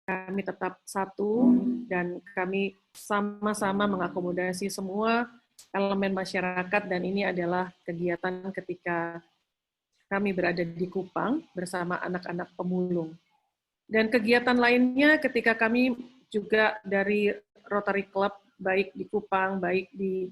kami tetap satu dan kami sama-sama mengakomodasi semua elemen masyarakat, dan ini adalah kegiatan ketika kami berada di Kupang bersama anak-anak pemulung. Dan kegiatan lainnya ketika kami juga dari Rotary Club, baik di Kupang, baik di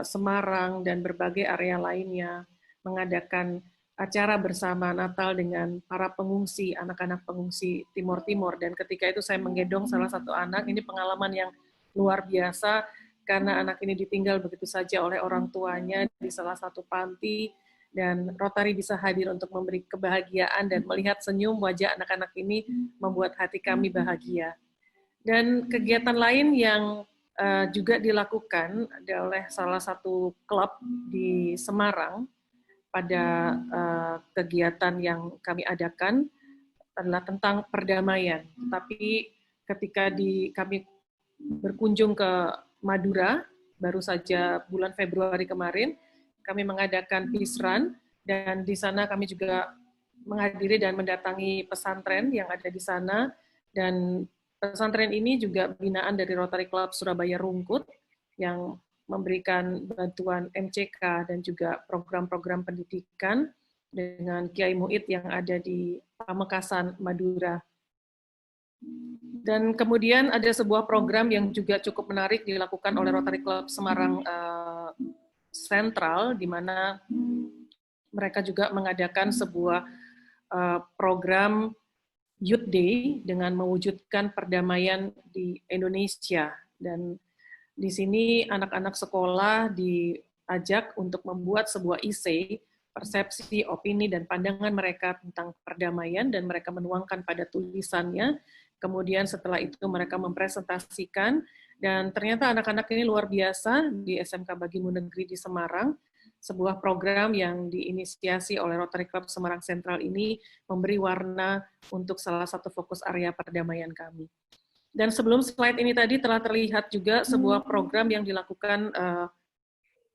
Semarang, dan berbagai area lainnya, mengadakan acara bersama Natal dengan para pengungsi, anak-anak pengungsi Timor Timur. Dan ketika itu saya menggendong salah satu anak, ini pengalaman yang luar biasa, karena anak ini ditinggal begitu saja oleh orang tuanya di salah satu panti, dan Rotary bisa hadir untuk memberi kebahagiaan, dan melihat senyum wajah anak-anak ini membuat hati kami bahagia. Dan kegiatan lain yang juga dilakukan oleh salah satu klub di Semarang pada kegiatan yang kami adakan adalah tentang perdamaian. Tapi ketika kami berkunjung ke Madura, baru saja bulan Februari kemarin, kami mengadakan Peace Run, dan di sana kami juga menghadiri dan mendatangi pesantren yang ada di sana, dan pesantren ini juga binaan dari Rotary Club Surabaya Rungkut, yang memberikan bantuan MCK dan juga program-program pendidikan dengan Kiai Muid yang ada di Pamekasan, Madura. Dan kemudian ada sebuah program yang juga cukup menarik dilakukan oleh Rotary Club Semarang Sentral, di mana mereka juga mengadakan sebuah program Youth Day dengan mewujudkan perdamaian di Indonesia. Dan di sini anak-anak sekolah diajak untuk membuat sebuah essay, persepsi, opini, dan pandangan mereka tentang perdamaian, dan mereka menuangkan pada tulisannya. Kemudian setelah itu mereka mempresentasikan, dan ternyata anak-anak ini luar biasa di SMK Bagimu Negeri di Semarang. Sebuah program yang diinisiasi oleh Rotary Club Semarang Sentral ini memberi warna untuk salah satu fokus area perdamaian kami. Dan sebelum slide ini tadi telah terlihat juga sebuah program yang dilakukan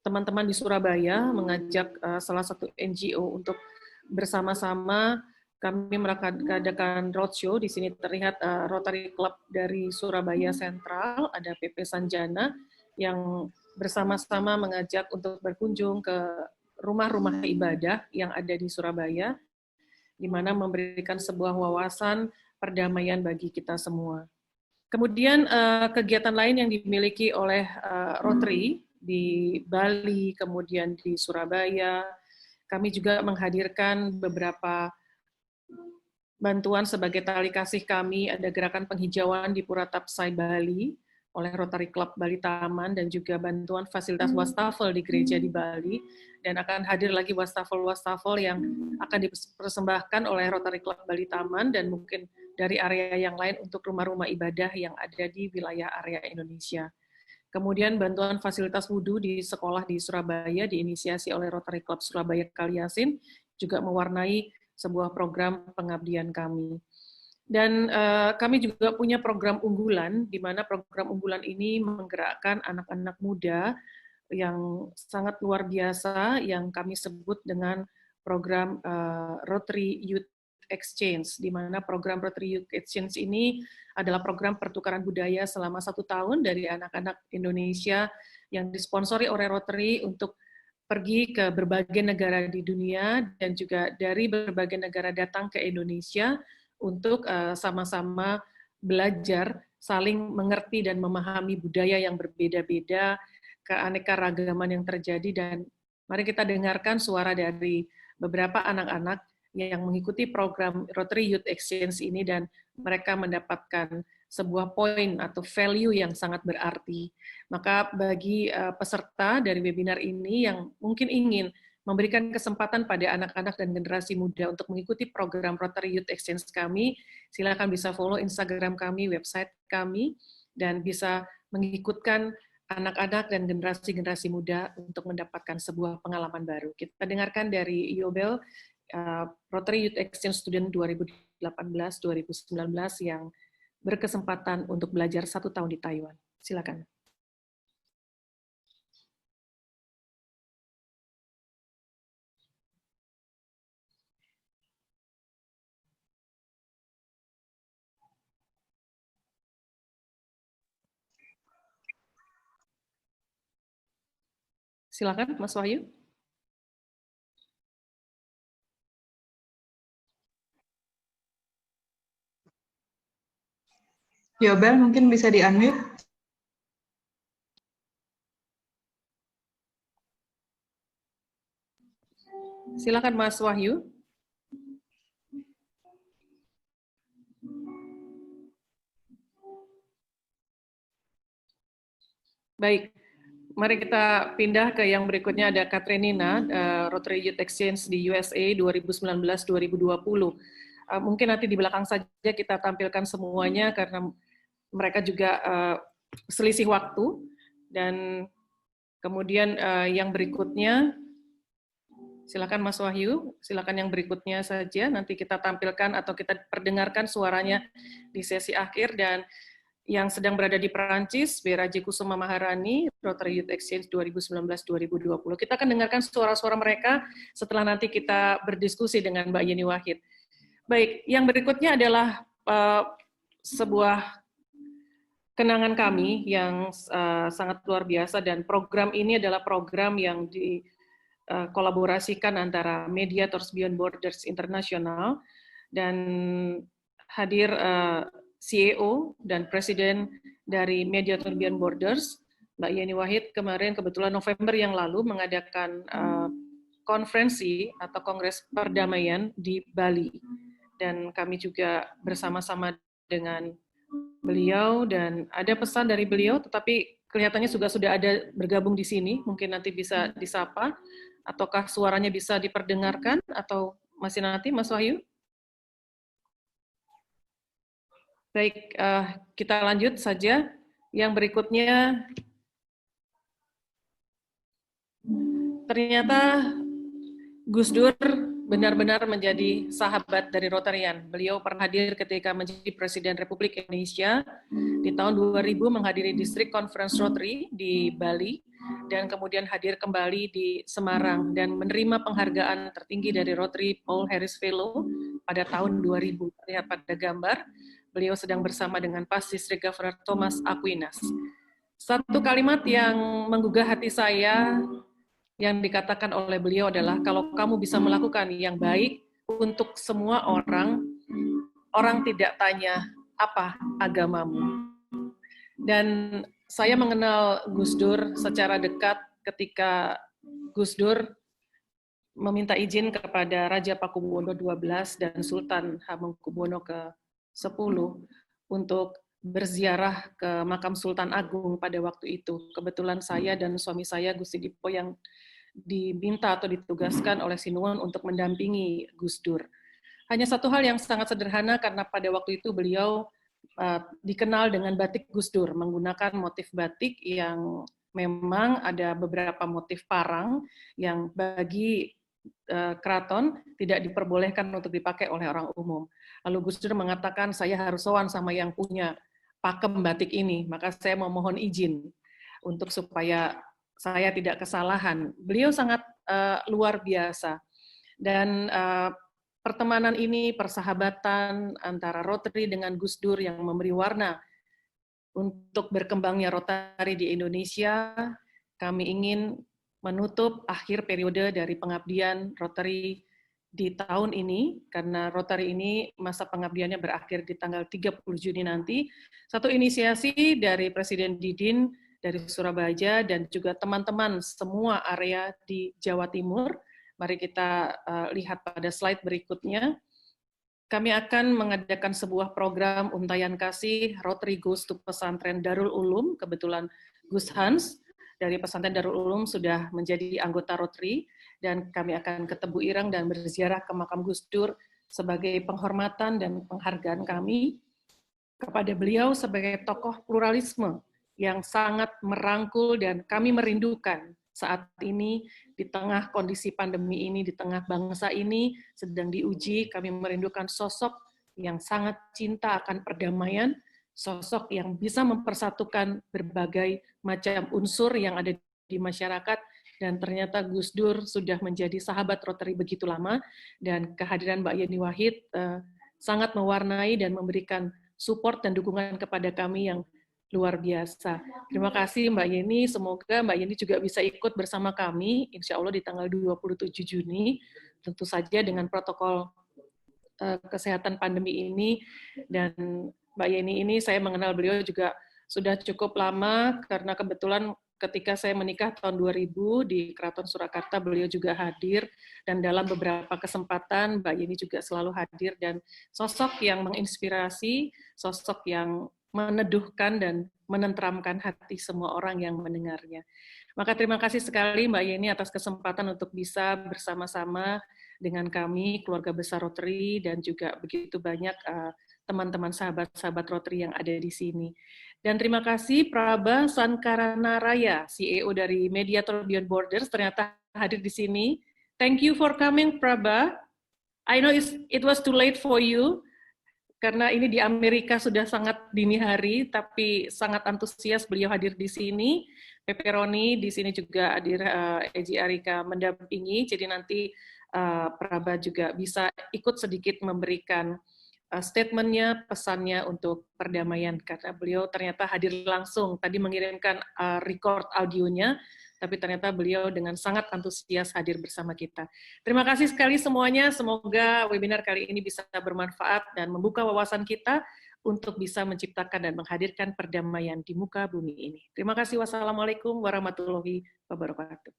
teman-teman di Surabaya, mengajak salah satu NGO untuk bersama-sama kami mengadakan roadshow. Di sini terlihat Rotary Club dari Surabaya Sentral, ada PP Sanjana, yang bersama-sama mengajak untuk berkunjung ke rumah-rumah ibadah yang ada di Surabaya, di mana memberikan sebuah wawasan perdamaian bagi kita semua. Kemudian kegiatan lain yang dimiliki oleh Rotary di Bali, kemudian di Surabaya, kami juga menghadirkan beberapa bantuan sebagai tali kasih kami. Ada gerakan penghijauan di Pura Tapsai Bali oleh Rotary Club Bali Taman, dan juga bantuan fasilitas wastafel di gereja di Bali, dan akan hadir lagi wastafel-wastafel yang akan dipersembahkan oleh Rotary Club Bali Taman dan mungkin dari area yang lain untuk rumah-rumah ibadah yang ada di wilayah area Indonesia. Kemudian bantuan fasilitas wudhu di sekolah di Surabaya diinisiasi oleh Rotary Club Surabaya Kaliasin, juga mewarnai sebuah program pengabdian kami. Dan kami juga punya program unggulan, di mana program unggulan ini menggerakkan anak-anak muda yang sangat luar biasa, yang kami sebut dengan program Rotary Youth Exchange, di mana program Rotary Youth Exchange ini adalah program pertukaran budaya selama 1 tahun dari anak-anak Indonesia yang disponsori oleh Rotary untuk pergi ke berbagai negara di dunia, dan juga dari berbagai negara datang ke Indonesia untuk sama-sama belajar, saling mengerti dan memahami budaya yang berbeda-beda, keanekaragaman yang terjadi. Dan mari kita dengarkan suara dari beberapa anak-anak yang mengikuti program Rotary Youth Exchange ini, dan mereka mendapatkan sebuah poin atau value yang sangat berarti. Maka bagi peserta dari webinar ini yang mungkin ingin memberikan kesempatan pada anak-anak dan generasi muda untuk mengikuti program Rotary Youth Exchange kami, silakan bisa follow Instagram kami, website kami, dan bisa mengikutkan anak-anak dan generasi-generasi muda untuk mendapatkan sebuah pengalaman baru. Kita dengarkan dari Yobel, Rotary Youth Exchange Student 2018-2019 yang berkesempatan untuk belajar 1 tahun di Taiwan. Silakan. Silakan, Mas Wahyu. Yobel mungkin bisa di-unmute. Silakan, Mas Wahyu. Baik, mari kita pindah ke yang berikutnya. Ada Katrenina, Rotary Youth Exchange di USA 2019-2020. Mungkin nanti di belakang saja kita tampilkan semuanya karena mereka juga selisih waktu. Dan kemudian yang berikutnya, silakan Mas Wahyu, silakan yang berikutnya saja. Nanti kita tampilkan atau kita perdengarkan suaranya di sesi akhir. Dan yang sedang berada di Perancis, Beraji Kusuma Maharani, Rotary Youth Exchange 2019-2020. Kita akan dengarkan suara-suara mereka setelah nanti kita berdiskusi dengan Mbak Yeni Wahid. Baik, yang berikutnya adalah sebuah kenangan kami yang sangat luar biasa, dan program ini adalah program yang dikolaborasikan antara Mediators Beyond Borders Internasional dan hadir CEO dan Presiden dari Mediators Beyond Borders, Mbak Yeni Wahid, kemarin kebetulan November yang lalu mengadakan konferensi atau kongres perdamaian di Bali. Dan kami juga bersama-sama dengan beliau, dan ada pesan dari beliau, tetapi kelihatannya sudah ada bergabung di sini, mungkin nanti bisa disapa, ataukah suaranya bisa diperdengarkan, atau masih nanti, Mas Wahyu? Baik, kita lanjut saja. Yang berikutnya, ternyata Gus Dur benar-benar menjadi sahabat dari Rotarian. Beliau pernah hadir ketika menjadi Presiden Republik Indonesia di tahun 2000, menghadiri District Conference Rotary di Bali, dan kemudian hadir kembali di Semarang dan menerima penghargaan tertinggi dari Rotary Paul Harris Fellow pada tahun 2000. Lihat pada gambar, beliau sedang bersama dengan Past District Governor Thomas Aquinas. Satu kalimat yang menggugah hati saya yang dikatakan oleh beliau adalah, kalau kamu bisa melakukan yang baik untuk semua orang, orang tidak tanya apa agamamu. Dan saya mengenal Gus Dur secara dekat ketika Gus Dur meminta izin kepada Raja Pakubuwono XII dan Sultan Hamengkubuwono ke-10 untuk berziarah ke makam Sultan Agung pada waktu itu. Kebetulan saya dan suami saya, Gusti Dipo, yang diminta atau ditugaskan oleh Sinuwun untuk mendampingi Gus Dur. Hanya satu hal yang sangat sederhana, karena pada waktu itu beliau dikenal dengan batik Gus Dur, menggunakan motif batik yang memang ada beberapa motif parang yang bagi keraton tidak diperbolehkan untuk dipakai oleh orang umum. Lalu Gus Dur mengatakan, saya harus sowan sama yang punya pakem batik ini, maka saya memohon izin untuk supaya saya tidak kesalahan. Beliau sangat luar biasa. Dan pertemanan ini, persahabatan antara Rotary dengan Gus Dur yang memberi warna untuk berkembangnya Rotary di Indonesia. Kami ingin menutup akhir periode dari pengabdian Rotary di tahun ini, karena Rotary ini masa pengabdiannya berakhir di tanggal 30 Juni nanti. Satu inisiasi dari Presiden Didin dari Surabaya dan juga teman-teman semua area di Jawa Timur. Mari kita lihat pada slide berikutnya. Kami akan mengadakan sebuah program untayan kasih Rotary Goes to Pesantren Darul Ulum. Kebetulan Gus Hans dari Pesantren Darul Ulum sudah menjadi anggota Rotary, dan kami akan ke Tebu Ireng dan berziarah ke makam Gus Dur sebagai penghormatan dan penghargaan kami kepada beliau sebagai tokoh pluralisme yang sangat merangkul, dan kami merindukan saat ini di tengah kondisi pandemi ini, di tengah bangsa ini sedang diuji. Kami merindukan sosok yang sangat cinta akan perdamaian, sosok yang bisa mempersatukan berbagai macam unsur yang ada di masyarakat, dan ternyata Gus Dur sudah menjadi sahabat Rotary begitu lama, dan kehadiran Mbak Yeni Wahid sangat mewarnai dan memberikan support dan dukungan kepada kami yang luar biasa. Terima kasih Mbak Yeni, semoga Mbak Yeni juga bisa ikut bersama kami, insya Allah di tanggal 27 Juni, tentu saja dengan protokol kesehatan pandemi ini. Dan Mbak Yeni ini saya mengenal beliau juga sudah cukup lama, karena kebetulan ketika saya menikah tahun 2000 di Keraton Surakarta, beliau juga hadir, dan dalam beberapa kesempatan Mbak Yeni juga selalu hadir, dan sosok yang menginspirasi, sosok yang meneduhkan dan menenteramkan hati semua orang yang mendengarnya. Maka terima kasih sekali Mbak Yeni atas kesempatan untuk bisa bersama-sama dengan kami, keluarga besar Rotary, dan juga begitu banyak teman-teman sahabat-sahabat Rotary yang ada di sini. Dan terima kasih Prabha Sankaranaraya, CEO dari Mediator Beyond Borders, ternyata hadir di sini. Thank you for coming, Prabha. I know it was too late for you, karena ini di Amerika sudah sangat dini hari, tapi sangat antusias beliau hadir di sini. Pepperoni di sini juga hadir, Eji Arika mendampingi, jadi nanti Prabha juga bisa ikut sedikit memberikan statementnya, pesannya untuk perdamaian, karena beliau ternyata hadir langsung, tadi mengirimkan record audionya, tapi ternyata beliau dengan sangat antusias hadir bersama kita. Terima kasih sekali semuanya, semoga webinar kali ini bisa bermanfaat dan membuka wawasan kita untuk bisa menciptakan dan menghadirkan perdamaian di muka bumi ini. Terima kasih, wassalamualaikum warahmatullahi wabarakatuh.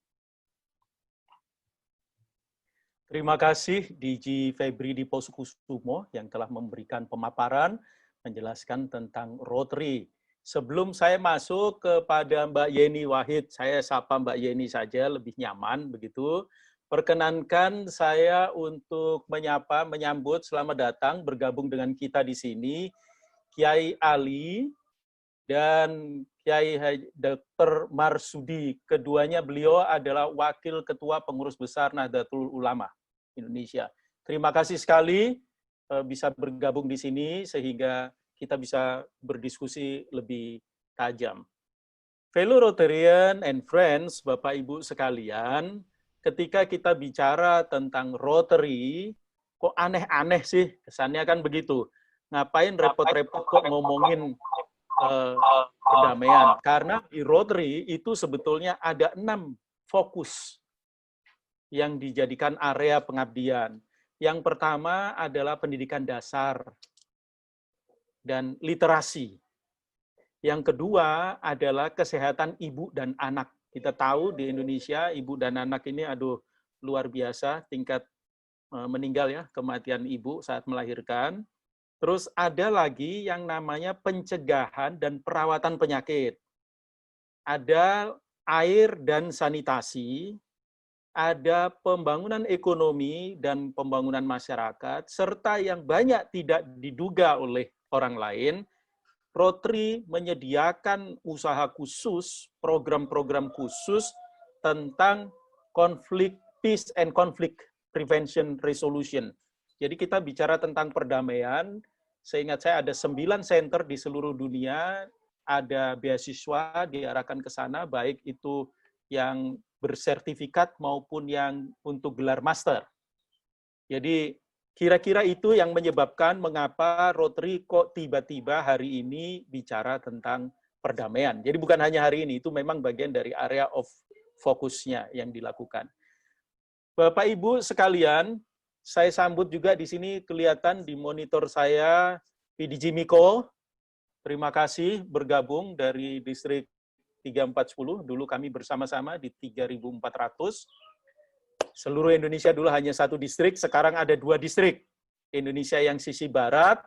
Terima kasih DG Febri Diposukusumo yang telah memberikan pemaparan, menjelaskan tentang Rotary. Sebelum saya masuk kepada Mbak Yeni Wahid, saya sapa Mbak Yeni saja, lebih nyaman begitu. Perkenankan saya untuk menyambut selamat datang bergabung dengan kita di sini, Kiai Ali dan Kiai Dr. Marsudi. Keduanya beliau adalah Wakil Ketua Pengurus Besar Nahdlatul Ulama Indonesia. Terima kasih sekali bisa bergabung di sini sehingga kita bisa berdiskusi lebih tajam. Fellow Rotarian and friends, Bapak Ibu sekalian, ketika kita bicara tentang Rotary, kok aneh-aneh sih, kesannya kan begitu. Ngapain repot-repot kok ngomongin perdamaian? Karena di Rotary itu sebetulnya ada 6 fokus yang dijadikan area pengabdian. Yang pertama adalah pendidikan dasar dan literasi. Yang kedua adalah kesehatan ibu dan anak. Kita tahu di Indonesia ibu dan anak ini luar biasa tingkat meninggal ya, kematian ibu saat melahirkan. Terus ada lagi yang namanya pencegahan dan perawatan penyakit. Ada air dan sanitasi, ada pembangunan ekonomi dan pembangunan masyarakat, serta yang banyak tidak diduga oleh orang lain, Rotary menyediakan usaha khusus, program-program khusus tentang peace and conflict prevention resolution. Jadi kita bicara tentang perdamaian, seingat saya ada 9 center di seluruh dunia, ada beasiswa diarahkan ke sana, baik itu yang bersertifikat maupun yang untuk gelar master. Jadi kira-kira itu yang menyebabkan mengapa Rotary kok tiba-tiba hari ini bicara tentang perdamaian. Jadi bukan hanya hari ini, itu memang bagian dari area of fokusnya yang dilakukan. Bapak Ibu sekalian, saya sambut juga di sini kelihatan di monitor saya PDG Miko. Terima kasih bergabung dari distrik 3410. Dulu kami bersama-sama di 3400. Seluruh Indonesia dulu hanya 1 distrik, sekarang ada 2 distrik. Indonesia yang sisi barat,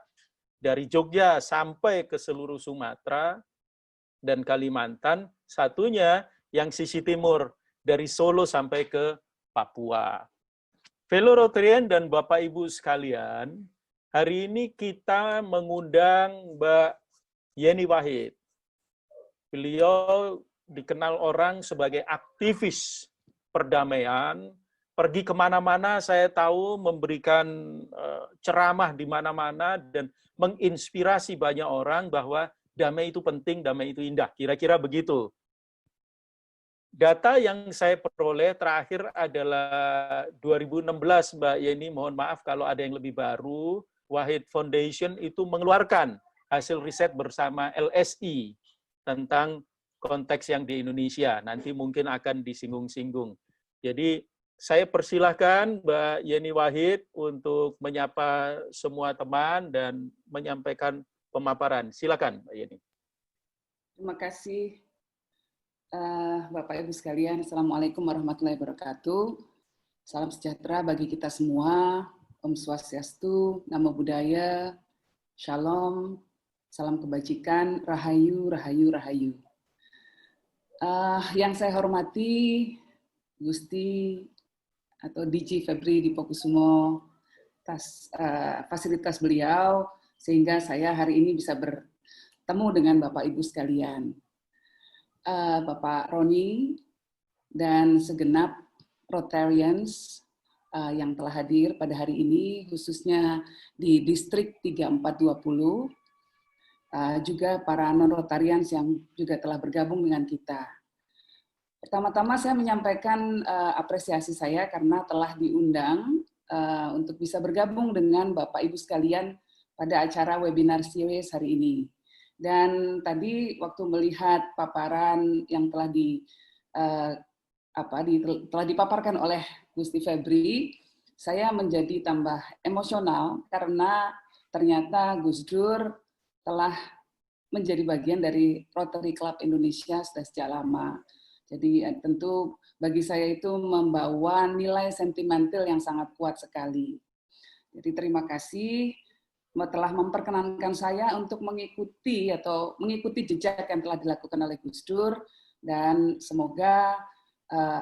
dari Jogja sampai ke seluruh Sumatera dan Kalimantan. Satunya yang sisi timur, dari Solo sampai ke Papua. Fellow Rotarian dan Bapak Ibu sekalian, hari ini kita mengundang Mbak Yeni Wahid. Beliau dikenal orang sebagai aktivis perdamaian, pergi kemana-mana saya tahu memberikan ceramah di mana-mana dan menginspirasi banyak orang bahwa damai itu penting, damai itu indah. Kira-kira begitu. Data yang saya peroleh terakhir adalah 2016, Mbak Yeni, mohon maaf kalau ada yang lebih baru, Wahid Foundation itu mengeluarkan hasil riset bersama LSI. tentang konteks yang di Indonesia. Nanti mungkin akan disinggung-singgung. Jadi saya persilahkan Mbak Yeni Wahid untuk menyapa semua teman dan menyampaikan pemaparan. Silakan Mbak Yeni. Terima kasih Bapak Ibu sekalian. Assalamualaikum warahmatullahi wabarakatuh. Salam sejahtera bagi kita semua. Om Swastiastu, Namo Buddhaya, Shalom, salam kebajikan, Rahayu, Rahayu, Rahayu. Yang saya hormati Gusti atau DG Febri Dipokusumo atas fasilitas beliau sehingga saya hari ini bisa bertemu dengan Bapak Ibu sekalian. Bapak Roni dan segenap Rotarians yang telah hadir pada hari ini, khususnya di Distrik 3420, juga para non-Rotarians yang juga telah bergabung dengan kita. Pertama-tama saya menyampaikan apresiasi saya karena telah diundang untuk bisa bergabung dengan Bapak Ibu sekalian pada acara webinar series hari ini. Dan tadi waktu melihat paparan yang telah telah dipaparkan oleh Gusti Febri, saya menjadi tambah emosional karena ternyata Gus Dur telah menjadi bagian dari Rotary Club Indonesia sudah sejak lama. Jadi tentu bagi saya itu membawa nilai sentimental yang sangat kuat sekali. Jadi terima kasih telah memperkenankan saya untuk mengikuti jejak yang telah dilakukan oleh Gus Dur, dan semoga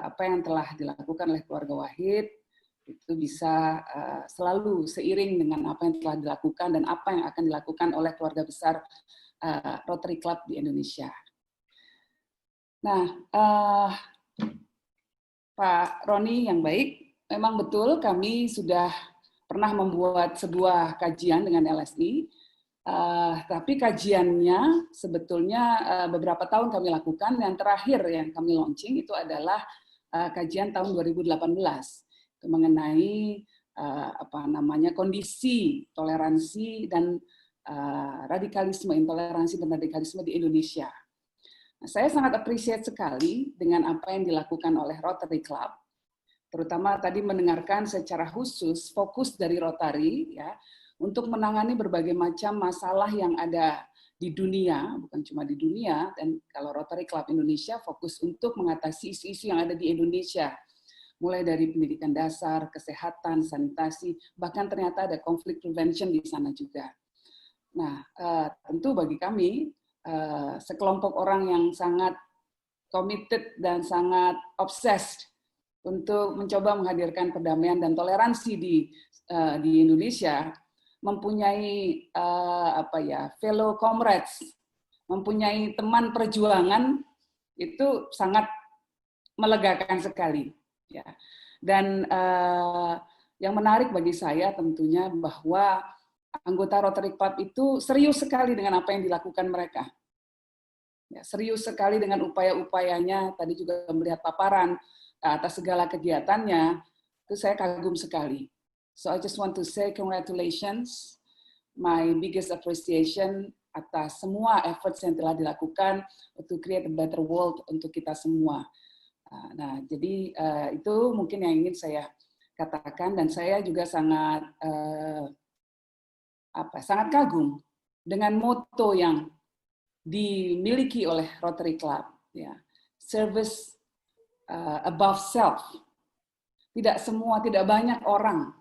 apa yang telah dilakukan oleh keluarga Wahid itu bisa selalu seiring dengan apa yang telah dilakukan dan apa yang akan dilakukan oleh keluarga besar Rotary Club di Indonesia. Nah, Pak Roni yang baik, memang betul kami sudah pernah membuat sebuah kajian dengan LSI, tapi kajiannya sebetulnya beberapa tahun kami lakukan. Yang terakhir yang kami launching itu adalah kajian tahun 2018 itu mengenai kondisi toleransi dan radikalisme, intoleransi dan radikalisme di Indonesia. Nah, saya sangat appreciate sekali dengan apa yang dilakukan oleh Rotary Club, terutama tadi mendengarkan secara khusus fokus dari Rotary ya untuk menangani berbagai macam masalah yang ada di dunia, bukan cuma di dunia, dan kalau Rotary Club Indonesia fokus untuk mengatasi isu-isu yang ada di Indonesia, mulai dari pendidikan dasar, kesehatan, sanitasi, bahkan ternyata ada konflik prevention di sana juga. Nah, tentu bagi kami, sekelompok orang yang sangat committed dan sangat obsessed untuk mencoba menghadirkan perdamaian dan toleransi di Indonesia, mempunyai fellow comrades, mempunyai teman perjuangan itu sangat melegakan sekali. Ya. Dan yang menarik bagi saya tentunya bahwa anggota Rotary Club itu serius sekali dengan apa yang dilakukan mereka. Ya, serius sekali dengan upaya-upayanya. Tadi juga melihat paparan atas segala kegiatannya, itu saya kagum sekali. So I just want to say congratulations, my biggest appreciation atas semua efforts yang telah dilakukan to create a better world untuk kita semua. Nah, jadi itu mungkin yang ingin saya katakan, dan saya juga sangat kagum dengan motto yang dimiliki oleh Rotary Club, ya, service above self. Tidak banyak orang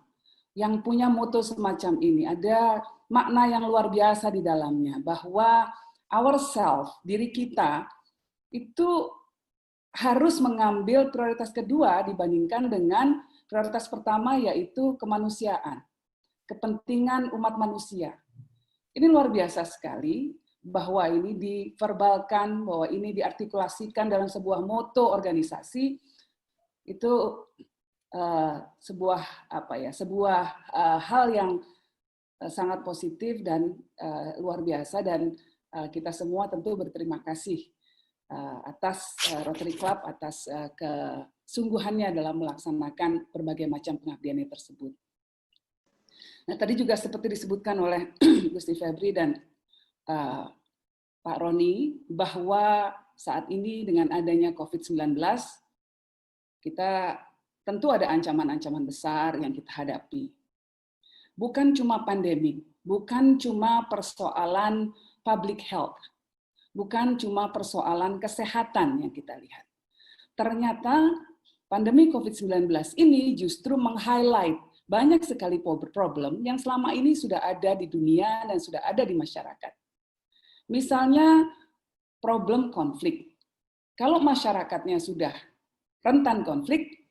yang punya motto semacam ini. Ada makna yang luar biasa di dalamnya, bahwa ourself, diri kita, itu harus mengambil prioritas kedua dibandingkan dengan prioritas pertama, yaitu kemanusiaan, kepentingan umat manusia. Ini luar biasa sekali, bahwa ini diverbalkan, bahwa ini diartikulasikan dalam sebuah motto organisasi, itu sebuah hal yang sangat positif dan luar biasa, dan kita semua tentu berterima kasih atas Rotary Club atas kesungguhannya dalam melaksanakan berbagai macam pengabdiannya tersebut. Nah, tadi juga seperti disebutkan oleh Gusti Febri dan Pak Roni, bahwa saat ini dengan adanya COVID-19, kita tentu ada ancaman-ancaman besar yang kita hadapi. Bukan cuma pandemi, bukan cuma persoalan public health, bukan cuma persoalan kesehatan yang kita lihat. Ternyata pandemi COVID-19 ini justru meng-highlight banyak sekali problem yang selama ini sudah ada di dunia dan sudah ada di masyarakat. Misalnya problem konflik. Kalau masyarakatnya sudah rentan konflik,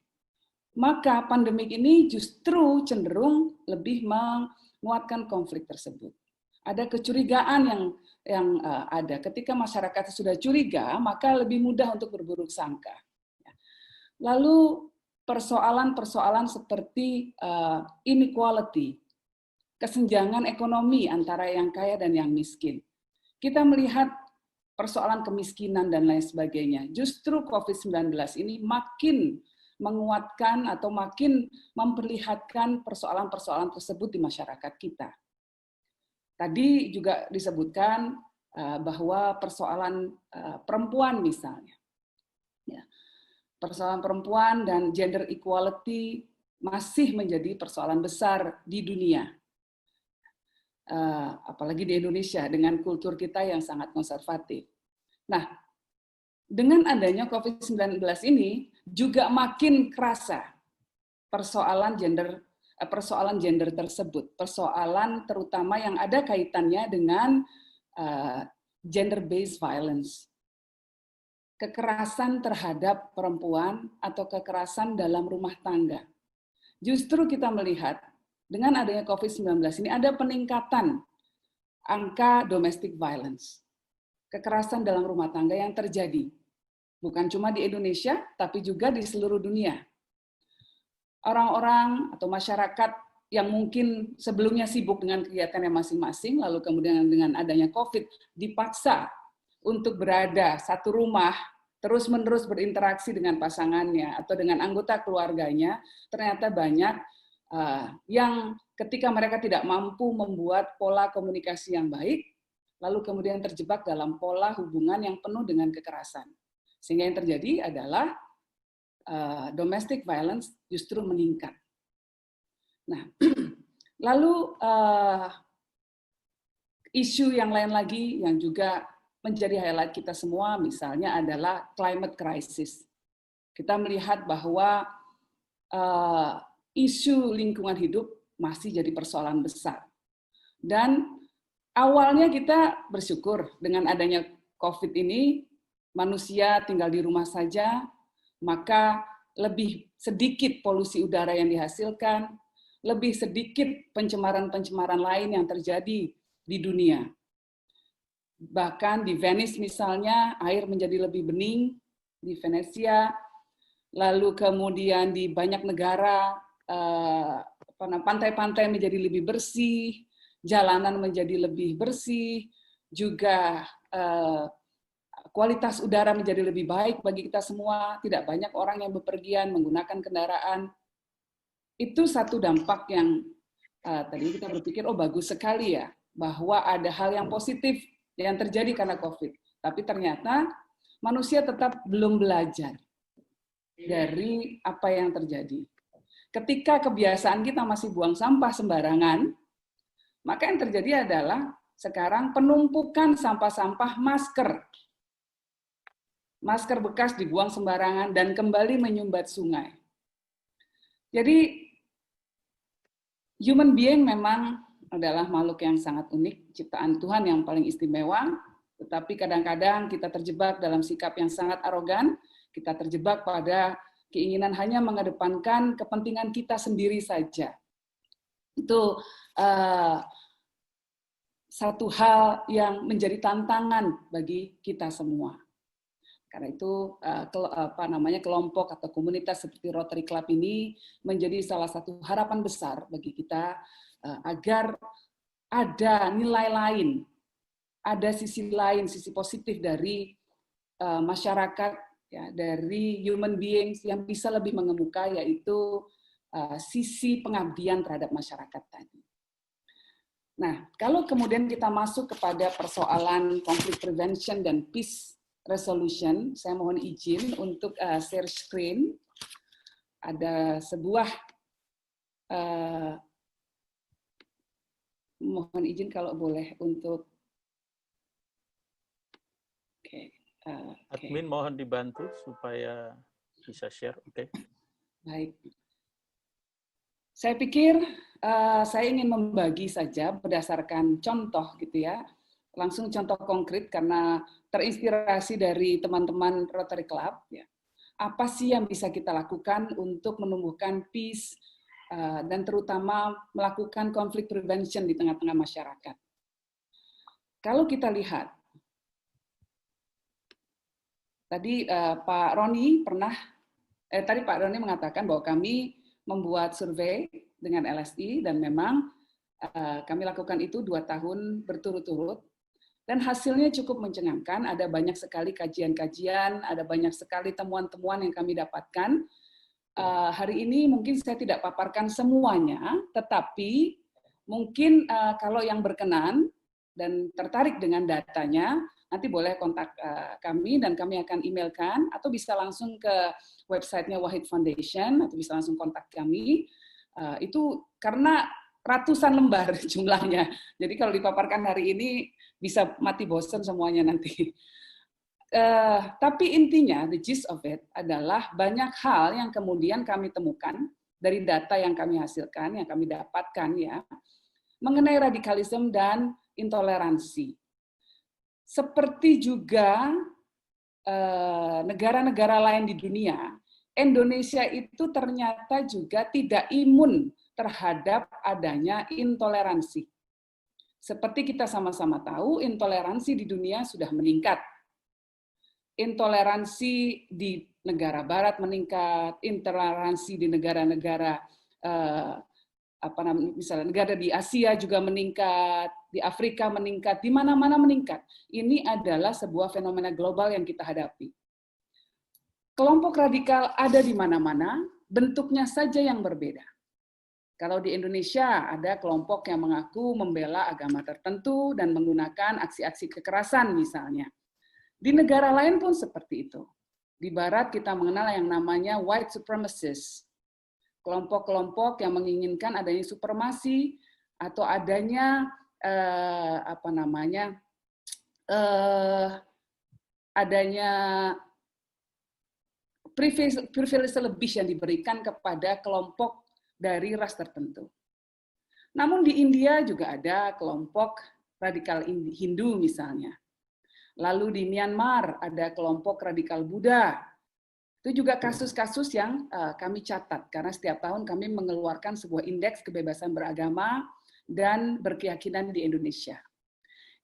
maka pandemik ini justru cenderung lebih menguatkan konflik tersebut. Ada kecurigaan yang ada. Ketika masyarakat sudah curiga, maka lebih mudah untuk berburuk sangka. Lalu persoalan-persoalan seperti inequality, kesenjangan ekonomi antara yang kaya dan yang miskin. Kita melihat persoalan kemiskinan dan lain sebagainya. Justru COVID-19 ini makin menguatkan atau makin memperlihatkan persoalan-persoalan tersebut di masyarakat kita. Tadi juga disebutkan bahwa persoalan perempuan misalnya. Persoalan perempuan dan gender equality masih menjadi persoalan besar di dunia. Apalagi di Indonesia dengan kultur kita yang sangat konservatif. Nah, dengan adanya COVID-19 ini juga makin kerasa persoalan gender tersebut, persoalan terutama yang ada kaitannya dengan gender-based violence. Kekerasan terhadap perempuan atau kekerasan dalam rumah tangga. Justru kita melihat dengan adanya COVID-19 ini ada peningkatan angka domestic violence. Kekerasan dalam rumah tangga yang terjadi. Bukan cuma di Indonesia, tapi juga di seluruh dunia. Orang-orang atau masyarakat yang mungkin sebelumnya sibuk dengan kegiatannya masing-masing, lalu kemudian dengan adanya COVID, dipaksa untuk berada satu rumah, terus-menerus berinteraksi dengan pasangannya atau dengan anggota keluarganya, ternyata banyak yang ketika mereka tidak mampu membuat pola komunikasi yang baik, lalu kemudian terjebak dalam pola hubungan yang penuh dengan kekerasan. Sehingga yang terjadi adalah domestic violence justru meningkat. Nah, lalu isu yang lain lagi yang juga menjadi highlight kita semua misalnya adalah climate crisis. Kita melihat bahwa isu lingkungan hidup masih jadi persoalan besar. Dan awalnya kita bersyukur dengan adanya COVID ini, manusia tinggal di rumah saja, maka lebih sedikit polusi udara yang dihasilkan, lebih sedikit pencemaran-pencemaran lain yang terjadi di dunia. Bahkan di Venice misalnya, air menjadi lebih bening, di Venesia, lalu kemudian di banyak negara, pantai-pantai menjadi lebih bersih, jalanan menjadi lebih bersih, juga kualitas udara menjadi lebih baik bagi kita semua, tidak banyak orang yang bepergian menggunakan kendaraan. Itu satu dampak yang tadi kita berpikir, oh bagus sekali ya, bahwa ada hal yang positif yang terjadi karena COVID. Tapi ternyata manusia tetap belum belajar dari apa yang terjadi. Ketika kebiasaan kita masih buang sampah sembarangan, maka yang terjadi adalah sekarang penumpukan sampah-sampah masker. Masker bekas dibuang sembarangan dan kembali menyumbat sungai. Jadi, human being memang adalah makhluk yang sangat unik, ciptaan Tuhan yang paling istimewa, tetapi kadang-kadang kita terjebak dalam sikap yang sangat arogan, kita terjebak pada keinginan hanya mengedepankan kepentingan kita sendiri saja. Itu satu hal yang menjadi tantangan bagi kita semua. Karena itu kelompok atau komunitas seperti Rotary Club ini menjadi salah satu harapan besar bagi kita agar ada nilai lain, ada sisi lain, sisi positif dari masyarakat, ya, dari human beings yang bisa lebih mengemuka, yaitu sisi pengabdian terhadap masyarakat tadi. Nah, kalau kemudian kita masuk kepada persoalan conflict prevention dan peace resolution, saya mohon izin untuk share screen. Ada sebuah, mohon izin kalau boleh untuk, Admin mohon dibantu supaya bisa share, oke. Baik. Saya pikir saya ingin membagi saja berdasarkan contoh gitu ya, langsung contoh konkret karena terinspirasi dari teman-teman Rotary Club. Ya. Apa sih yang bisa kita lakukan untuk menumbuhkan peace dan terutama melakukan conflict prevention di tengah-tengah masyarakat. Kalau kita lihat, tadi Pak Roni mengatakan bahwa kami membuat survei dengan LSI dan memang kami lakukan itu 2 tahun berturut-turut dan hasilnya cukup mencengangkan. Ada banyak sekali kajian-kajian, ada banyak sekali temuan-temuan yang kami dapatkan. Hari ini mungkin saya tidak paparkan semuanya, tetapi mungkin kalau yang berkenan dan tertarik dengan datanya, nanti boleh kontak kami dan kami akan emailkan atau bisa langsung ke websitenya Wahid Foundation atau bisa langsung kontak kami. Itu karena ratusan lembar jumlahnya. Jadi kalau dipaparkan hari ini bisa mati bosan semuanya nanti. Tapi intinya, the gist of it adalah banyak hal yang kemudian kami temukan dari data yang kami hasilkan, yang kami dapatkan ya, mengenai radikalisme dan intoleransi. Seperti juga negara-negara lain di dunia, Indonesia itu ternyata juga tidak imun terhadap adanya intoleransi. Seperti kita sama-sama tahu, intoleransi di dunia sudah meningkat. Intoleransi di negara barat meningkat, intoleransi di negara-negara misalnya negara di Asia juga meningkat, di Afrika meningkat, di mana-mana meningkat. Ini adalah sebuah fenomena global yang kita hadapi. Kelompok radikal ada di mana-mana, bentuknya saja yang berbeda. Kalau di Indonesia ada kelompok yang mengaku membela agama tertentu dan menggunakan aksi-aksi kekerasan misalnya. Di negara lain pun seperti itu. Di Barat kita mengenal yang namanya white supremacists. Kelompok-kelompok yang menginginkan adanya supremasi atau adanya adanya privilege lebih yang diberikan kepada kelompok dari ras tertentu. Namun di India juga ada kelompok radikal Hindu misalnya. Lalu di Myanmar ada kelompok radikal Buddha. Itu juga kasus-kasus yang kami catat, karena setiap tahun kami mengeluarkan sebuah indeks kebebasan beragama dan berkeyakinan di Indonesia.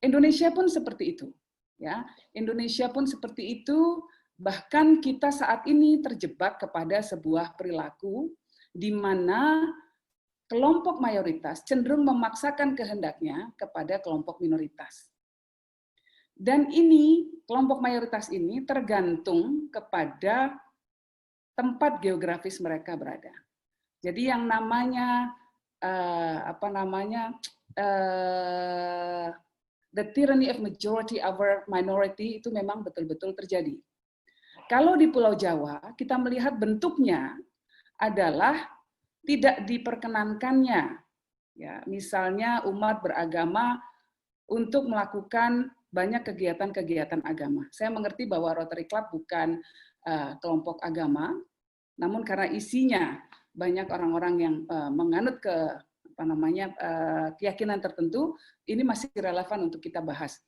Indonesia pun seperti itu. Ya, Indonesia pun seperti itu, bahkan kita saat ini terjebak kepada sebuah perilaku di mana kelompok mayoritas cenderung memaksakan kehendaknya kepada kelompok minoritas. Dan ini, kelompok mayoritas ini tergantung kepada tempat geografis mereka berada. Jadi yang namanya the tyranny of majority over minority itu memang betul-betul terjadi. Kalau di Pulau Jawa kita melihat bentuknya adalah tidak diperkenankannya, ya, misalnya umat beragama untuk melakukan banyak kegiatan-kegiatan agama. Saya mengerti bahwa Rotary Club bukan kelompok agama, namun karena isinya banyak orang-orang yang menganut keyakinan tertentu, ini masih relevan untuk kita bahas.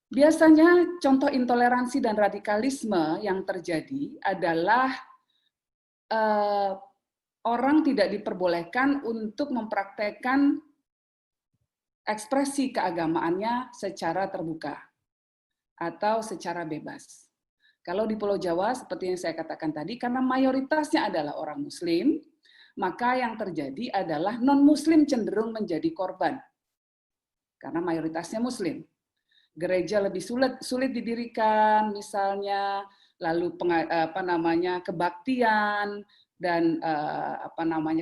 Biasanya contoh intoleransi dan radikalisme yang terjadi adalah orang tidak diperbolehkan untuk mempraktekkan ekspresi keagamaannya secara terbuka atau secara bebas. Kalau di Pulau Jawa, seperti yang saya katakan tadi, karena mayoritasnya adalah orang Muslim, maka yang terjadi adalah non-Muslim cenderung menjadi korban. Karena mayoritasnya Muslim. Gereja lebih sulit didirikan, misalnya, lalu kebaktian, dan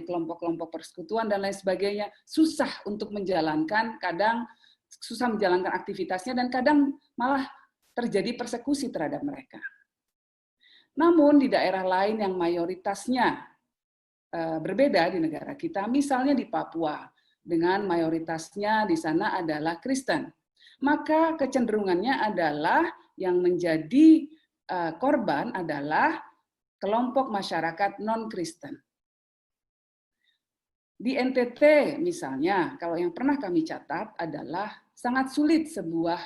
kelompok-kelompok persekutuan dan lain sebagainya susah untuk menjalankan, kadang susah menjalankan aktivitasnya dan kadang malah terjadi persekusi terhadap mereka. Namun di daerah lain yang mayoritasnya berbeda di negara kita, misalnya di Papua, dengan mayoritasnya di sana adalah Kristen, maka kecenderungannya adalah yang menjadi korban adalah kelompok masyarakat non-Kristen. Di NTT misalnya, kalau yang pernah kami catat adalah sangat sulit sebuah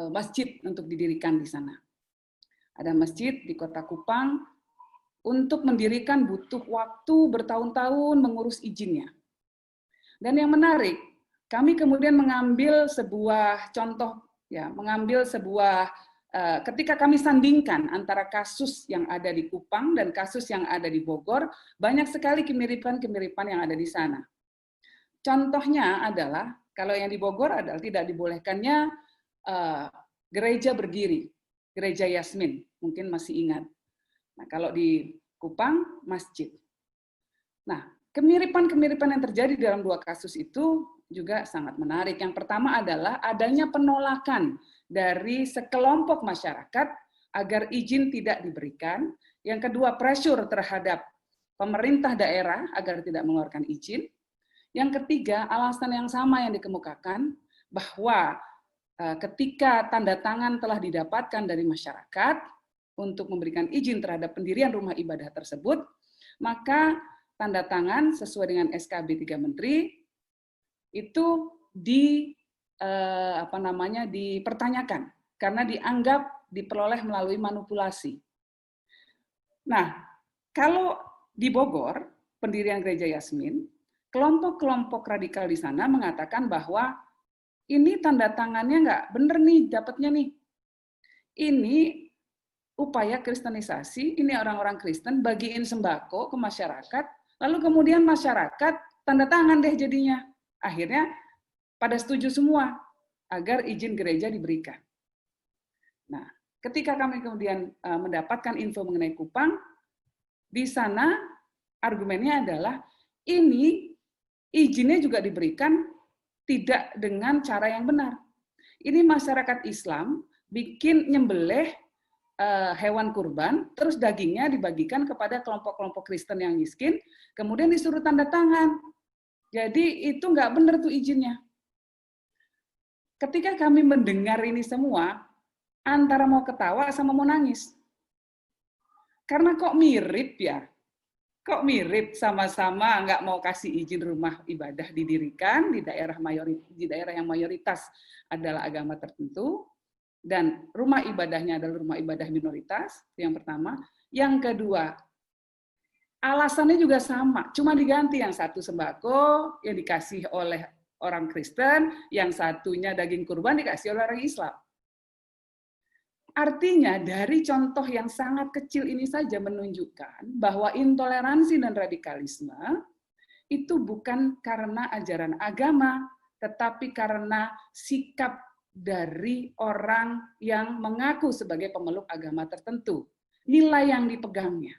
masjid untuk didirikan di sana. Ada masjid di Kota Kupang, untuk mendirikan butuh waktu bertahun-tahun mengurus izinnya. Dan yang menarik, kami kemudian mengambil sebuah contoh, ya, ketika kami sandingkan antara kasus yang ada di Kupang dan kasus yang ada di Bogor, banyak sekali kemiripan-kemiripan yang ada di sana. Contohnya adalah, kalau yang di Bogor adalah tidak dibolehkannya gereja berdiri, gereja Yasmin, mungkin masih ingat. Nah, kalau di Kupang, masjid. Nah, kemiripan-kemiripan yang terjadi dalam dua kasus itu juga sangat menarik. Yang pertama adalah adanya penolakan dari sekelompok masyarakat agar izin tidak diberikan. Yang kedua, pressure terhadap pemerintah daerah agar tidak mengeluarkan izin. Yang ketiga, alasan yang sama yang dikemukakan bahwa ketika tanda tangan telah didapatkan dari masyarakat untuk memberikan izin terhadap pendirian rumah ibadah tersebut, maka tanda tangan sesuai dengan SKB 3 Menteri itu dipertanyakan karena dianggap diperoleh melalui manipulasi. Nah, kalau di Bogor, pendirian gereja Yasmin, kelompok-kelompok radikal di sana mengatakan bahwa ini tanda tangannya nggak bener nih, dapatnya nih. Ini upaya kristenisasi, ini orang-orang Kristen bagiin sembako ke masyarakat, lalu kemudian masyarakat tanda tangan deh jadinya. Akhirnya pada setuju semua agar izin gereja diberikan. Nah, ketika kami kemudian mendapatkan info mengenai Kupang, di sana argumennya adalah ini izinnya juga diberikan tidak dengan cara yang benar. Ini masyarakat Islam bikin nyembelih hewan kurban, terus dagingnya dibagikan kepada kelompok-kelompok Kristen yang miskin, kemudian disuruh tanda tangan. Jadi itu nggak benar tuh izinnya. Ketika kami mendengar ini semua, antara mau ketawa sama mau nangis. Karena kok mirip ya? Kok mirip, sama-sama nggak mau kasih izin rumah ibadah didirikan di daerah yang mayoritas adalah agama tertentu, dan rumah ibadahnya adalah rumah ibadah minoritas, yang pertama. Yang kedua, alasannya juga sama, cuma diganti, yang satu sembako yang dikasih oleh orang Kristen, yang satunya daging kurban dikasih oleh orang Islam. Artinya dari contoh yang sangat kecil ini saja menunjukkan bahwa intoleransi dan radikalisme itu bukan karena ajaran agama, tetapi karena sikap dari orang yang mengaku sebagai pemeluk agama tertentu. Nilai yang dipegangnya.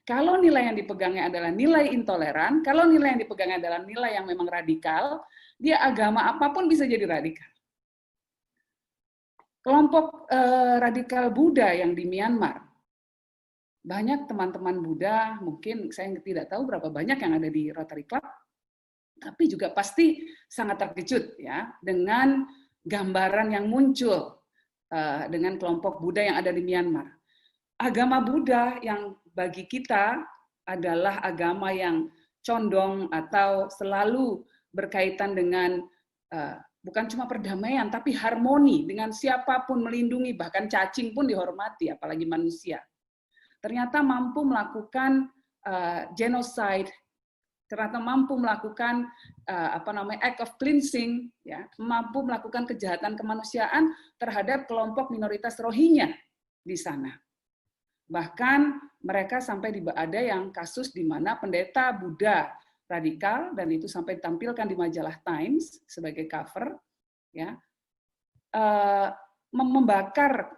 Kalau nilai yang dipegangnya adalah nilai intoleran, kalau nilai yang dipegangnya adalah nilai yang memang radikal, dia agama apapun bisa jadi radikal. Kelompok radikal Buddha yang di Myanmar, banyak teman-teman Buddha, mungkin saya tidak tahu berapa banyak yang ada di Rotary Club, tapi juga pasti sangat terkejut ya dengan gambaran yang muncul dengan kelompok Buddha yang ada di Myanmar. Agama Buddha yang bagi kita adalah agama yang condong atau selalu berkaitan dengan bukan cuma perdamaian, tapi harmoni dengan siapapun, melindungi, bahkan cacing pun dihormati, apalagi manusia. Ternyata mampu melakukan genocide, ternyata mampu melakukan act of cleansing, ya, mampu melakukan kejahatan kemanusiaan terhadap kelompok minoritas Rohingya di sana. Bahkan mereka sampai ada yang kasus di mana pendeta Buddha radikal, dan itu sampai ditampilkan di majalah Times sebagai cover, ya, membakar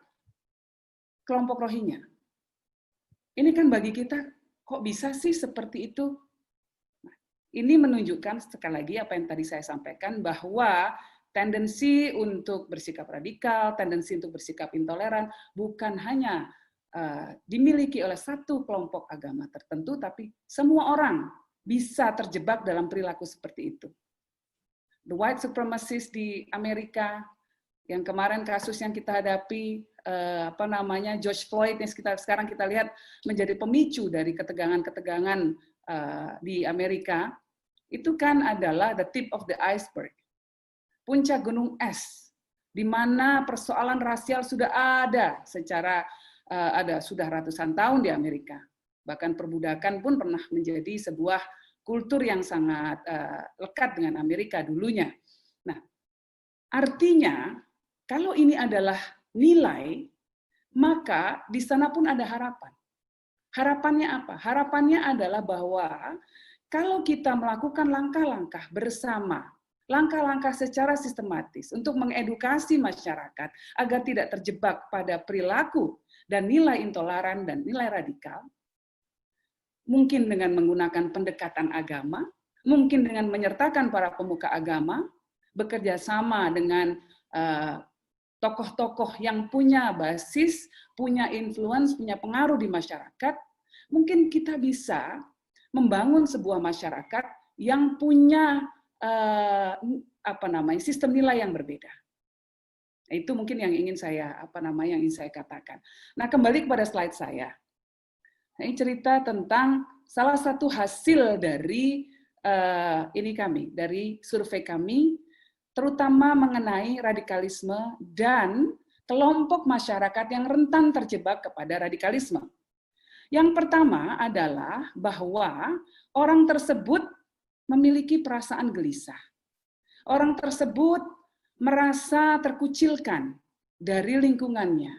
kelompok Rohingya. Ini kan bagi kita kok bisa sih seperti itu? Nah, ini menunjukkan sekali lagi apa yang tadi saya sampaikan, bahwa tendensi untuk bersikap radikal, tendensi untuk bersikap intoleran bukan hanya dimiliki oleh satu kelompok agama tertentu, tapi semua orang bisa terjebak dalam perilaku seperti itu. The white supremacist di Amerika, yang kemarin kasus yang kita hadapi, George Floyd, yang sekarang kita lihat menjadi pemicu dari ketegangan-ketegangan di Amerika, itu kan adalah the tip of the iceberg. Puncak gunung es, di mana persoalan rasial sudah ada sudah ratusan tahun di Amerika. Bahkan perbudakan pun pernah menjadi sebuah kultur yang sangat lekat dengan Amerika dulunya. Nah, artinya kalau ini adalah nilai, maka di sana pun ada harapan. Harapannya apa? Harapannya adalah bahwa kalau kita melakukan langkah-langkah bersama, langkah-langkah secara sistematis untuk mengedukasi masyarakat agar tidak terjebak pada perilaku dan nilai intoleran dan nilai radikal, mungkin dengan menggunakan pendekatan agama, mungkin dengan menyertakan para pemuka agama, bekerja sama dengan tokoh-tokoh yang punya basis, punya influence, punya pengaruh di masyarakat, mungkin kita bisa membangun sebuah masyarakat yang punya sistem nilai yang berbeda. Itu mungkin yang ingin saya katakan. Nah, kembali kepada slide saya. Ini cerita tentang salah satu hasil dari dari survei kami, terutama mengenai radikalisme dan kelompok masyarakat yang rentan terjebak kepada radikalisme. Yang pertama adalah bahwa orang tersebut memiliki perasaan gelisah. Orang tersebut merasa terkucilkan dari lingkungannya.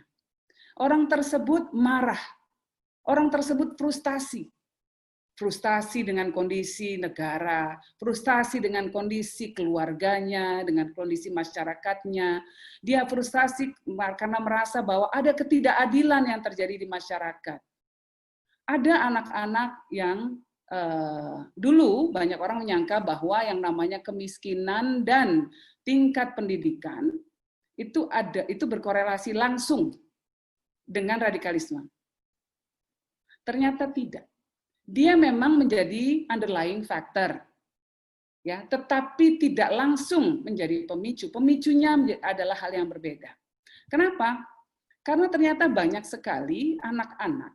Orang tersebut marah. Orang tersebut frustasi. Frustasi dengan kondisi negara, frustasi dengan kondisi keluarganya, dengan kondisi masyarakatnya. Dia frustasi karena merasa bahwa ada ketidakadilan yang terjadi di masyarakat. Ada anak-anak yang dulu banyak orang menyangka bahwa yang namanya kemiskinan dan tingkat pendidikan itu berkorelasi langsung dengan radikalisme. Ternyata tidak. Dia memang menjadi underlying factor, ya, tetapi tidak langsung menjadi pemicu. Pemicunya adalah hal yang berbeda. Kenapa? Karena ternyata banyak sekali anak-anak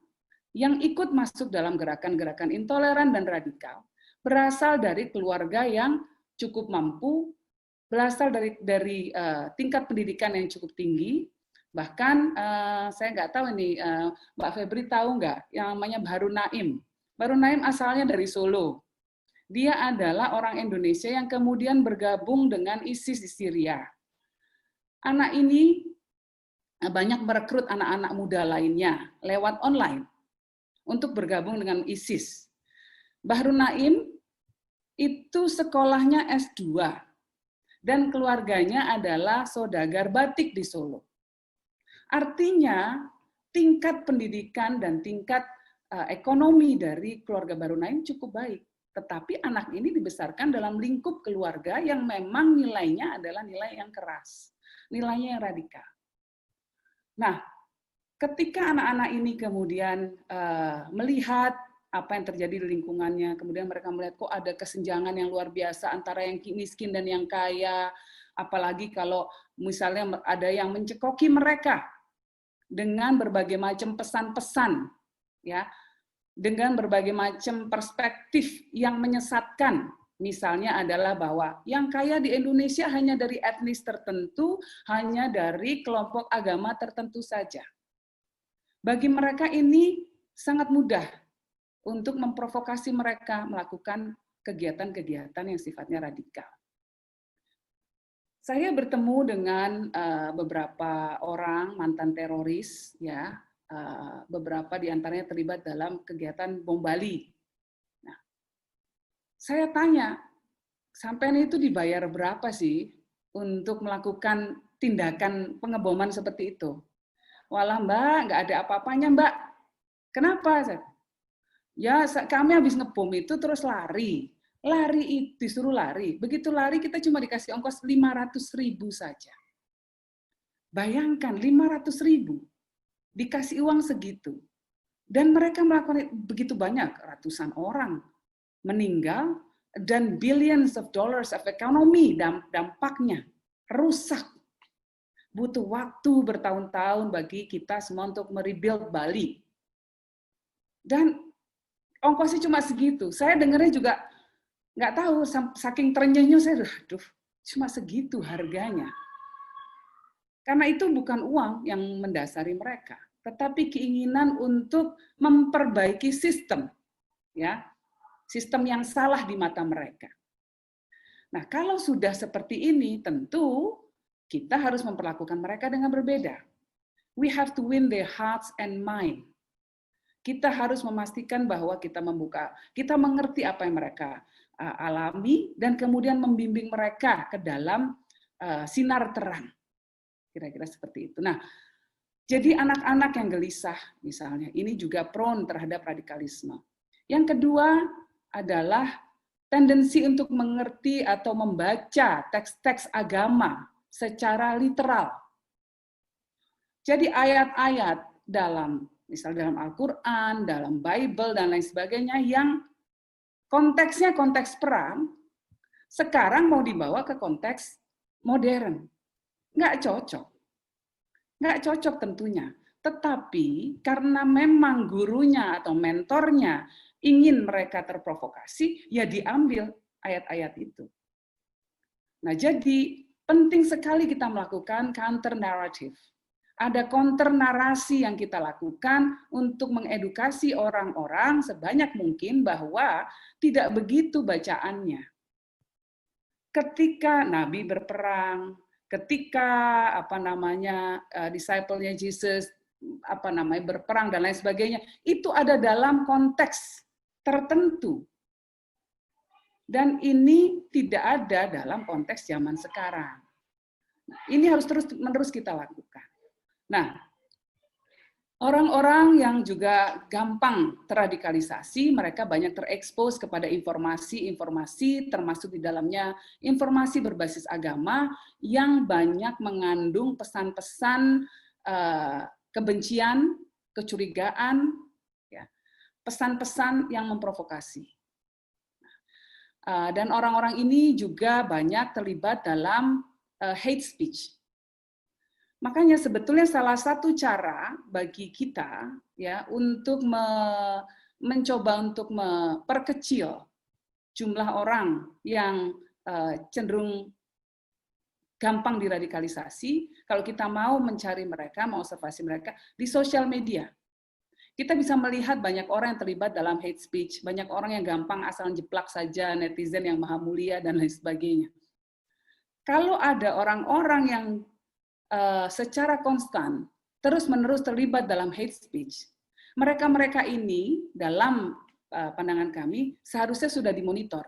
yang ikut masuk dalam gerakan-gerakan intoleran dan radikal berasal dari keluarga yang cukup mampu, berasal dari tingkat pendidikan yang cukup tinggi. Bahkan saya nggak tahu ini, Mbak Febri tahu nggak yang namanya Bahrun Naim. Bahrun Naim asalnya dari Solo. Dia adalah orang Indonesia yang kemudian bergabung dengan ISIS di Syria. Anak ini banyak merekrut anak-anak muda lainnya lewat online untuk bergabung dengan ISIS. Bahrun Naim itu sekolahnya S2 dan keluarganya adalah saudagar batik di Solo. Artinya tingkat pendidikan dan tingkat ekonomi dari keluarga Bahrun Naim cukup baik. Tetapi anak ini dibesarkan dalam lingkup keluarga yang memang nilainya adalah nilai yang keras, nilainya yang radikal. Nah, ketika anak-anak ini kemudian melihat apa yang terjadi di lingkungannya, kemudian mereka melihat kok ada kesenjangan yang luar biasa antara yang miskin dan yang kaya, apalagi kalau misalnya ada yang mencekoki mereka dengan berbagai macam pesan-pesan, ya, dengan berbagai macam perspektif yang menyesatkan. Misalnya adalah bahwa yang kaya di Indonesia hanya dari etnis tertentu, hanya dari kelompok agama tertentu saja. Bagi mereka ini sangat mudah untuk memprovokasi mereka melakukan kegiatan-kegiatan yang sifatnya radikal. Saya bertemu dengan beberapa orang mantan teroris, ya, beberapa di antaranya terlibat dalam kegiatan bom Bali. Nah, saya tanya, sampean itu dibayar berapa sih untuk melakukan tindakan pengeboman seperti itu? Walah Mbak, nggak ada apa-apanya Mbak. Kenapa? Ya, kami habis ngebom itu terus lari. Lari itu disuruh lari. Begitu lari kita cuma dikasih ongkos 500.000 saja. Bayangkan 500.000 dikasih uang segitu. Dan mereka melakukan begitu banyak, ratusan orang meninggal dan billions of dollars of economy dampaknya rusak. Butuh waktu bertahun-tahun bagi kita semua untuk merebuild Bali. Dan ongkosnya cuma segitu. Saya dengarnya juga nggak tahu, saking terenyahnya saya, aduh, cuma segitu harganya. Karena itu bukan uang yang mendasari mereka, tetapi keinginan untuk memperbaiki sistem, ya, sistem yang salah di mata mereka. Nah, kalau sudah seperti ini, tentu kita harus memperlakukan mereka dengan berbeda. We have to win their hearts and mind. Kita harus memastikan bahwa kita mengerti apa yang mereka alami, dan kemudian membimbing mereka ke dalam sinar terang. Kira-kira seperti itu. Nah, jadi anak-anak yang gelisah, misalnya, ini juga prone terhadap radikalisme. Yang kedua adalah tendensi untuk mengerti atau membaca teks-teks agama secara literal. Jadi ayat-ayat misalnya dalam Al-Quran, dalam Bible, dan lain sebagainya, yang konteksnya konteks perang, sekarang mau dibawa ke konteks modern. Nggak cocok tentunya. Tetapi karena memang gurunya atau mentornya ingin mereka terprovokasi, ya diambil ayat-ayat itu. Nah, jadi penting sekali kita melakukan counter narrative. Ada counter narasi yang kita lakukan untuk mengedukasi orang-orang sebanyak mungkin bahwa tidak begitu bacaannya. Ketika Nabi berperang, ketika disciple-nya Jesus berperang dan lain sebagainya, itu ada dalam konteks tertentu. Dan ini tidak ada dalam konteks zaman sekarang. Ini harus terus-menerus kita lakukan. Nah, orang-orang yang juga gampang terradikalisasi, mereka banyak terekspos kepada informasi-informasi, termasuk di dalamnya informasi berbasis agama yang banyak mengandung pesan-pesan kebencian, kecurigaan, ya, pesan-pesan yang memprovokasi. Dan orang-orang ini juga banyak terlibat dalam hate speech. Makanya sebetulnya salah satu cara bagi kita ya untuk mencoba untuk memperkecil jumlah orang yang cenderung gampang diradikalisasi, kalau kita mau mencari mereka, mau observasi mereka di sosial media. Kita bisa melihat banyak orang yang terlibat dalam hate speech, banyak orang yang gampang asal jeplak saja netizen yang maha mulia dan lain sebagainya. Kalau ada orang-orang yang secara konstan terus-menerus terlibat dalam hate speech, mereka-mereka ini dalam pandangan kami seharusnya sudah dimonitor.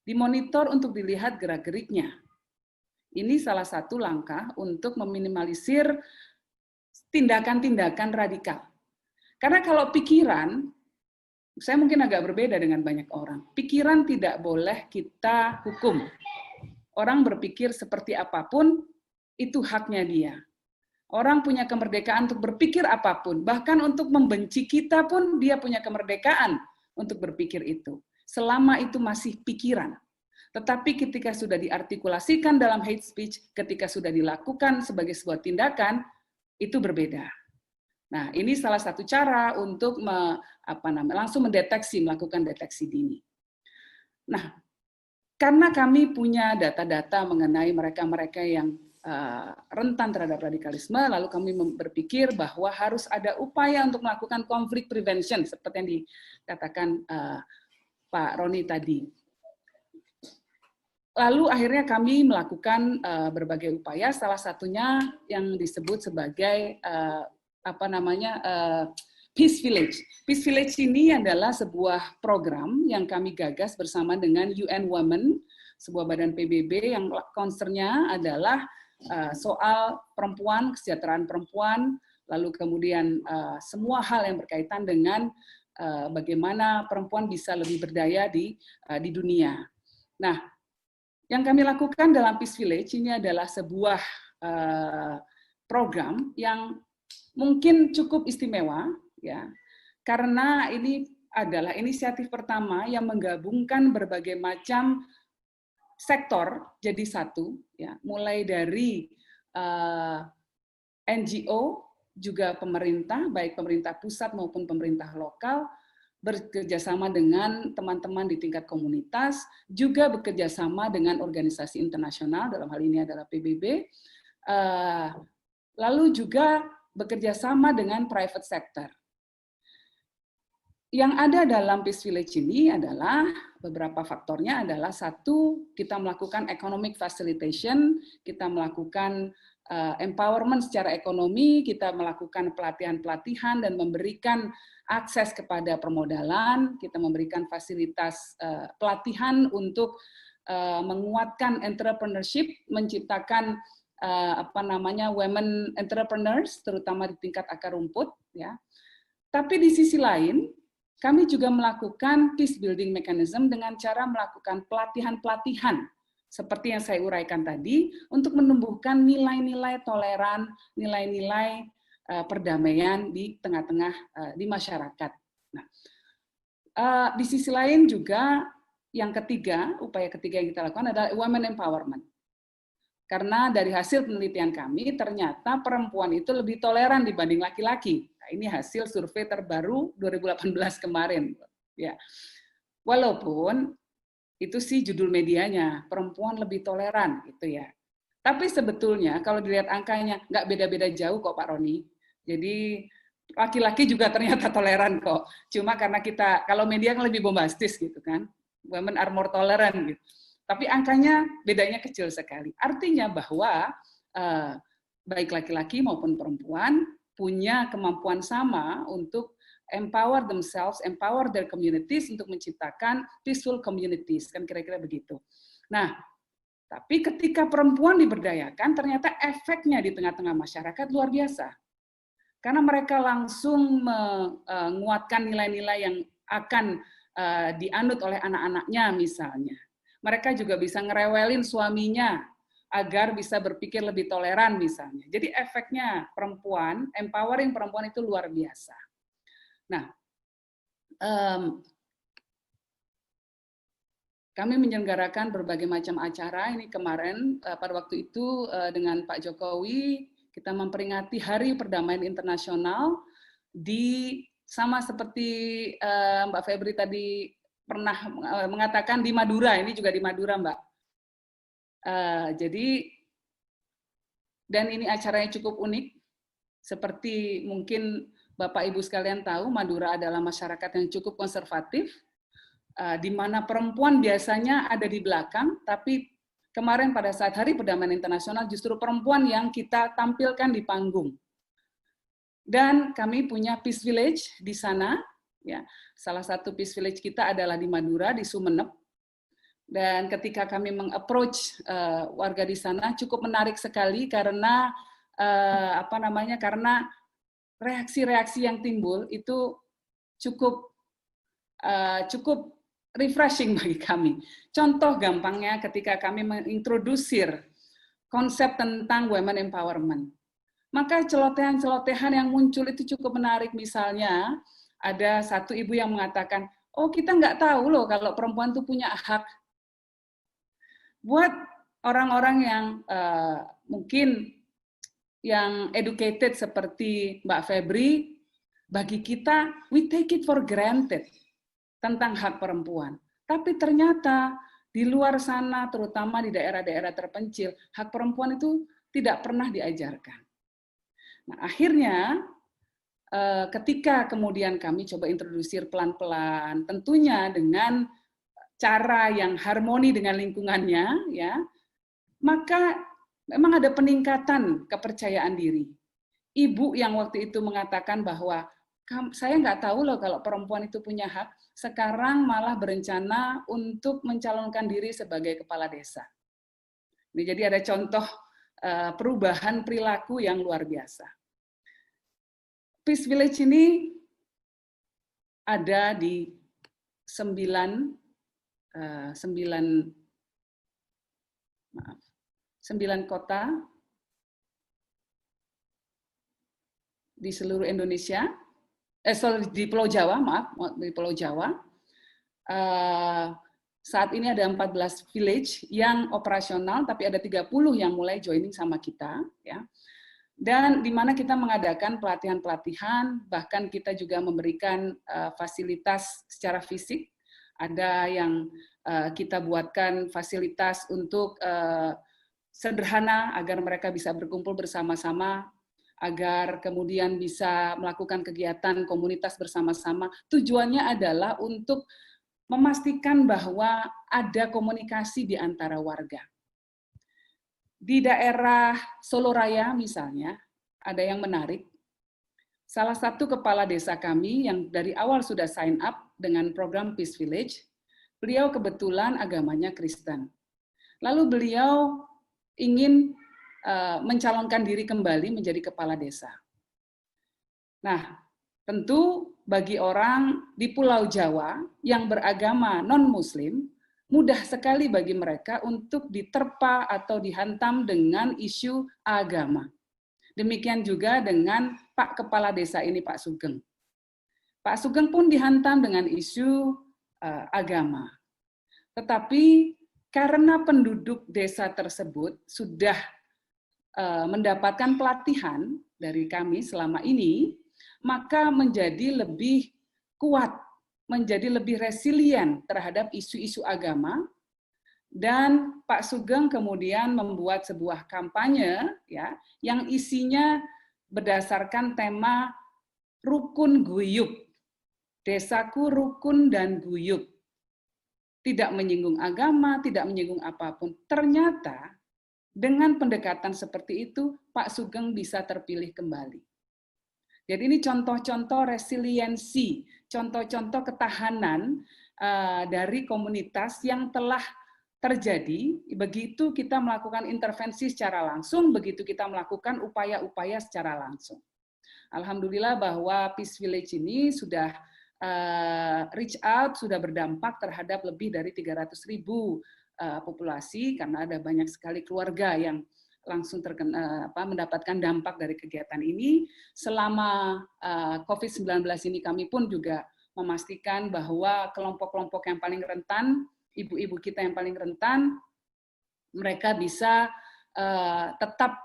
Dimonitor untuk dilihat gerak-geriknya. Ini salah satu langkah untuk meminimalisir tindakan-tindakan radikal. Karena kalau pikiran, saya mungkin agak berbeda dengan banyak orang. Pikiran tidak boleh kita hukum. Orang berpikir seperti apapun, itu haknya dia. Orang punya kemerdekaan untuk berpikir apapun, bahkan untuk membenci kita pun dia punya kemerdekaan untuk berpikir itu. Selama itu masih pikiran. Tetapi ketika sudah diartikulasikan dalam hate speech, ketika sudah dilakukan sebagai sebuah tindakan, itu berbeda. Nah, ini salah satu cara untuk langsung mendeteksi, melakukan deteksi dini. Nah, karena kami punya data-data mengenai mereka-mereka yang rentan terhadap radikalisme, lalu kami berpikir bahwa harus ada upaya untuk melakukan conflict prevention, seperti yang dikatakan Pak Roni tadi. Lalu akhirnya kami melakukan berbagai upaya, salah satunya yang disebut sebagai Peace Village. Peace Village ini adalah sebuah program yang kami gagas bersama dengan UN Women, sebuah badan PBB yang concern-nya adalah soal perempuan, kesejahteraan perempuan, lalu kemudian semua hal yang berkaitan dengan bagaimana perempuan bisa lebih berdaya di dunia. Nah, yang kami lakukan dalam Peace Village ini adalah sebuah program yang mungkin cukup istimewa, ya, karena ini adalah inisiatif pertama yang menggabungkan berbagai macam sektor jadi satu, ya, mulai dari NGO, juga pemerintah, baik pemerintah pusat maupun pemerintah lokal, bekerjasama dengan teman-teman di tingkat komunitas, juga bekerjasama dengan organisasi internasional, dalam hal ini adalah PBB, lalu juga bekerjasama dengan private sector. Yang ada dalam Peace Village ini adalah beberapa faktornya adalah satu, kita melakukan economic facilitation, kita melakukan empowerment secara ekonomi, kita melakukan pelatihan-pelatihan dan memberikan akses kepada permodalan, kita memberikan fasilitas pelatihan untuk menguatkan entrepreneurship, menciptakan women entrepreneurs, terutama di tingkat akar rumput, ya. Tapi di sisi lain, kami juga melakukan peace building mechanism dengan cara melakukan pelatihan-pelatihan seperti yang saya uraikan tadi untuk menumbuhkan nilai-nilai toleran, nilai-nilai perdamaian di tengah-tengah di masyarakat. Nah, di sisi lain juga yang ketiga, upaya ketiga yang kita lakukan adalah women empowerment. Karena dari hasil penelitian kami ternyata perempuan itu lebih toleran dibanding laki-laki. Nah, ini hasil survei terbaru 2018 kemarin. Ya. Walaupun itu sih judul medianya, perempuan lebih toleran gitu ya. Tapi sebetulnya kalau dilihat angkanya nggak beda-beda jauh kok Pak Roni. Jadi laki-laki juga ternyata toleran kok. Cuma karena kita, kalau media kan lebih bombastis gitu kan. Women are more tolerant gitu. Tapi angkanya bedanya kecil sekali. Artinya bahwa baik laki-laki maupun perempuan punya kemampuan sama untuk empower themselves, empower their communities untuk menciptakan peaceful communities, kan kira-kira begitu. Nah, tapi ketika perempuan diberdayakan, ternyata efeknya di tengah-tengah masyarakat luar biasa. Karena mereka langsung menguatkan nilai-nilai yang akan dianut oleh anak-anaknya misalnya. Mereka juga bisa ngerewelin suaminya agar bisa berpikir lebih toleran misalnya. Jadi efeknya perempuan, empowering perempuan itu luar biasa. Nah, kami menyelenggarakan berbagai macam acara. Ini kemarin pada waktu itu dengan Pak Jokowi kita memperingati Hari Perdamaian Internasional sama seperti Mbak Febri tadi pernah mengatakan di Madura, ini juga di Madura, Mbak. Jadi, dan ini acaranya cukup unik, seperti mungkin Bapak Ibu sekalian tahu, Madura adalah masyarakat yang cukup konservatif, di mana perempuan biasanya ada di belakang, tapi kemarin pada saat Hari Perdamaian Internasional justru perempuan yang kita tampilkan di panggung. Dan kami punya Peace Village di sana. Ya, salah satu Peace Village kita adalah di Madura, di Sumeneb. Dan ketika kami meng-approach warga di sana cukup menarik sekali karena karena reaksi-reaksi yang timbul itu cukup refreshing bagi kami. Contoh gampangnya ketika kami mengintrodusir konsep tentang women empowerment. Maka celotehan-celotehan yang muncul itu cukup menarik, misalnya ada satu ibu yang mengatakan, oh kita nggak tahu loh kalau perempuan itu punya hak. Buat orang-orang yang mungkin yang educated seperti Mbak Febri, bagi kita, we take it for granted tentang hak perempuan. Tapi ternyata di luar sana, terutama di daerah-daerah terpencil, hak perempuan itu tidak pernah diajarkan. Nah, akhirnya ketika kemudian kami coba introdusir pelan-pelan, tentunya dengan cara yang harmoni dengan lingkungannya, ya, maka memang ada peningkatan kepercayaan diri. Ibu yang waktu itu mengatakan bahwa saya nggak tahu loh kalau perempuan itu punya hak, sekarang malah berencana untuk mencalonkan diri sebagai kepala desa. Ini jadi ada contoh perubahan perilaku yang luar biasa. Peace Village ini ada di 9 kota di seluruh Indonesia, di Pulau Jawa, di Pulau Jawa. Saat ini ada 14 village yang operasional, tapi ada 30 yang mulai joining sama kita, ya. Dan di mana kita mengadakan pelatihan-pelatihan, bahkan kita juga memberikan fasilitas secara fisik. Ada yang kita buatkan fasilitas untuk sederhana agar mereka bisa berkumpul bersama-sama, agar kemudian bisa melakukan kegiatan komunitas bersama-sama. Tujuannya adalah untuk memastikan bahwa ada komunikasi di antara warga. Di daerah Soloraya misalnya, ada yang menarik. Salah satu kepala desa kami yang dari awal sudah sign up dengan program Peace Village, beliau kebetulan agamanya Kristen. Lalu beliau ingin mencalonkan diri kembali menjadi kepala desa. Nah, tentu bagi orang di Pulau Jawa yang beragama non-Muslim, mudah sekali bagi mereka untuk diterpa atau dihantam dengan isu agama. Demikian juga dengan Pak Kepala Desa ini, Pak Sugeng. Pak Sugeng pun dihantam dengan isu agama. Tetapi karena penduduk desa tersebut sudah mendapatkan pelatihan dari kami selama ini, maka menjadi lebih kuat, menjadi lebih resilient terhadap isu-isu agama, dan Pak Sugeng kemudian membuat sebuah kampanye ya yang isinya berdasarkan tema rukun guyub. Desaku rukun dan guyub. Tidak menyinggung agama, tidak menyinggung apapun. Ternyata dengan pendekatan seperti itu Pak Sugeng bisa terpilih kembali. Jadi ini contoh-contoh resiliensi, contoh-contoh ketahanan dari komunitas yang telah terjadi begitu kita melakukan intervensi secara langsung, begitu kita melakukan upaya-upaya secara langsung. Alhamdulillah bahwa Peace Village ini sudah reach out, sudah berdampak terhadap lebih dari 300.000 populasi, karena ada banyak sekali keluarga yang langsung mendapatkan dampak dari kegiatan ini. Selama COVID-19 ini kami pun juga memastikan bahwa kelompok-kelompok yang paling rentan, ibu-ibu kita yang paling rentan, mereka bisa tetap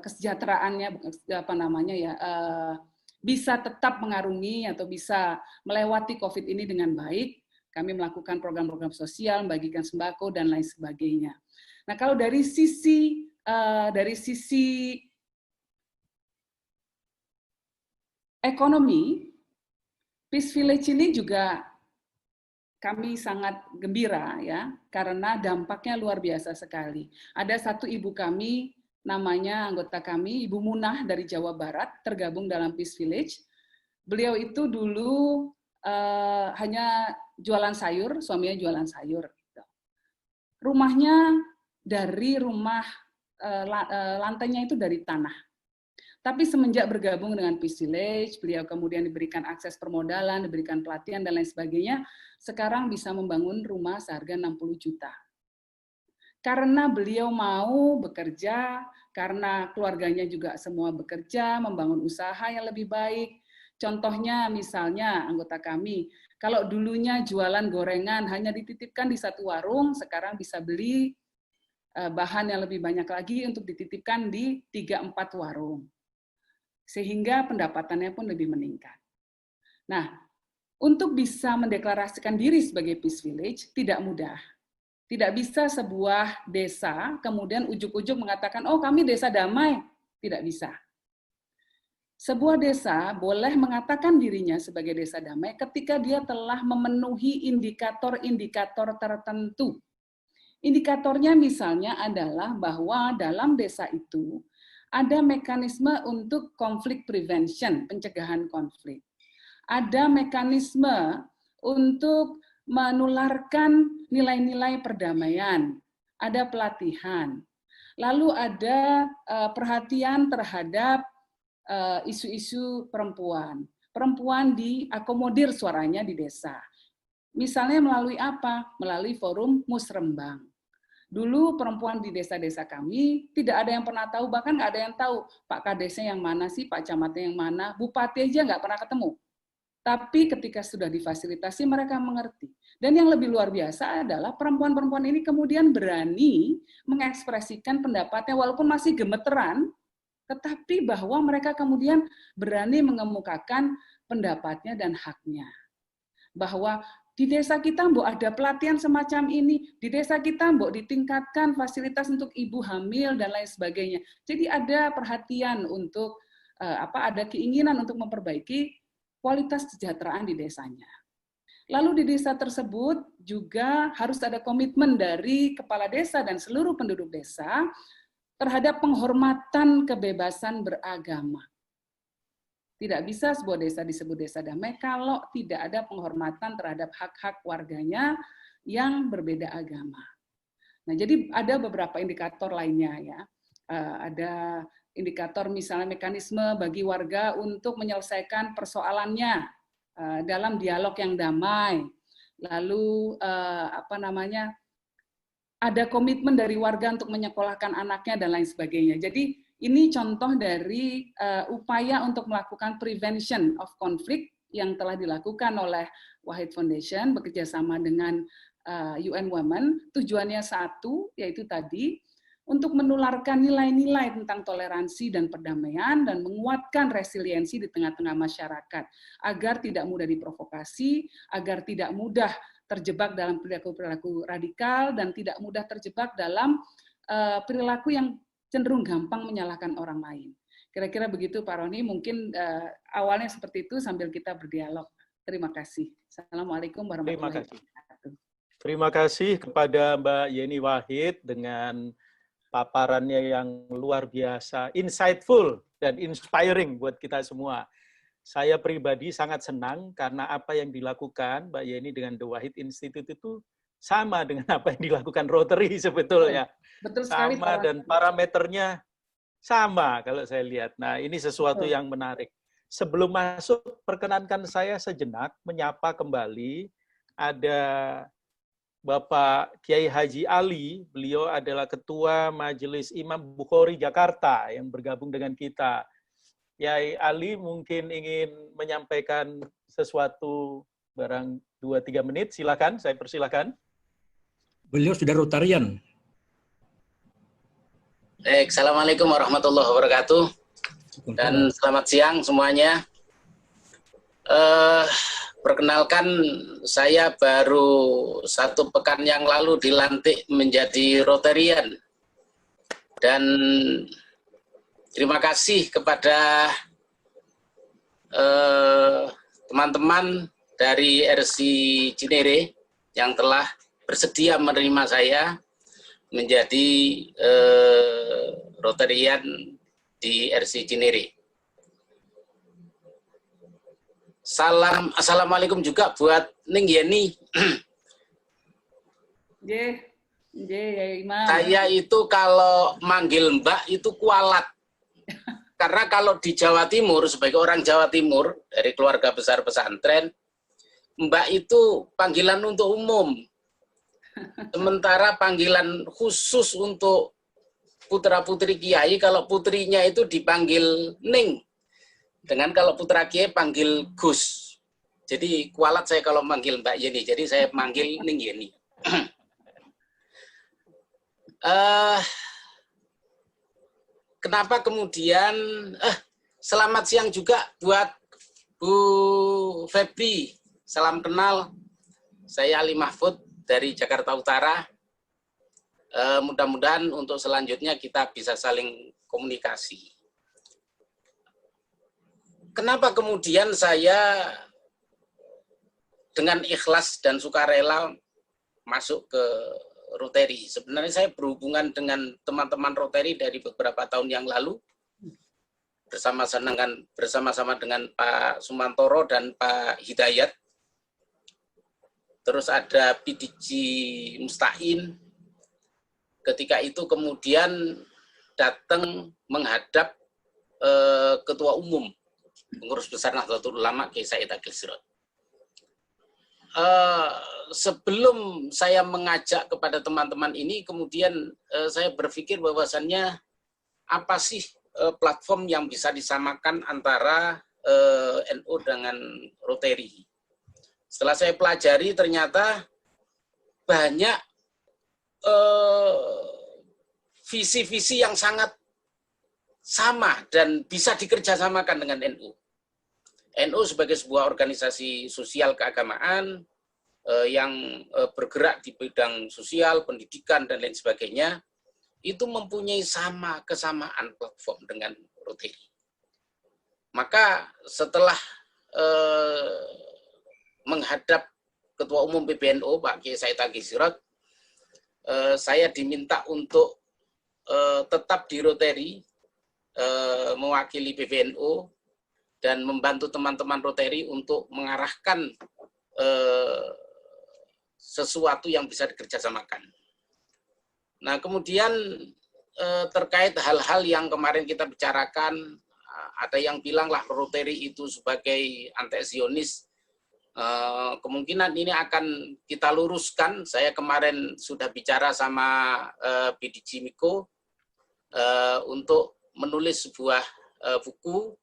kesejahteraannya bisa tetap mengarungi atau bisa melewati COVID ini dengan baik. Kami melakukan program-program sosial, membagikan sembako dan lain sebagainya. Nah, kalau dari sisi ekonomi, Peace Village ini juga kami sangat gembira ya, karena dampaknya luar biasa sekali. Ada satu ibu kami, namanya anggota kami, Ibu Munah dari Jawa Barat, tergabung dalam Peace Village. Beliau itu dulu hanya jualan sayur, suaminya jualan sayur. Rumahnya dari rumah, lantainya itu dari tanah. Tapi semenjak bergabung dengan Peace Village, beliau kemudian diberikan akses permodalan, diberikan pelatihan, dan lain sebagainya, sekarang bisa membangun rumah seharga 60 juta. Karena beliau mau bekerja, karena keluarganya juga semua bekerja, membangun usaha yang lebih baik. Contohnya misalnya anggota kami, kalau dulunya jualan gorengan hanya dititipkan di satu warung, sekarang bisa beli bahan yang lebih banyak lagi untuk dititipkan di 3-4 warung. Sehingga pendapatannya pun lebih meningkat. Nah, untuk bisa mendeklarasikan diri sebagai Peace Village tidak mudah. Tidak bisa sebuah desa kemudian ujuk-ujuk mengatakan, oh kami desa damai. Tidak bisa. Sebuah desa boleh mengatakan dirinya sebagai desa damai ketika dia telah memenuhi indikator-indikator tertentu. Indikatornya misalnya adalah bahwa dalam desa itu ada mekanisme untuk konflik prevention, pencegahan konflik. Ada mekanisme untuk menularkan nilai-nilai perdamaian, ada pelatihan. Lalu ada perhatian terhadap isu-isu perempuan. perempuan diakomodir suaranya di desa. Misalnya melalui apa? Melalui forum musrembang. Dulu perempuan di desa-desa kami tidak ada yang pernah tahu, bahkan nggak ada yang tahu Pak Kadesnya yang mana sih, Pak Camatnya yang mana, Bupati aja nggak pernah ketemu. Tapi ketika sudah difasilitasi mereka mengerti. Dan yang lebih luar biasa adalah perempuan-perempuan ini kemudian berani mengekspresikan pendapatnya walaupun masih gemeteran, tetapi bahwa mereka kemudian berani mengemukakan pendapatnya dan haknya. Bahwa di desa kita mbok ada pelatihan semacam ini, di desa kita mbok ditingkatkan fasilitas untuk ibu hamil dan lain sebagainya. Jadi ada perhatian untuk ada keinginan untuk memperbaiki kualitas kesejahteraan di desanya. Lalu di desa tersebut juga harus ada komitmen dari kepala desa dan seluruh penduduk desa terhadap penghormatan kebebasan beragama. Tidak bisa sebuah desa disebut desa damai kalau tidak ada penghormatan terhadap hak-hak warganya yang berbeda agama. Nah, jadi ada beberapa indikator lainnya ya. Ada indikator misalnya mekanisme bagi warga untuk menyelesaikan persoalannya dalam dialog yang damai. Lalu ada komitmen dari warga untuk menyekolahkan anaknya dan lain sebagainya. Jadi ini contoh dari upaya untuk melakukan prevention of conflict yang telah dilakukan oleh Wahid Foundation bekerjasama dengan UN Women. Tujuannya satu, yaitu tadi untuk menularkan nilai-nilai tentang toleransi dan perdamaian dan menguatkan resiliensi di tengah-tengah masyarakat agar tidak mudah diprovokasi, agar tidak mudah terjebak dalam perilaku-perilaku radikal dan tidak mudah terjebak dalam perilaku yang cenderung gampang menyalahkan orang lain. Kira-kira begitu Pak Roni, mungkin awalnya seperti itu sambil kita berdialog. Terima kasih. Assalamualaikum warahmatullahi wabarakatuh. Terima kasih kepada Mbak Yeni Wahid dengan paparannya yang luar biasa, insightful dan inspiring buat kita semua. Saya pribadi sangat senang karena apa yang dilakukan Mbak Yeni dengan The Wahid Institute itu sama dengan apa yang dilakukan Rotary sebetulnya. Betul sekali, sama Pak. Dan parameternya sama kalau saya lihat. Nah, ini sesuatu yang menarik. Sebelum masuk, perkenankan saya sejenak menyapa kembali ada Bapak Kiai Haji Ali. Beliau adalah Ketua Majelis Imam Bukhari Jakarta yang bergabung dengan kita. Kiai Ali mungkin ingin menyampaikan sesuatu barang 2-3 menit. Silakan, saya persilakan. Beliau sudah Rotarian. Assalamualaikum warahmatullahi wabarakatuh. Dan selamat siang semuanya. Perkenalkan, saya baru 1 pekan yang lalu dilantik menjadi Rotarian. Dan terima kasih kepada teman-teman dari RC Cinere yang telah bersedia menerima saya menjadi Rotarian di RC Cinere. Assalamualaikum juga buat Ning Yeni. Saya itu kalau manggil Mbak itu kualat. Karena kalau di Jawa Timur, sebagai orang Jawa Timur, dari keluarga besar pesantren, Mbak itu panggilan untuk umum. Sementara panggilan khusus untuk putra-putri kiai, kalau putrinya itu dipanggil Ning. Dengan kalau putra kiai panggil Gus. Jadi kualat saya kalau manggil Mbak Yeni. Jadi saya manggil Ning Yeni. Kenapa kemudian selamat siang juga buat Bu Febri. Salam kenal. Saya Ali Mahfud dari Jakarta Utara. Mudah-mudahan untuk selanjutnya kita bisa saling komunikasi. Kenapa kemudian saya dengan ikhlas dan sukarela masuk ke Rotary? Sebenarnya saya berhubungan dengan teman-teman Rotary dari beberapa tahun yang lalu, bersama-sama dengan Pak Sumantoro dan Pak Hidayat. Terus ada PDG Mustain. Ketika itu kemudian datang menghadap ketua umum Pengurus Besar Nahdlatul Ulama Kiai Said Agil Sirot. Sebelum saya mengajak kepada teman-teman ini, kemudian saya berpikir bahwasannya apa sih platform yang bisa disamakan antara NU dengan Rotary. Setelah saya pelajari, ternyata banyak visi-visi yang sangat sama dan bisa dikerjasamakan dengan NU. NU sebagai sebuah organisasi sosial keagamaan yang bergerak di bidang sosial, pendidikan, dan lain sebagainya, itu mempunyai kesamaan platform dengan Rotary. Maka setelah menghadap Ketua Umum PBNU, Pak Kiai Said Agil Sirot, saya diminta untuk tetap di Rotary, mewakili PBNU, dan membantu teman-teman Rotary untuk mengarahkan sesuatu yang bisa dikerjasamakan. Nah, kemudian terkait hal-hal yang kemarin kita bicarakan, ada yang bilang lah Rotary itu sebagai anti-Zionis. Kemungkinan ini akan kita luruskan. Saya kemarin sudah bicara sama PDG Miko untuk menulis sebuah buku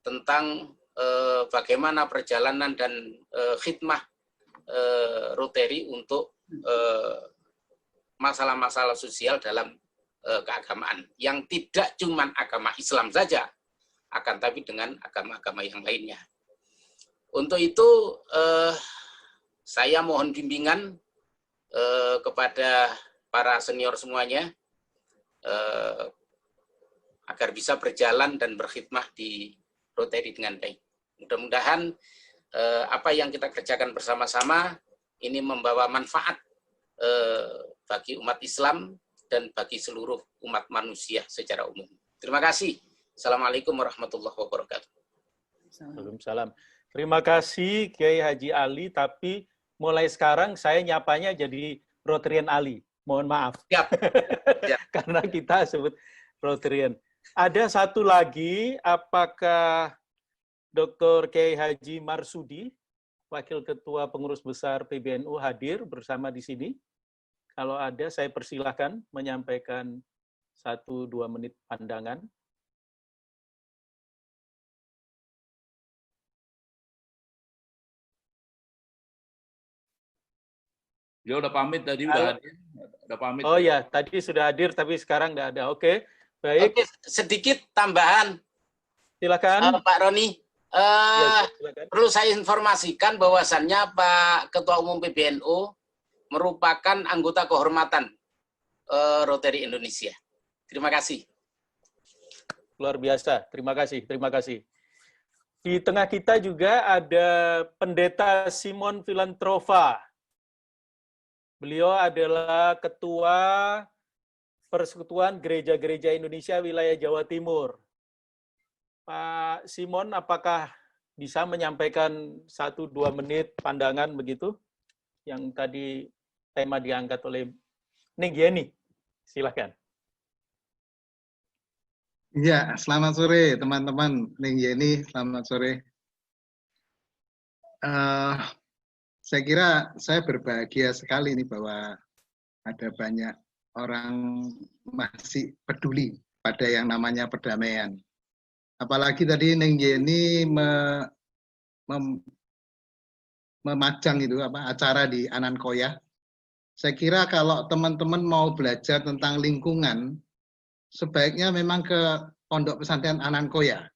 tentang bagaimana perjalanan dan khidmah Rotary untuk masalah-masalah sosial dalam keagamaan yang tidak cuma agama Islam saja, akan tapi dengan agama-agama yang lainnya. Untuk itu saya mohon bimbingan kepada para senior semuanya agar bisa berjalan dan berkhidmah di Rotary dengan baik. Mudah-mudahan apa yang kita kerjakan bersama-sama ini membawa manfaat bagi umat Islam dan bagi seluruh umat manusia secara umum. Terima kasih. Assalamualaikum warahmatullahi wabarakatuh. Waalaikumsalam. Terima kasih Kiai Haji Ali, tapi mulai sekarang saya nyapanya jadi Rotarian Ali. Mohon maaf. Siap. Siap. Karena kita sebut Rotarian. Ada satu lagi, apakah Dr. Kiai Haji Marsudi, Wakil Ketua Pengurus Besar PBNU hadir bersama di sini? Kalau ada, saya persilahkan menyampaikan 1-2 menit pandangan. Dia udah pamit tadi, udah hadir. Udah pamit. Oh ya, tadi sudah hadir, tapi sekarang nggak ada. Oke, baik. Oke, sedikit tambahan. Silakan. Pak Roni, Ya, silakan. perlu saya informasikan bahwasannya Pak Ketua Umum PBNU merupakan anggota kehormatan Rotary Indonesia. Terima kasih. Luar biasa, terima kasih, terima kasih. Di tengah kita juga ada Pendeta Simon Filantrova. Beliau adalah Ketua Persekutuan Gereja-Gereja Indonesia Wilayah Jawa Timur. Pak Simon, apakah bisa menyampaikan 1-2 menit pandangan begitu? Yang tadi tema diangkat oleh Ning Yeni. Silakan. Iya, selamat sore teman-teman. Ning Yeni, selamat sore. Saya kira saya berbahagia sekali nih bahwa ada banyak orang masih peduli pada yang namanya perdamaian. Apalagi tadi Ning Yeni memajang itu acara di Anankoya. Saya kira kalau teman-teman mau belajar tentang lingkungan, sebaiknya memang ke Pondok Pesantren Anankoya,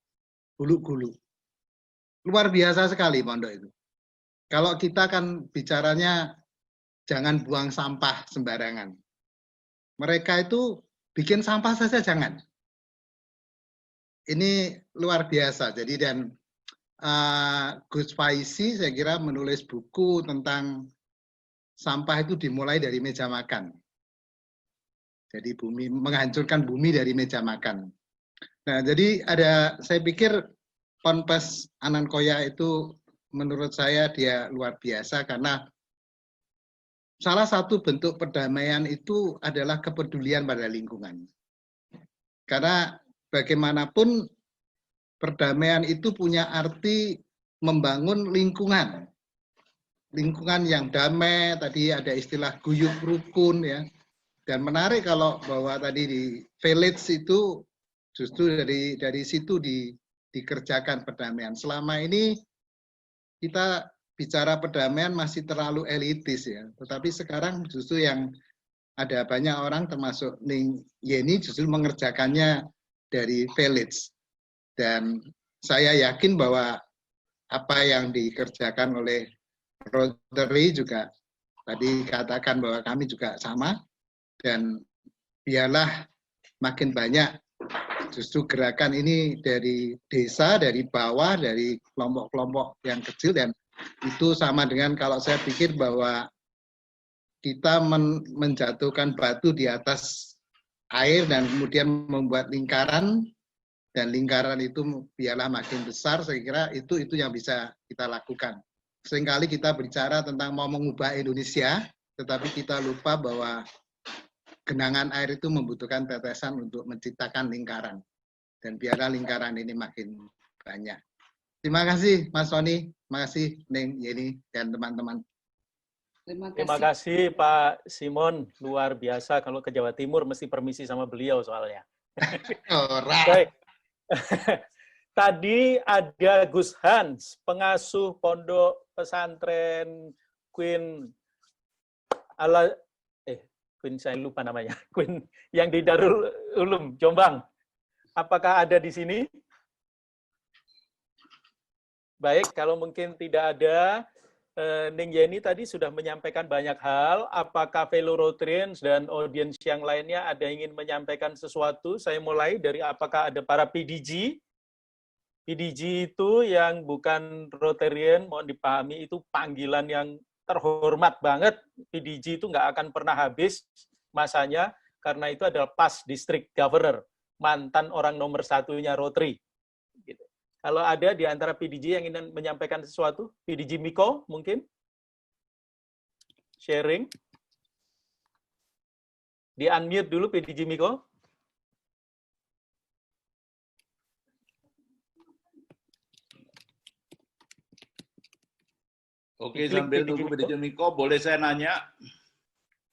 Gulu-Gulu. Luar biasa sekali pondok itu. Kalau kita kan bicaranya jangan buang sampah sembarangan. Mereka itu bikin sampah saja jangan. Ini luar biasa. Jadi dan Gus Faisi saya kira menulis buku tentang sampah itu dimulai dari meja makan. Jadi menghancurkan bumi dari meja makan. Nah, jadi saya pikir Ponpes Anankoya itu menurut saya dia luar biasa karena salah satu bentuk perdamaian itu adalah kepedulian pada lingkungan. Karena bagaimanapun perdamaian itu punya arti membangun lingkungan yang damai. Tadi ada istilah guyup rukun ya. Dan menarik kalau bahwa tadi di village itu justru dari situ dikerjakan perdamaian. Selama ini kita bicara perdamaian masih terlalu elitis ya. Tetapi sekarang justru yang ada banyak orang termasuk Ning Yeni justru mengerjakannya dari village. Dan saya yakin bahwa apa yang dikerjakan oleh Rotary juga tadi katakan bahwa kami juga sama, dan biarlah makin banyak justru gerakan ini dari desa, dari bawah, dari kelompok-kelompok yang kecil, dan itu sama dengan kalau saya pikir bahwa kita menjatuhkan batu di atas air dan kemudian membuat lingkaran, dan lingkaran itu biarlah makin besar. Saya kira itu yang bisa kita lakukan. Seringkali kita bicara tentang mau mengubah Indonesia, tetapi kita lupa bahwa genangan air itu membutuhkan tetesan untuk menciptakan lingkaran. Dan biarlah lingkaran ini makin banyak. Terima kasih Mas Sony, terima kasih Ning Yeni dan teman-teman. Terima kasih Pak Simon, luar biasa. Kalau ke Jawa Timur mesti permisi sama beliau soalnya. Baik. Tadi ada Gus Hans, pengasuh Pondok Pesantren Queen saya lupa namanya, Queen yang di Darul Ulum Jombang. Apakah ada di sini? Baik, kalau mungkin tidak ada, Ning Yeni tadi sudah menyampaikan banyak hal. Apakah fellow Rotarians dan audiens yang lainnya ada yang ingin menyampaikan sesuatu? Saya mulai dari apakah ada para PDG. PDG itu yang bukan Rotarian, mohon dipahami, itu panggilan yang terhormat banget. PDG itu nggak akan pernah habis masanya, karena itu adalah past district governor, mantan orang nomor satunya Rotary. Gitu. Kalau ada di antara PDG yang ingin menyampaikan sesuatu, PDG Miko mungkin? Sharing? Di-unmute dulu PDG Miko. Oke, sambil nunggu PDG Miko, boleh saya nanya?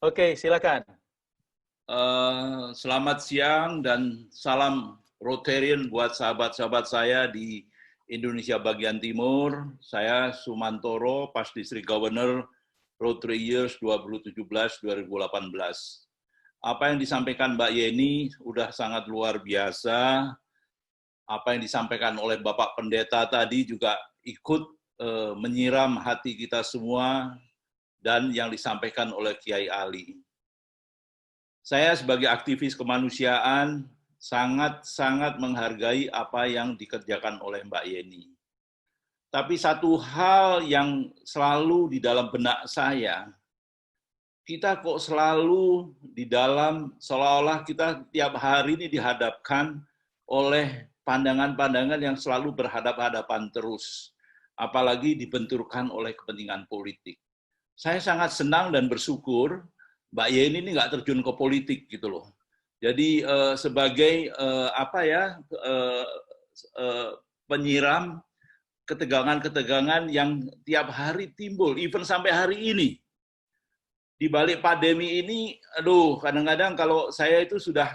Oke, silakan. Selamat siang dan salam Rotarian buat sahabat-sahabat saya di Indonesia bagian timur. Saya Sumantoro, Past District Governor, Rotary Years 2017-2018. Apa yang disampaikan Mbak Yeni udah sangat luar biasa. Apa yang disampaikan oleh Bapak Pendeta tadi juga ikut menyiram hati kita semua, dan yang disampaikan oleh Kiai Ali. Saya sebagai aktivis kemanusiaan sangat-sangat menghargai apa yang dikerjakan oleh Mbak Yeni. Tapi satu hal yang selalu di dalam benak saya, kita kok selalu di dalam, seolah-olah kita tiap hari ini dihadapkan oleh pandangan-pandangan yang selalu berhadap-hadapan terus. Apalagi dibenturkan oleh kepentingan politik. Saya sangat senang dan bersyukur Mbak Yeni ini nggak terjun ke politik gitu loh. Jadi sebagai penyiram ketegangan-ketegangan yang tiap hari timbul, even sampai hari ini. Di balik pandemi ini, aduh, kadang-kadang kalau saya itu sudah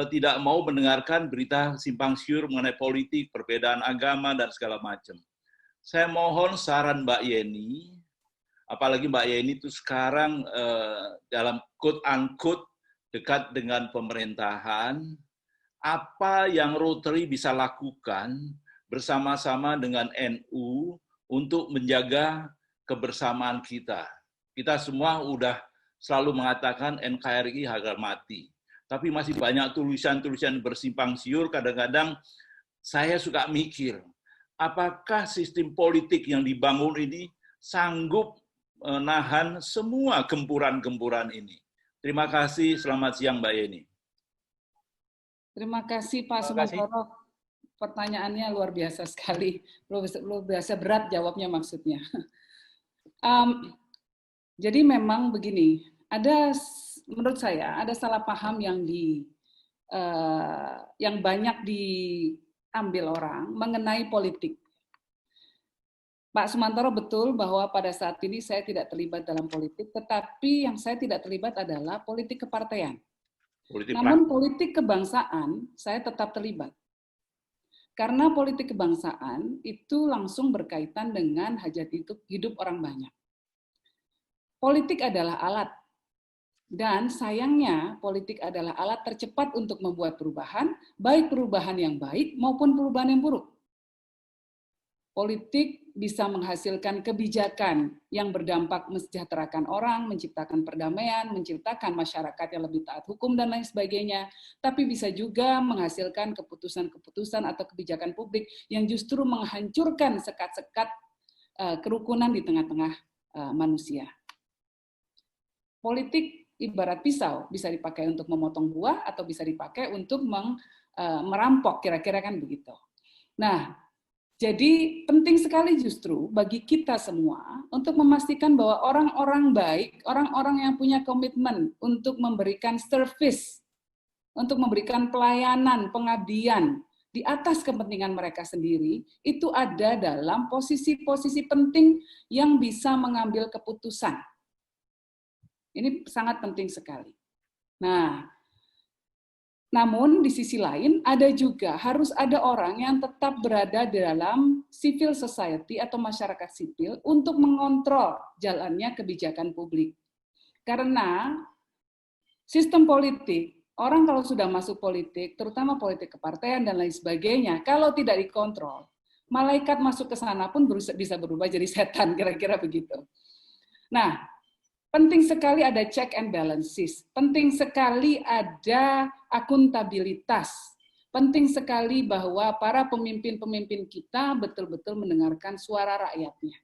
tidak mau mendengarkan berita simpang siur mengenai politik, perbedaan agama dan segala macam. Saya mohon saran Mbak Yeni, apalagi Mbak Yeni itu sekarang dalam quote-unquote dekat dengan pemerintahan, apa yang Rotary bisa lakukan bersama-sama dengan NU untuk menjaga kebersamaan kita. Kita semua udah selalu mengatakan NKRI harga mati, tapi masih banyak tulisan-tulisan bersimpang siur. Kadang-kadang saya suka mikir, apakah sistem politik yang dibangun ini sanggup menahan semua gempuran-gempuran ini? Terima kasih, selamat siang Mbak Yeni. Terima kasih Pak Sumantoro. Pertanyaannya luar biasa sekali, luar biasa berat jawabnya maksudnya. Jadi memang begini, menurut saya ada salah paham yang banyak diambil orang mengenai politik. Pak Sumantoro betul bahwa pada saat ini saya tidak terlibat dalam politik, tetapi yang saya tidak terlibat adalah politik kepartaian. Namun politik kebangsaan saya tetap terlibat. Karena politik kebangsaan itu langsung berkaitan dengan hajat hidup orang banyak. Politik adalah alat. Dan sayangnya politik adalah alat tercepat untuk membuat perubahan, baik perubahan yang baik maupun perubahan yang buruk. Politik bisa menghasilkan kebijakan yang berdampak mensejahterakan orang, menciptakan perdamaian, menciptakan masyarakat yang lebih taat hukum, dan lain sebagainya. Tapi bisa juga menghasilkan keputusan-keputusan atau kebijakan publik yang justru menghancurkan sekat-sekat kerukunan di tengah-tengah manusia. Politik ibarat pisau, bisa dipakai untuk memotong buah atau bisa dipakai untuk merampok, kira-kira kan begitu. Nah, jadi penting sekali justru bagi kita semua untuk memastikan bahwa orang-orang baik, orang-orang yang punya komitmen untuk memberikan service, untuk memberikan pelayanan, pengabdian di atas kepentingan mereka sendiri, itu ada dalam posisi-posisi penting yang bisa mengambil keputusan. Ini sangat penting sekali. Nah, namun di sisi lain ada juga harus ada orang yang tetap berada di dalam civil society atau masyarakat sipil untuk mengontrol jalannya kebijakan publik. Karena sistem politik, orang kalau sudah masuk politik, terutama politik kepartaian dan lain sebagainya, kalau tidak dikontrol, malaikat masuk ke sana pun bisa berubah jadi setan, kira-kira begitu. Nah, penting sekali ada check and balances, penting sekali ada akuntabilitas, penting sekali bahwa para pemimpin-pemimpin kita betul-betul mendengarkan suara rakyatnya.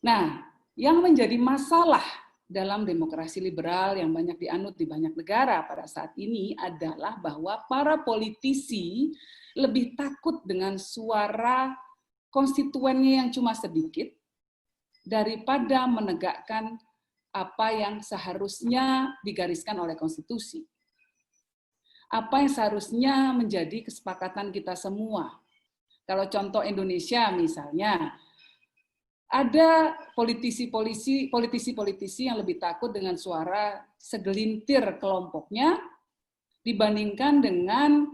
Nah, yang menjadi masalah dalam demokrasi liberal yang banyak dianut di banyak negara pada saat ini adalah bahwa para politisi lebih takut dengan suara konstituennya yang cuma sedikit, daripada menegakkan apa yang seharusnya digariskan oleh konstitusi. Apa yang seharusnya menjadi kesepakatan kita semua. Kalau contoh Indonesia misalnya, ada politisi-politisi yang lebih takut dengan suara segelintir kelompoknya dibandingkan dengan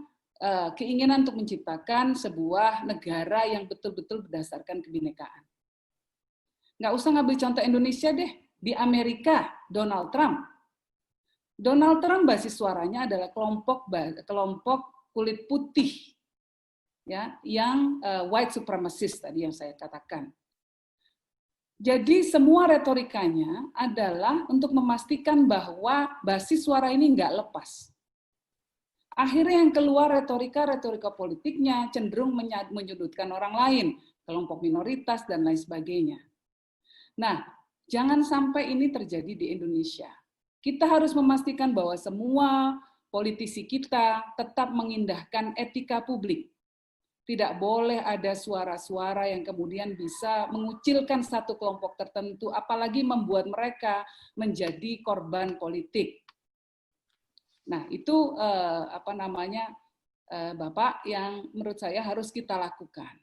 keinginan untuk menciptakan sebuah negara yang betul-betul berdasarkan kebinekaan. Nggak usah ngambil contoh Indonesia deh. Di Amerika, Donald Trump. Donald Trump basis suaranya adalah kelompok kulit putih, ya, yang white supremacist tadi yang saya katakan. Jadi semua retorikanya adalah untuk memastikan bahwa basis suara ini nggak lepas. Akhirnya yang keluar retorika politiknya cenderung menyudutkan orang lain, kelompok minoritas dan lain sebagainya. Nah, jangan sampai ini terjadi di Indonesia. Kita harus memastikan bahwa semua politisi kita tetap mengindahkan etika publik. Tidak boleh ada suara-suara yang kemudian bisa mengucilkan satu kelompok tertentu, apalagi membuat mereka menjadi korban politik. Nah, itu Bapak, yang menurut saya harus kita lakukan.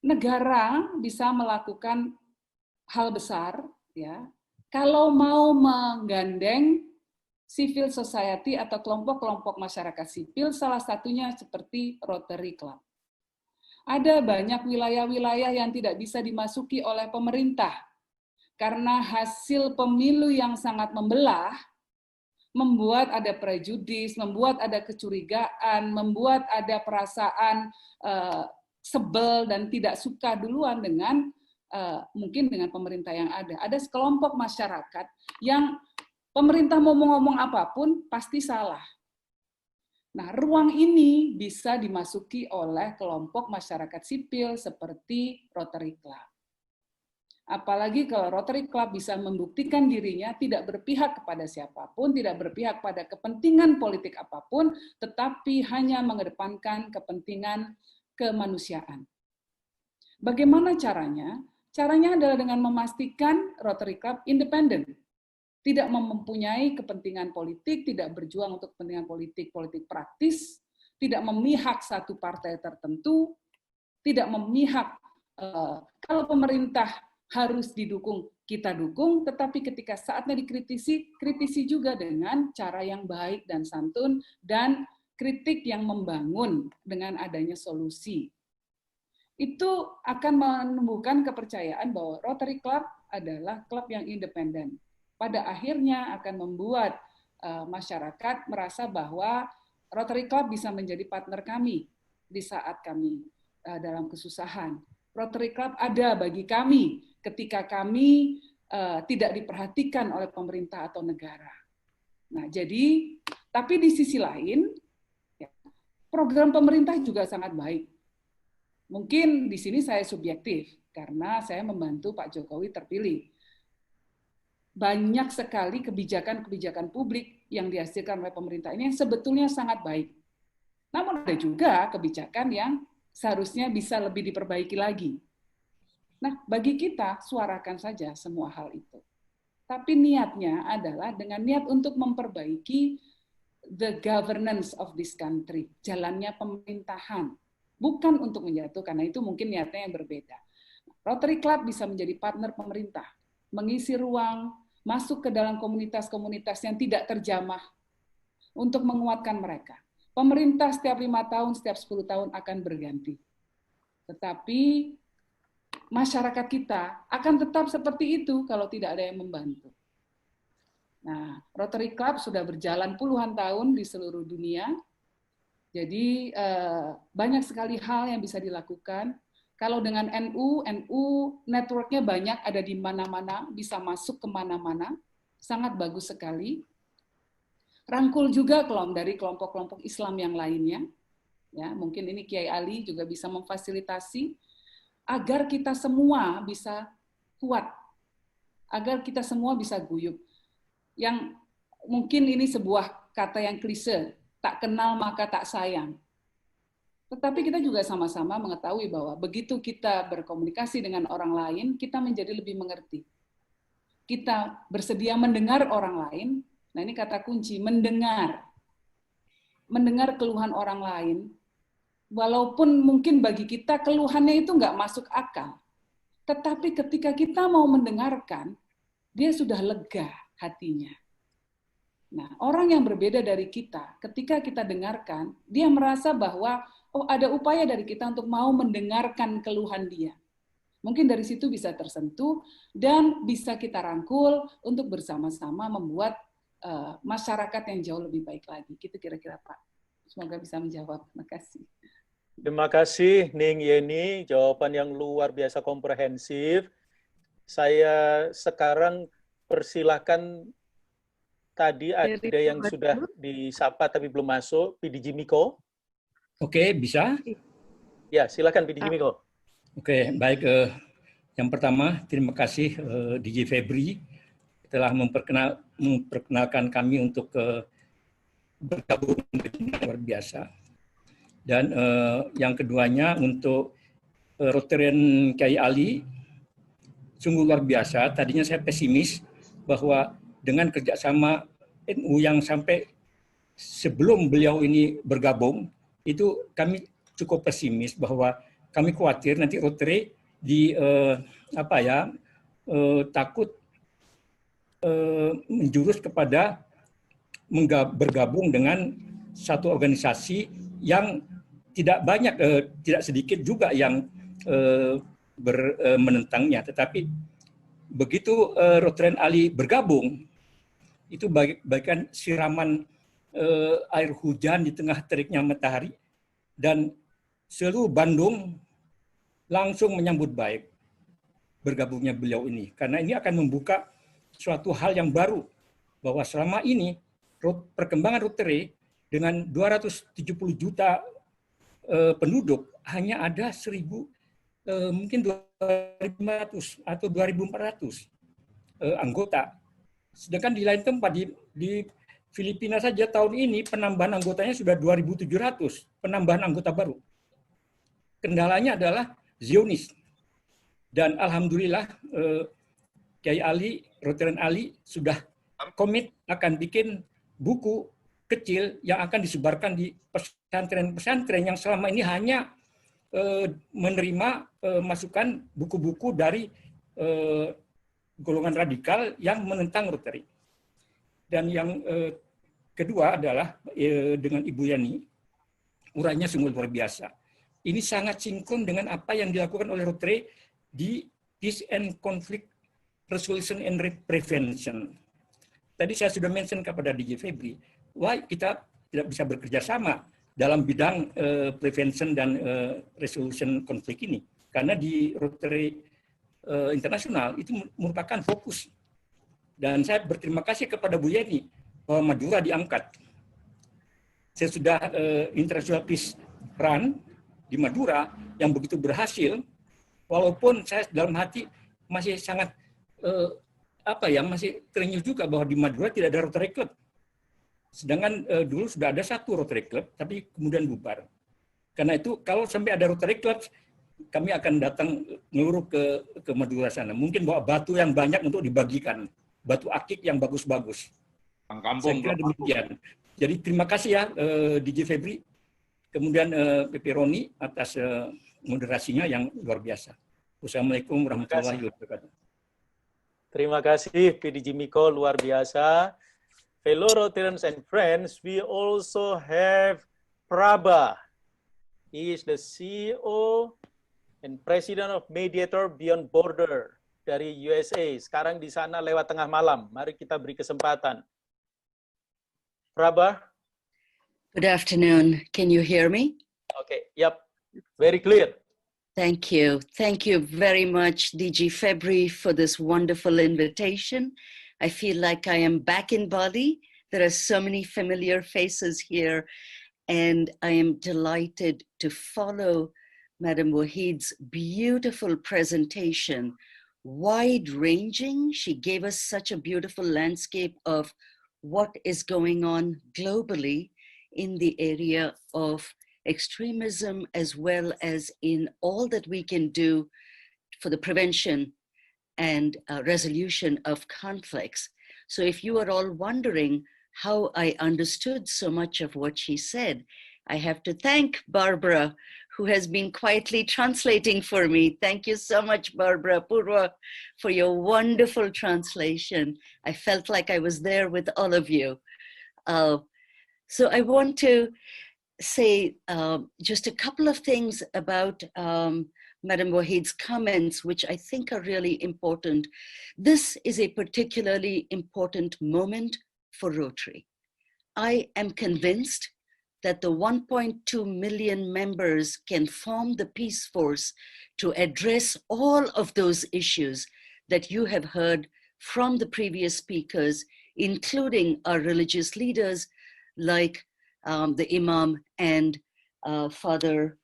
Negara bisa melakukan hal besar, ya, kalau mau menggandeng civil society atau kelompok-kelompok masyarakat sipil, salah satunya seperti Rotary Club. Ada banyak wilayah-wilayah yang tidak bisa dimasuki oleh pemerintah karena hasil pemilu yang sangat membelah, membuat ada prejudis, membuat ada kecurigaan, membuat ada perasaan sebel dan tidak suka duluan dengan mungkin dengan pemerintah yang ada. Ada sekelompok masyarakat yang pemerintah mau ngomong apapun pasti salah. Nah, ruang ini bisa dimasuki oleh kelompok masyarakat sipil seperti Rotary Club. Apalagi kalau Rotary Club bisa membuktikan dirinya tidak berpihak kepada siapapun, tidak berpihak pada kepentingan politik apapun, tetapi hanya mengedepankan kepentingan kemanusiaan. Bagaimana caranya? Caranya adalah dengan memastikan Rotary Club independen, tidak mempunyai kepentingan politik, tidak berjuang untuk kepentingan politik praktis, tidak memihak satu partai tertentu, tidak memihak kalau pemerintah harus didukung, kita dukung, tetapi ketika saatnya dikritisi, kritisi juga dengan cara yang baik dan santun, dan kritik yang membangun dengan adanya solusi. Itu akan menumbuhkan kepercayaan bahwa Rotary Club adalah klub yang independen. Pada akhirnya akan membuat masyarakat merasa bahwa Rotary Club bisa menjadi partner kami di saat kami dalam kesusahan. Rotary Club ada bagi kami ketika kami tidak diperhatikan oleh pemerintah atau negara. Nah, jadi, tapi di sisi lain, ya, program pemerintah juga sangat baik. Mungkin di sini saya subjektif, karena saya membantu Pak Jokowi terpilih. Banyak sekali kebijakan-kebijakan publik yang dihasilkan oleh pemerintah ini yang sebetulnya sangat baik. Namun ada juga kebijakan yang seharusnya bisa lebih diperbaiki lagi. Nah, bagi kita, suarakan saja semua hal itu. Tapi niatnya adalah dengan niat untuk memperbaiki the governance of this country, jalannya pemerintahan. Bukan untuk menjatuh, karena itu mungkin niatnya yang berbeda. Rotary Club bisa menjadi partner pemerintah, mengisi ruang, masuk ke dalam komunitas-komunitas yang tidak terjamah untuk menguatkan mereka. Pemerintah setiap 5 tahun, setiap 10 tahun akan berganti. Tetapi masyarakat kita akan tetap seperti itu kalau tidak ada yang membantu. Nah, Rotary Club sudah berjalan puluhan tahun di seluruh dunia. Jadi banyak sekali hal yang bisa dilakukan. Kalau dengan NU networknya banyak, ada di mana-mana, bisa masuk ke mana-mana, sangat bagus sekali. Rangkul juga dari kelompok-kelompok Islam yang lainnya. Ya, mungkin ini Kiai Ali juga bisa memfasilitasi agar kita semua bisa kuat, agar kita semua bisa guyup. Yang mungkin ini sebuah kata yang klise, tak kenal maka tak sayang. Tetapi kita juga sama-sama mengetahui bahwa begitu kita berkomunikasi dengan orang lain, kita menjadi lebih mengerti. Kita bersedia mendengar orang lain. Nah, ini kata kunci, mendengar. Mendengar keluhan orang lain, walaupun mungkin bagi kita keluhannya itu nggak masuk akal. Tetapi ketika kita mau mendengarkan, dia sudah lega hatinya. Nah, orang yang berbeda dari kita, ketika kita dengarkan, dia merasa bahwa, oh, ada upaya dari kita untuk mau mendengarkan keluhan dia. Mungkin dari situ bisa tersentuh, dan bisa kita rangkul untuk bersama-sama membuat masyarakat yang jauh lebih baik lagi. Gitu kira-kira, Pak. Semoga bisa menjawab. Terima kasih. Terima kasih, Ning Yeni. Jawaban yang luar biasa komprehensif. Saya sekarang persilahkan, tadi ada yang sudah disapa tapi belum masuk, PDG Miko. Oke, bisa? Ya, silakan PDG Miko. Oke, baik. Yang pertama, terima kasih DG Febri telah memperkenalkan kami untuk bergabung dengan luar biasa. Dan yang keduanya untuk Rotarian Kiai Ali, sungguh luar biasa. Tadinya saya pesimis bahwa dengan kerjasama NU yang sampai sebelum beliau ini bergabung, itu kami cukup pesimis bahwa kami khawatir nanti Rotary takut menjurus kepada bergabung dengan satu organisasi yang tidak banyak, tidak sedikit juga yang menentangnya. Tetapi begitu Rotarian Ali bergabung, itu bagaikan siraman air hujan di tengah teriknya matahari, dan seluruh Bandung langsung menyambut baik bergabungnya beliau ini. Karena ini akan membuka suatu hal yang baru, bahwa selama ini perkembangan Rotary dengan 270 juta penduduk hanya ada 1.000, mungkin 2.500 atau 2.400 anggota. Sedangkan di lain tempat, di Filipina saja tahun ini penambahan anggotanya sudah 2.700, penambahan anggota baru. Kendalanya adalah Zionis. Dan alhamdulillah Kiai Ali, Rotarian Ali sudah komit akan bikin buku kecil yang akan disebarkan di pesantren-pesantren yang selama ini hanya menerima masukan buku-buku dari golongan radikal yang menentang Rotary. Dan yang kedua adalah dengan Ibu Yani, urainya sungguh luar biasa. Ini sangat sinkron dengan apa yang dilakukan oleh Rotary di Peace and Conflict Resolution and Prevention. Tadi saya sudah mention kepada DJ Febri, why kita tidak bisa bekerja sama dalam bidang prevention dan resolution konflik ini. Karena di Rotary Internasional itu merupakan fokus. Dan saya berterima kasih kepada Bu Yeni bahwa Madura diangkat. Saya sudah International Peace Run di Madura yang begitu berhasil, walaupun saya dalam hati masih sangat masih terenyuh juga bahwa di Madura tidak ada Rotary Club. Sedangkan dulu sudah ada satu Rotary Club, tapi kemudian bubar. Karena itu kalau sampai ada Rotary Club, kami akan datang ngeluruh ke Madura sana. Mungkin bawa batu yang banyak untuk dibagikan, batu akik yang bagus-bagus. Saya kira demikian. Jadi terima kasih ya DJ Febri, kemudian PP Roni atas moderasinya yang luar biasa. Wassalamualaikum warahmatullahi wabarakatuh. Terima kasih PDG Miko, luar biasa. Fellow Rotarians and friends, we also have Prabha. He is the CEO and President of Mediator Beyond Border dari USA. Sekarang di sana lewat tengah malam. Mari kita beri kesempatan. Prabha. Good afternoon. Can you hear me? Okay, yep, very clear. Thank you. Thank you very much, DG Febri, for this wonderful invitation. I feel like I am back in Bali. There are so many familiar faces here, and I am delighted to follow Madam Wahid's beautiful presentation, wide-ranging. She gave us such a beautiful landscape of what is going on globally in the area of extremism, as well as in all that we can do for the prevention and resolution of conflicts. So if you are all wondering how I understood so much of what she said, I have to thank Barbara, who has been quietly translating for me. Thank you so much, Barbara Purwa, for your wonderful translation. I felt like I was there with all of you. So I want to say just a couple of things about Madam Wahid's comments, which I think are really important. This is a particularly important moment for Rotary. I am convinced that the 1.2 million members can form the peace force to address all of those issues that you have heard from the previous speakers, including our religious leaders like the Imam and Father,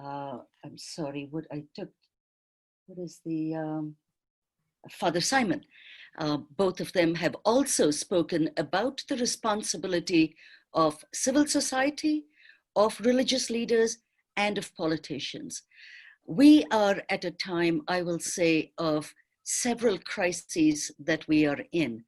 I'm sorry, Father Simon. Both of them have also spoken about the responsibility of civil society, of religious leaders, and of politicians. We are at a time, I will say, of several crises that we are in.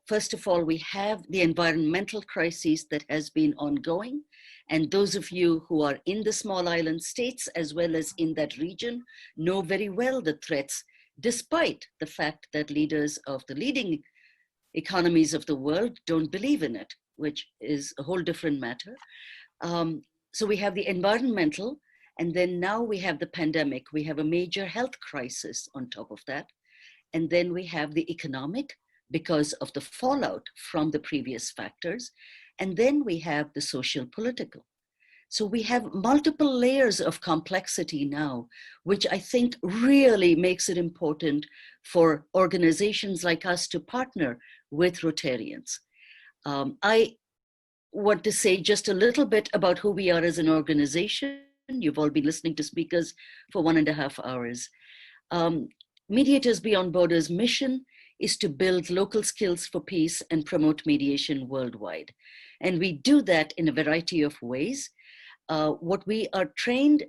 First of all, we have the environmental crisis that has been ongoing. And those of you who are in the small island states, as well as in that region, know very well the threats, despite the fact that leaders of the leading economies of the world don't believe in it, which is a whole different matter. So we have the environmental, and then now we have the pandemic. We have a major health crisis on top of that. And then we have the economic, because of the fallout from the previous factors. And then we have the social political. So we have multiple layers of complexity now, which I think really makes it important for organizations like us to partner with Rotarians. I want to say just a little bit about who we are as an organization. You've all been listening to speakers for 1.5 hours. Mediators Beyond Borders' mission is to build local skills for peace and promote mediation worldwide. And we do that in a variety of ways. What we are trained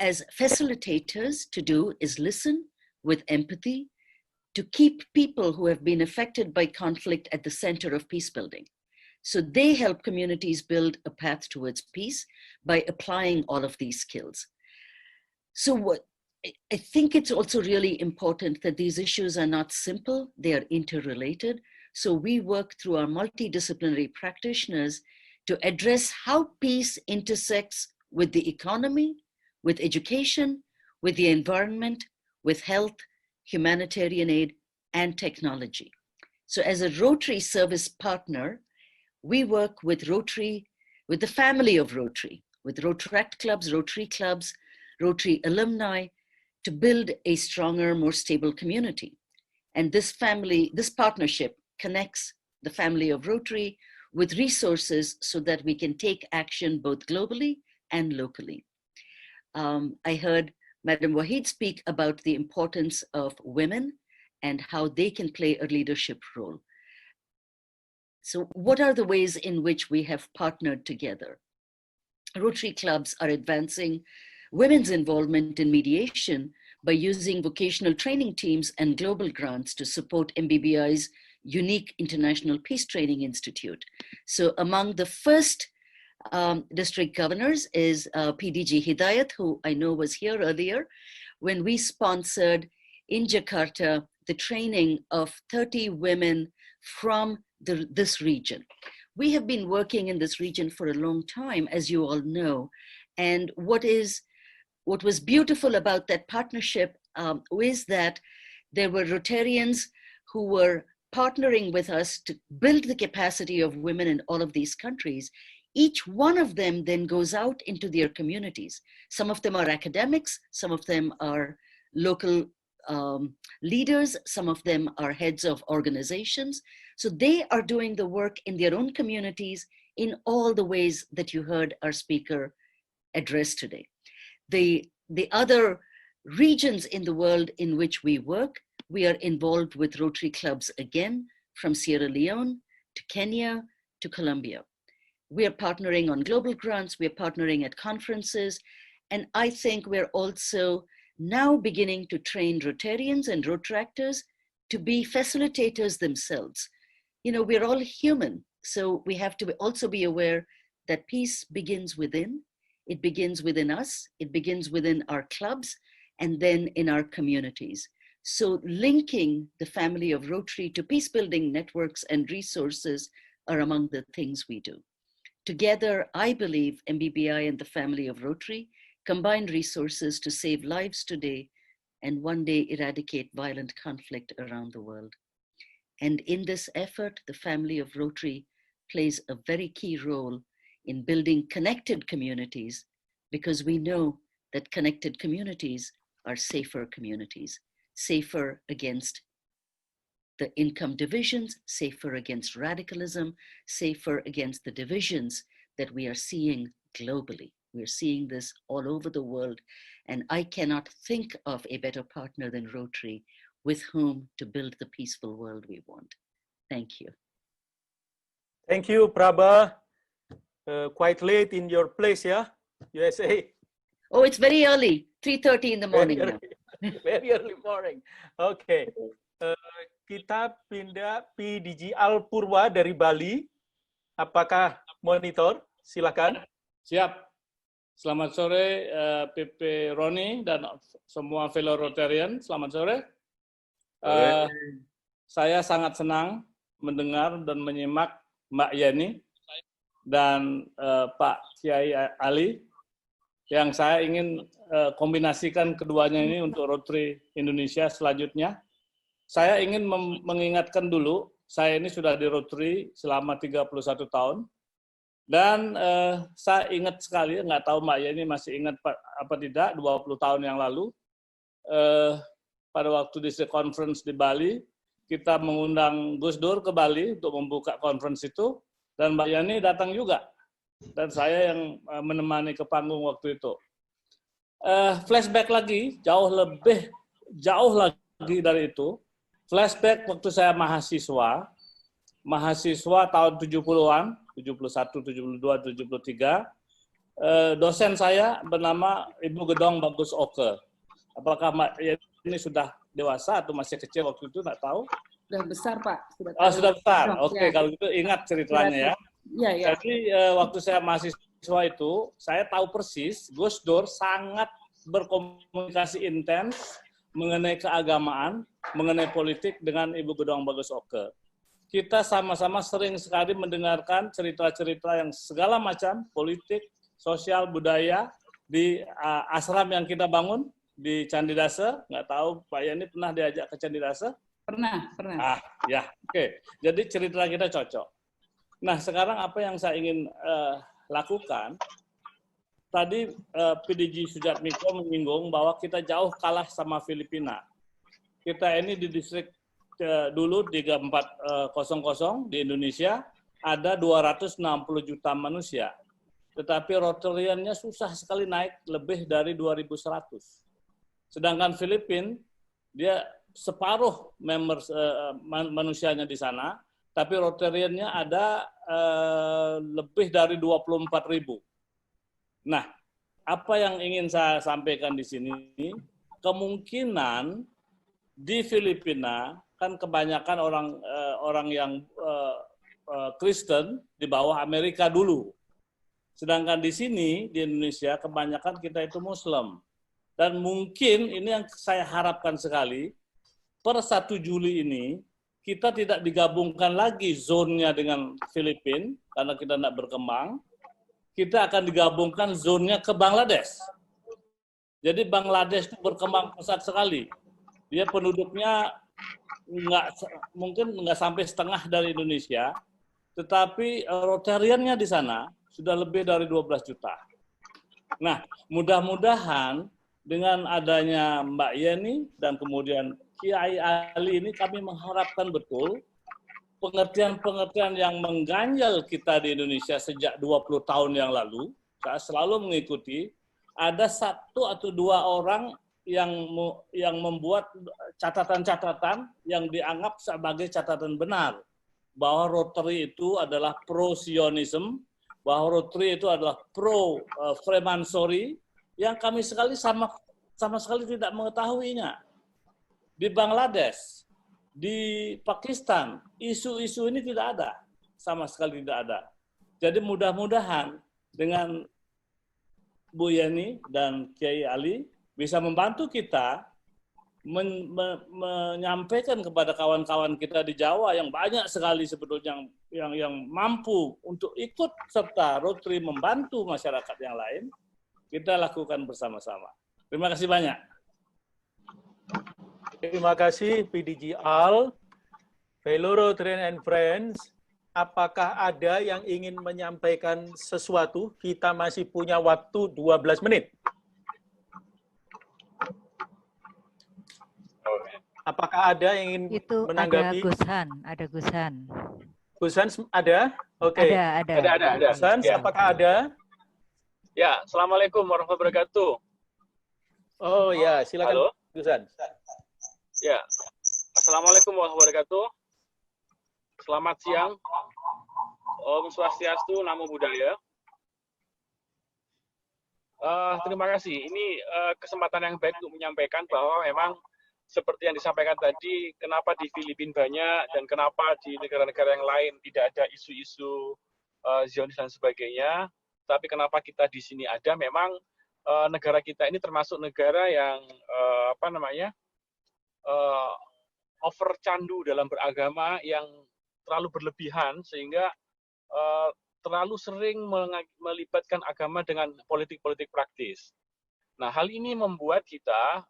as facilitators to do is listen with empathy, to keep people who have been affected by conflict at the center of peace building. So they help communities build a path towards peace by applying all of these skills. So I think it's also really important that these issues are not simple, they are interrelated. So we work through our multidisciplinary practitioners to address how peace intersects with the economy, with education, with the environment, with health, humanitarian aid, and technology. So as a Rotary service partner, we work with Rotary, with the family of Rotary, with Rotaract clubs, Rotary alumni, to build a stronger, more stable community. And this partnership connects the family of Rotary with resources so that we can take action both globally and locally. I heard Madam Wahid speak about the importance of women and how they can play a leadership role. So what are the ways in which we have partnered together? Rotary clubs are advancing women's involvement in mediation by using vocational training teams and global grants to support MBBI's unique International Peace Training Institute. So among the first district governors is PDG Hidayat, who I know was here earlier, when we sponsored in Jakarta the training of 30 women from this region. We have been working in this region for a long time, as you all know, and what was beautiful about that partnership is that there were Rotarians who were partnering with us to build the capacity of women in all of these countries. Each one of them then goes out into their communities. Some of them are academics, some of them are local leaders, some of them are heads of organizations. So they are doing the work in their own communities in all the ways that you heard our speaker address today. The other regions in the world in which we work, we are involved with Rotary clubs again, from Sierra Leone to Kenya to Colombia. We are partnering on global grants, we are partnering at conferences, and I think we're also now beginning to train Rotarians and Rotaractors to be facilitators themselves. You know, we're all human, so we have to also be aware that peace begins within. It begins within us, it begins within our clubs, and then in our communities. So linking the family of Rotary to peace-building networks and resources are among the things we do. Together, I believe MBBI and the family of Rotary combine resources to save lives today and one day eradicate violent conflict around the world. And in this effort, the family of Rotary plays a very key role in building connected communities, because we know that connected communities are safer communities, safer against the income divisions, safer against radicalism, safer against the divisions that we are seeing globally. We're seeing this all over the world, and I cannot think of a better partner than Rotary with whom to build the peaceful world we want. Thank you. Thank you, Prabha. Quite late in your place, yeah? USA. Oh, it's very early, 3:30 in the morning now. Very early morning. Okay. Kita pindah PDG Alpurwa dari Bali. Apakah monitor? Silakan. Siap. Selamat sore PP Roni dan semua fellow Rotarian. Selamat sore. Saya sangat senang mendengar dan menyimak Mbak Yeni dan Pak Kiai Ali, yang saya ingin kombinasikan keduanya ini untuk Rotary Indonesia selanjutnya. Saya ingin mengingatkan dulu, saya ini sudah di Rotary selama 31 tahun, dan saya ingat sekali, nggak tahu Mbak Yeni masih ingat apa tidak, 20 tahun yang lalu, pada waktu District Conference di Bali, kita mengundang Gus Dur ke Bali untuk membuka conference itu, dan Mbak Yani datang juga, dan saya yang menemani ke panggung waktu itu. Flashback lagi, jauh lagi dari itu, flashback waktu saya mahasiswa tahun 70-an, 71, 72, 73, dosen saya bernama Ibu Gedong Bagus Oke. Apakah Mbak Yani sudah dewasa atau masih kecil waktu itu, nggak tahu? Sudah besar, Pak. Sudah besar. Oke, kalau gitu ingat ceritanya ya. Ya, ya. Jadi waktu saya mahasiswa itu, saya tahu persis Gus Dur sangat berkomunikasi intens mengenai keagamaan, mengenai politik dengan Ibu Gedong Bagus Oke. Kita sama-sama sering sekali mendengarkan cerita-cerita yang segala macam, politik, sosial, budaya, di asram yang kita bangun di Candi Dase. Nggak tahu Pak Yani pernah diajak ke Candi Dase? Pernah. Ya, oke. Jadi cerita kita cocok. Nah, sekarang apa yang saya ingin lakukan, tadi PDG Sujatmiko menyinggung bahwa kita jauh kalah sama Filipina. Kita ini di distrik dulu 3400 di Indonesia, ada 260 juta manusia. Tetapi Rotariannya susah sekali naik lebih dari 2.100. Sedangkan Filipina, dia separuh members manusianya di sana, tapi Rotariannya ada lebih dari 24.000. Nah, apa yang ingin saya sampaikan di sini, kemungkinan di Filipina kan kebanyakan orang yang Kristen di bawah Amerika dulu. Sedangkan di sini, di Indonesia, kebanyakan kita itu Muslim. Dan mungkin ini yang saya harapkan sekali, per 1 Juli ini, kita tidak digabungkan lagi zonnya dengan Filipina, karena kita tidak berkembang. Kita akan digabungkan zonnya ke Bangladesh. Jadi Bangladesh itu berkembang pesat sekali. Dia penduduknya mungkin nggak sampai setengah dari Indonesia, tetapi Rotariannya di sana sudah lebih dari 12 juta. Nah, mudah-mudahan dengan adanya Mbak Yeni dan kemudian Kiai Ali ini, kami mengharapkan betul pengertian-pengertian yang mengganjal kita di Indonesia sejak 20 tahun yang lalu, saya selalu mengikuti, ada 1 atau 2 orang yang membuat catatan-catatan yang dianggap sebagai catatan benar, bahwa Rotary itu adalah pro-Sionism, bahwa Rotary itu adalah pro-Freemansori, yang kami sama sekali tidak mengetahuinya. Di Bangladesh, di Pakistan, isu-isu ini tidak ada, sama sekali tidak ada. Jadi mudah-mudahan dengan Bu Yeni dan Kiai Ali bisa membantu kita menyampaikan kepada kawan-kawan kita di Jawa yang banyak sekali sebetulnya yang mampu untuk ikut serta Rotary membantu masyarakat yang lain, kita lakukan bersama-sama. Terima kasih banyak. Terima kasih PDG Al, fellow Rotarian and Friends. Apakah ada yang ingin menyampaikan sesuatu? Kita masih punya waktu 12 menit. Apakah ada yang ingin menanggapi? Itu ada Gusan. Gusan ada? Oke. Ada. Gusan, ya. Apakah ada? Ya, Assalamualaikum warahmatullahi wabarakatuh. Oh ya, silakan. Halo? Gusan. Ya, Assalamualaikum warahmatullahi wabarakatuh. Selamat siang. Om Swastiastu, Namo Buddhaya. Terima kasih. Ini kesempatan yang baik untuk menyampaikan bahwa memang seperti yang disampaikan tadi, kenapa di Filipina banyak dan kenapa di negara-negara yang lain tidak ada isu-isu Zionis dan sebagainya, tapi kenapa kita di sini ada, memang negara kita ini termasuk negara yang over candu dalam beragama, yang terlalu berlebihan sehingga terlalu sering melibatkan agama dengan politik-politik praktis. Nah, hal ini membuat kita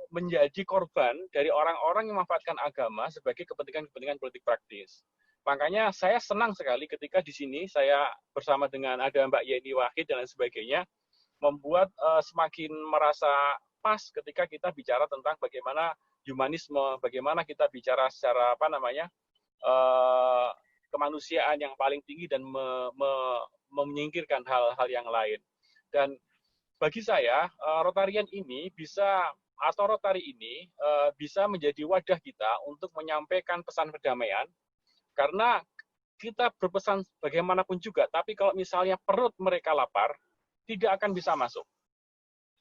menjadi korban dari orang-orang yang memanfaatkan agama sebagai kepentingan-kepentingan politik praktis. Makanya saya senang sekali ketika di sini saya bersama dengan ada Mbak Yeni Wahid dan lain sebagainya, membuat semakin merasa pas ketika kita bicara tentang bagaimana humanisme, bagaimana kita bicara secara kemanusiaan yang paling tinggi dan menyingkirkan hal-hal yang lain. Dan bagi saya, Rotarian ini Rotary ini bisa menjadi wadah kita untuk menyampaikan pesan perdamaian, karena kita berpesan bagaimanapun juga, tapi kalau misalnya perut mereka lapar, tidak akan bisa masuk.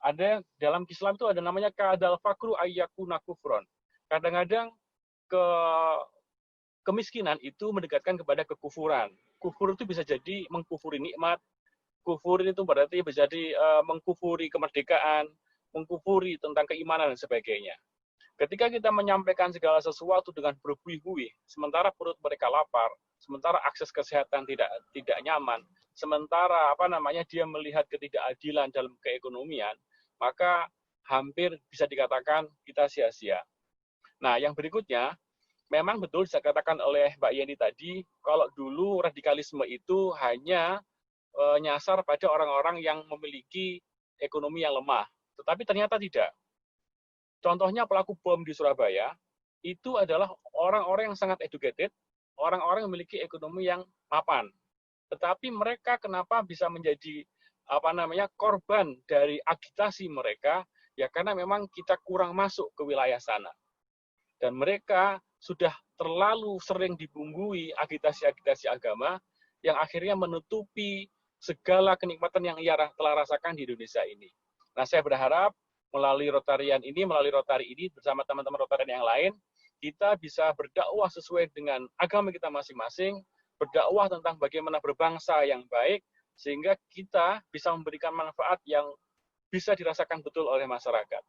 Ada dalam Islam itu ada namanya kadal fakru ayyakuna kufron. Kadang-kadang kemiskinan itu mendekatkan kepada kekufuran. Kufur itu bisa jadi mengkufuri nikmat, kufur itu berarti bisa jadi mengkufuri kemerdekaan, mengkufuri tentang keimanan dan sebagainya. Ketika kita menyampaikan segala sesuatu dengan berbuih-buih, sementara perut mereka lapar, sementara akses kesehatan tidak nyaman, sementara dia melihat ketidakadilan dalam keekonomian, maka hampir bisa dikatakan kita sia-sia. Nah, yang berikutnya, memang betul dikatakan oleh Mbak Yeni tadi, kalau dulu radikalisme itu hanya nyasar pada orang-orang yang memiliki ekonomi yang lemah. Tetapi ternyata tidak. Contohnya pelaku bom di Surabaya, itu adalah orang-orang yang sangat educated, orang-orang yang memiliki ekonomi yang mapan. Tetapi mereka kenapa bisa menjadi korban dari agitasi mereka? Ya karena memang kita kurang masuk ke wilayah sana. Dan mereka sudah terlalu sering dibumbui agitasi-agitasi agama yang akhirnya menutupi segala kenikmatan yang ia telah rasakan di Indonesia ini. Nah, saya berharap melalui Rotary ini bersama teman-teman Rotarian yang lain, kita bisa berdakwah sesuai dengan agama kita masing-masing, berdakwah tentang bagaimana berbangsa yang baik, sehingga kita bisa memberikan manfaat yang bisa dirasakan betul oleh masyarakat.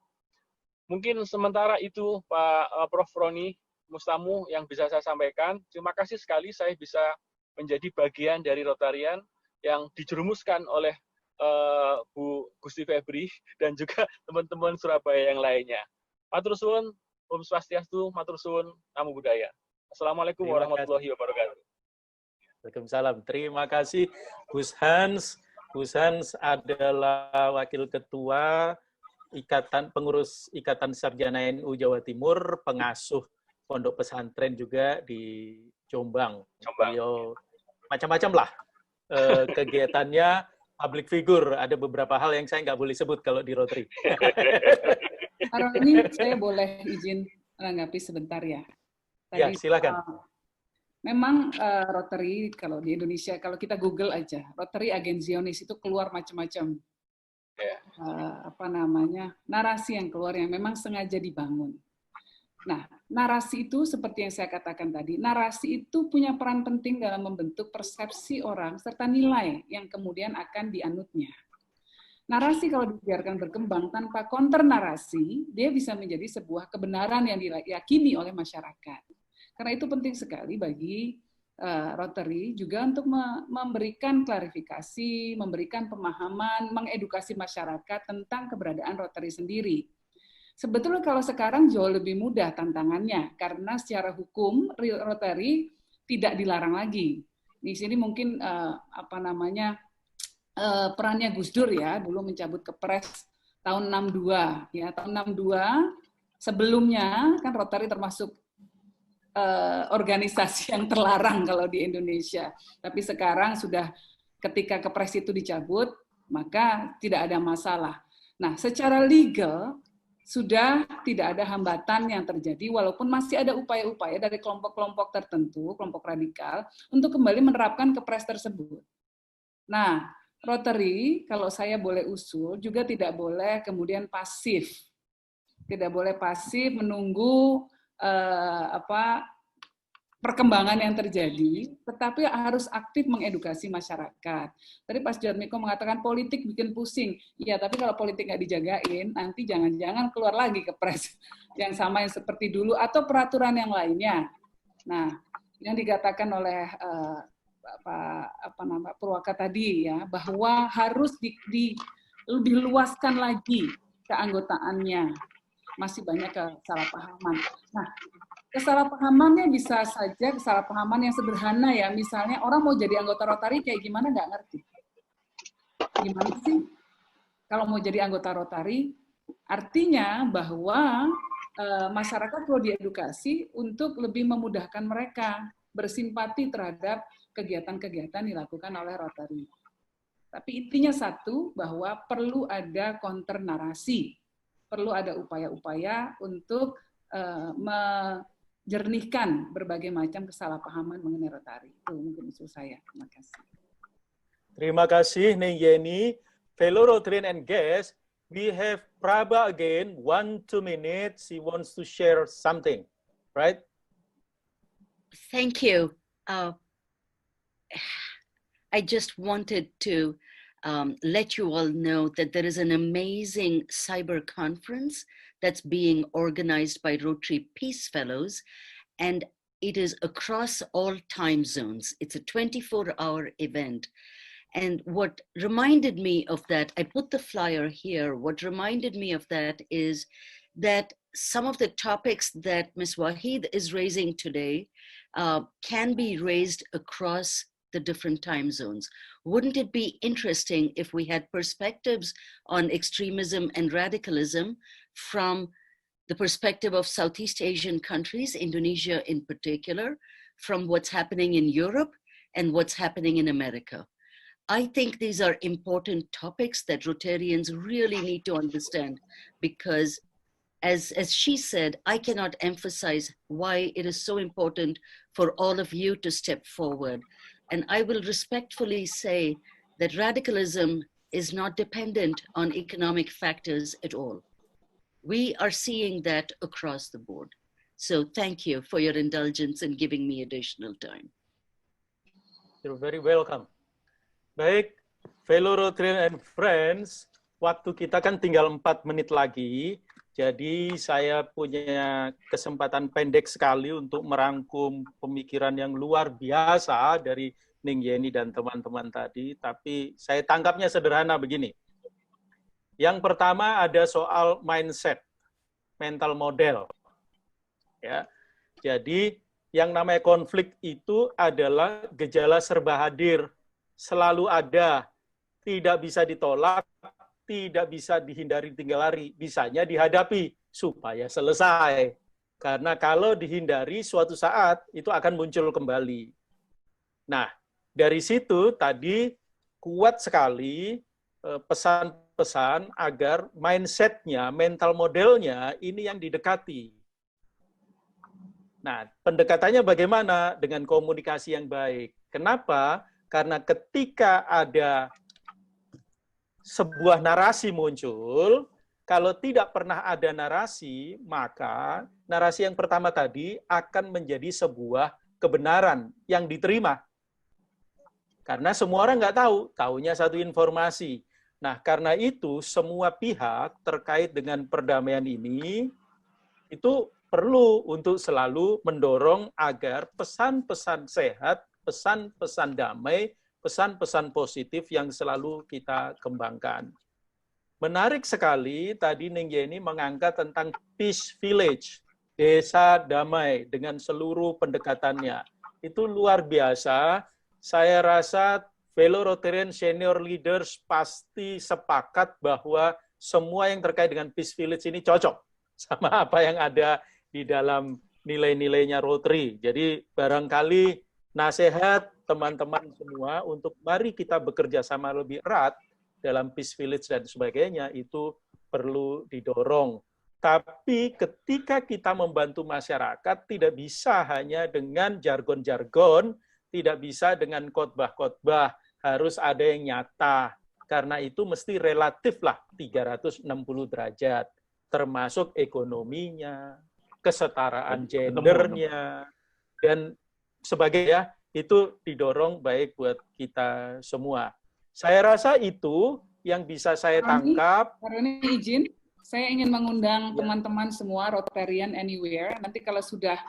Mungkin sementara itu Pak Prof. Roni Mustamu yang bisa saya sampaikan. Terima kasih sekali saya bisa menjadi bagian dari Rotarian yang dijerumuskan oleh Bu Gusti Febri dan juga teman-teman Surabaya yang lainnya. Matur suwun, Om Swastiastu, matur suwun, namo buddhaya. Assalamualaikum warahmatullahi wabarakatuh. Waalaikumsalam. Terima kasih Gus Hans. Gus Hans adalah Wakil Ketua Pengurus Ikatan Sarjana NU Jawa Timur, pengasuh pondok pesantren juga di Jombang. Beliau macam-macam lah kegiatannya. Public figure, ada beberapa hal yang saya nggak boleh sebut kalau di Rotary. Karena ini saya boleh izin menanggapi sebentar ya. Tadi, ya, silakan. Memang Rotary kalau di Indonesia, kalau kita Google aja, Rotary Agen Zionis itu keluar macam-macam. Narasi yang keluar yang memang sengaja dibangun. Nah, narasi itu seperti yang saya katakan tadi, narasi itu punya peran penting dalam membentuk persepsi orang serta nilai yang kemudian akan dianutnya. Narasi kalau dibiarkan berkembang tanpa counter narasi, dia bisa menjadi sebuah kebenaran yang diyakini oleh masyarakat. Karena itu penting sekali bagi Rotary juga untuk memberikan klarifikasi, memberikan pemahaman, mengedukasi masyarakat tentang keberadaan Rotary sendiri. Sebetulnya kalau sekarang jauh lebih mudah tantangannya, karena secara hukum Rotary tidak dilarang lagi. Di sini mungkin perannya Gus Dur ya, dulu mencabut Kepres tahun 62 ya, tahun 62 sebelumnya kan Rotary termasuk organisasi yang terlarang kalau di Indonesia. Tapi sekarang sudah ketika Kepres itu dicabut, maka tidak ada masalah. Nah, secara legal sudah tidak ada hambatan yang terjadi, walaupun masih ada upaya-upaya dari kelompok-kelompok tertentu, kelompok radikal, untuk kembali menerapkan Kepres tersebut. Nah, Rotary, kalau saya boleh usul, juga tidak boleh kemudian pasif. Tidak boleh pasif menunggu perkembangan yang terjadi, tetapi harus aktif mengedukasi masyarakat. Tadi Pak Jatmiko mengatakan politik bikin pusing. Iya, tapi kalau politik nggak dijagain, nanti jangan-jangan keluar lagi Kepres yang sama yang seperti dulu atau peraturan yang lainnya. Nah, yang dikatakan oleh Pak Purwaka tadi ya, bahwa harus lebih luaskan lagi keanggotaannya. Masih banyak kesalahpahaman. Nah, kesalahpahamannya bisa saja kesalahpahaman yang sederhana ya, misalnya orang mau jadi anggota Rotary kayak gimana nggak ngerti. Gimana sih kalau mau jadi anggota Rotary? Artinya bahwa masyarakat perlu diedukasi untuk lebih memudahkan mereka bersimpati terhadap kegiatan-kegiatan dilakukan oleh Rotary. Tapi intinya satu, bahwa perlu ada counter narasi, perlu ada upaya-upaya untuk jernihkan berbagai macam kesalahpahaman mengenai Rotary. Itu mungkin usul saya. Terima kasih. Terima kasih, Neng Yeni. Fellow Rotarian and guests, we have Prabha again, 1-2 minutes. He wants to share something, right? Thank you. I just wanted to let you all know that there is an amazing cyber conference that's being organized by Rotary Peace Fellows, and it is across all time zones. It's a 24-hour event. And what reminded me of that, I put the flyer here, what reminded me of that is that some of the topics that Ms. Waheed is raising today can be raised across the different time zones. Wouldn't it be interesting if we had perspectives on extremism and radicalism from the perspective of Southeast Asian countries, Indonesia in particular, from what's happening in Europe and what's happening in America? I think these are important topics that Rotarians really need to understand, because as she said, I cannot emphasize why it is so important for all of you to step forward. And I will respectfully say that radicalism is not dependent on economic factors at all. We are seeing that across the board. So thank you for your indulgence in giving me additional time. You're very welcome. Baik, fellow Rotarian and friends, waktu kita kan tinggal 4 menit lagi, jadi saya punya kesempatan pendek sekali untuk merangkum pemikiran yang luar biasa dari Ning Yeni dan teman-teman tadi, tapi saya tangkapnya sederhana begini. Yang pertama ada soal mindset, mental model. Ya. Jadi yang namanya konflik itu adalah gejala serba hadir, selalu ada, tidak bisa ditolak, tidak bisa dihindari tinggal lari, bisanya dihadapi supaya selesai. Karena kalau dihindari suatu saat itu akan muncul kembali. Nah, dari situ tadi kuat sekali pesan-pesan agar mindset-nya, mental modelnya ini yang didekati. Nah, pendekatannya bagaimana? Dengan komunikasi yang baik. Kenapa? Karena ketika ada sebuah narasi muncul, kalau tidak pernah ada narasi, maka narasi yang pertama tadi akan menjadi sebuah kebenaran yang diterima. Karena semua orang nggak tahu, taunya satu informasi. Nah, karena itu semua pihak terkait dengan perdamaian ini, itu perlu untuk selalu mendorong agar pesan-pesan sehat, pesan-pesan damai, pesan-pesan positif yang selalu kita kembangkan. Menarik sekali tadi Ning Yeni mengangkat tentang Peace Village, desa damai dengan seluruh pendekatannya. Itu luar biasa. Saya rasa fellow Rotarian senior leaders pasti sepakat bahwa semua yang terkait dengan Peace Village ini cocok sama apa yang ada di dalam nilai-nilainya Rotary. Jadi barangkali nasihat teman-teman semua untuk mari kita bekerja sama lebih erat dalam Peace Village dan sebagainya itu perlu didorong. Tapi ketika kita membantu masyarakat tidak bisa hanya dengan jargon-jargon, tidak bisa dengan khotbah-khotbah, harus ada yang nyata. Karena itu mesti relatif lah 360 derajat, termasuk ekonominya, kesetaraan gendernya, dan sebagainya, itu didorong baik buat kita semua. Saya rasa itu yang bisa saya tangkap. Karena izin, saya ingin mengundang teman-teman semua Rotarian Anywhere. Nanti kalau sudah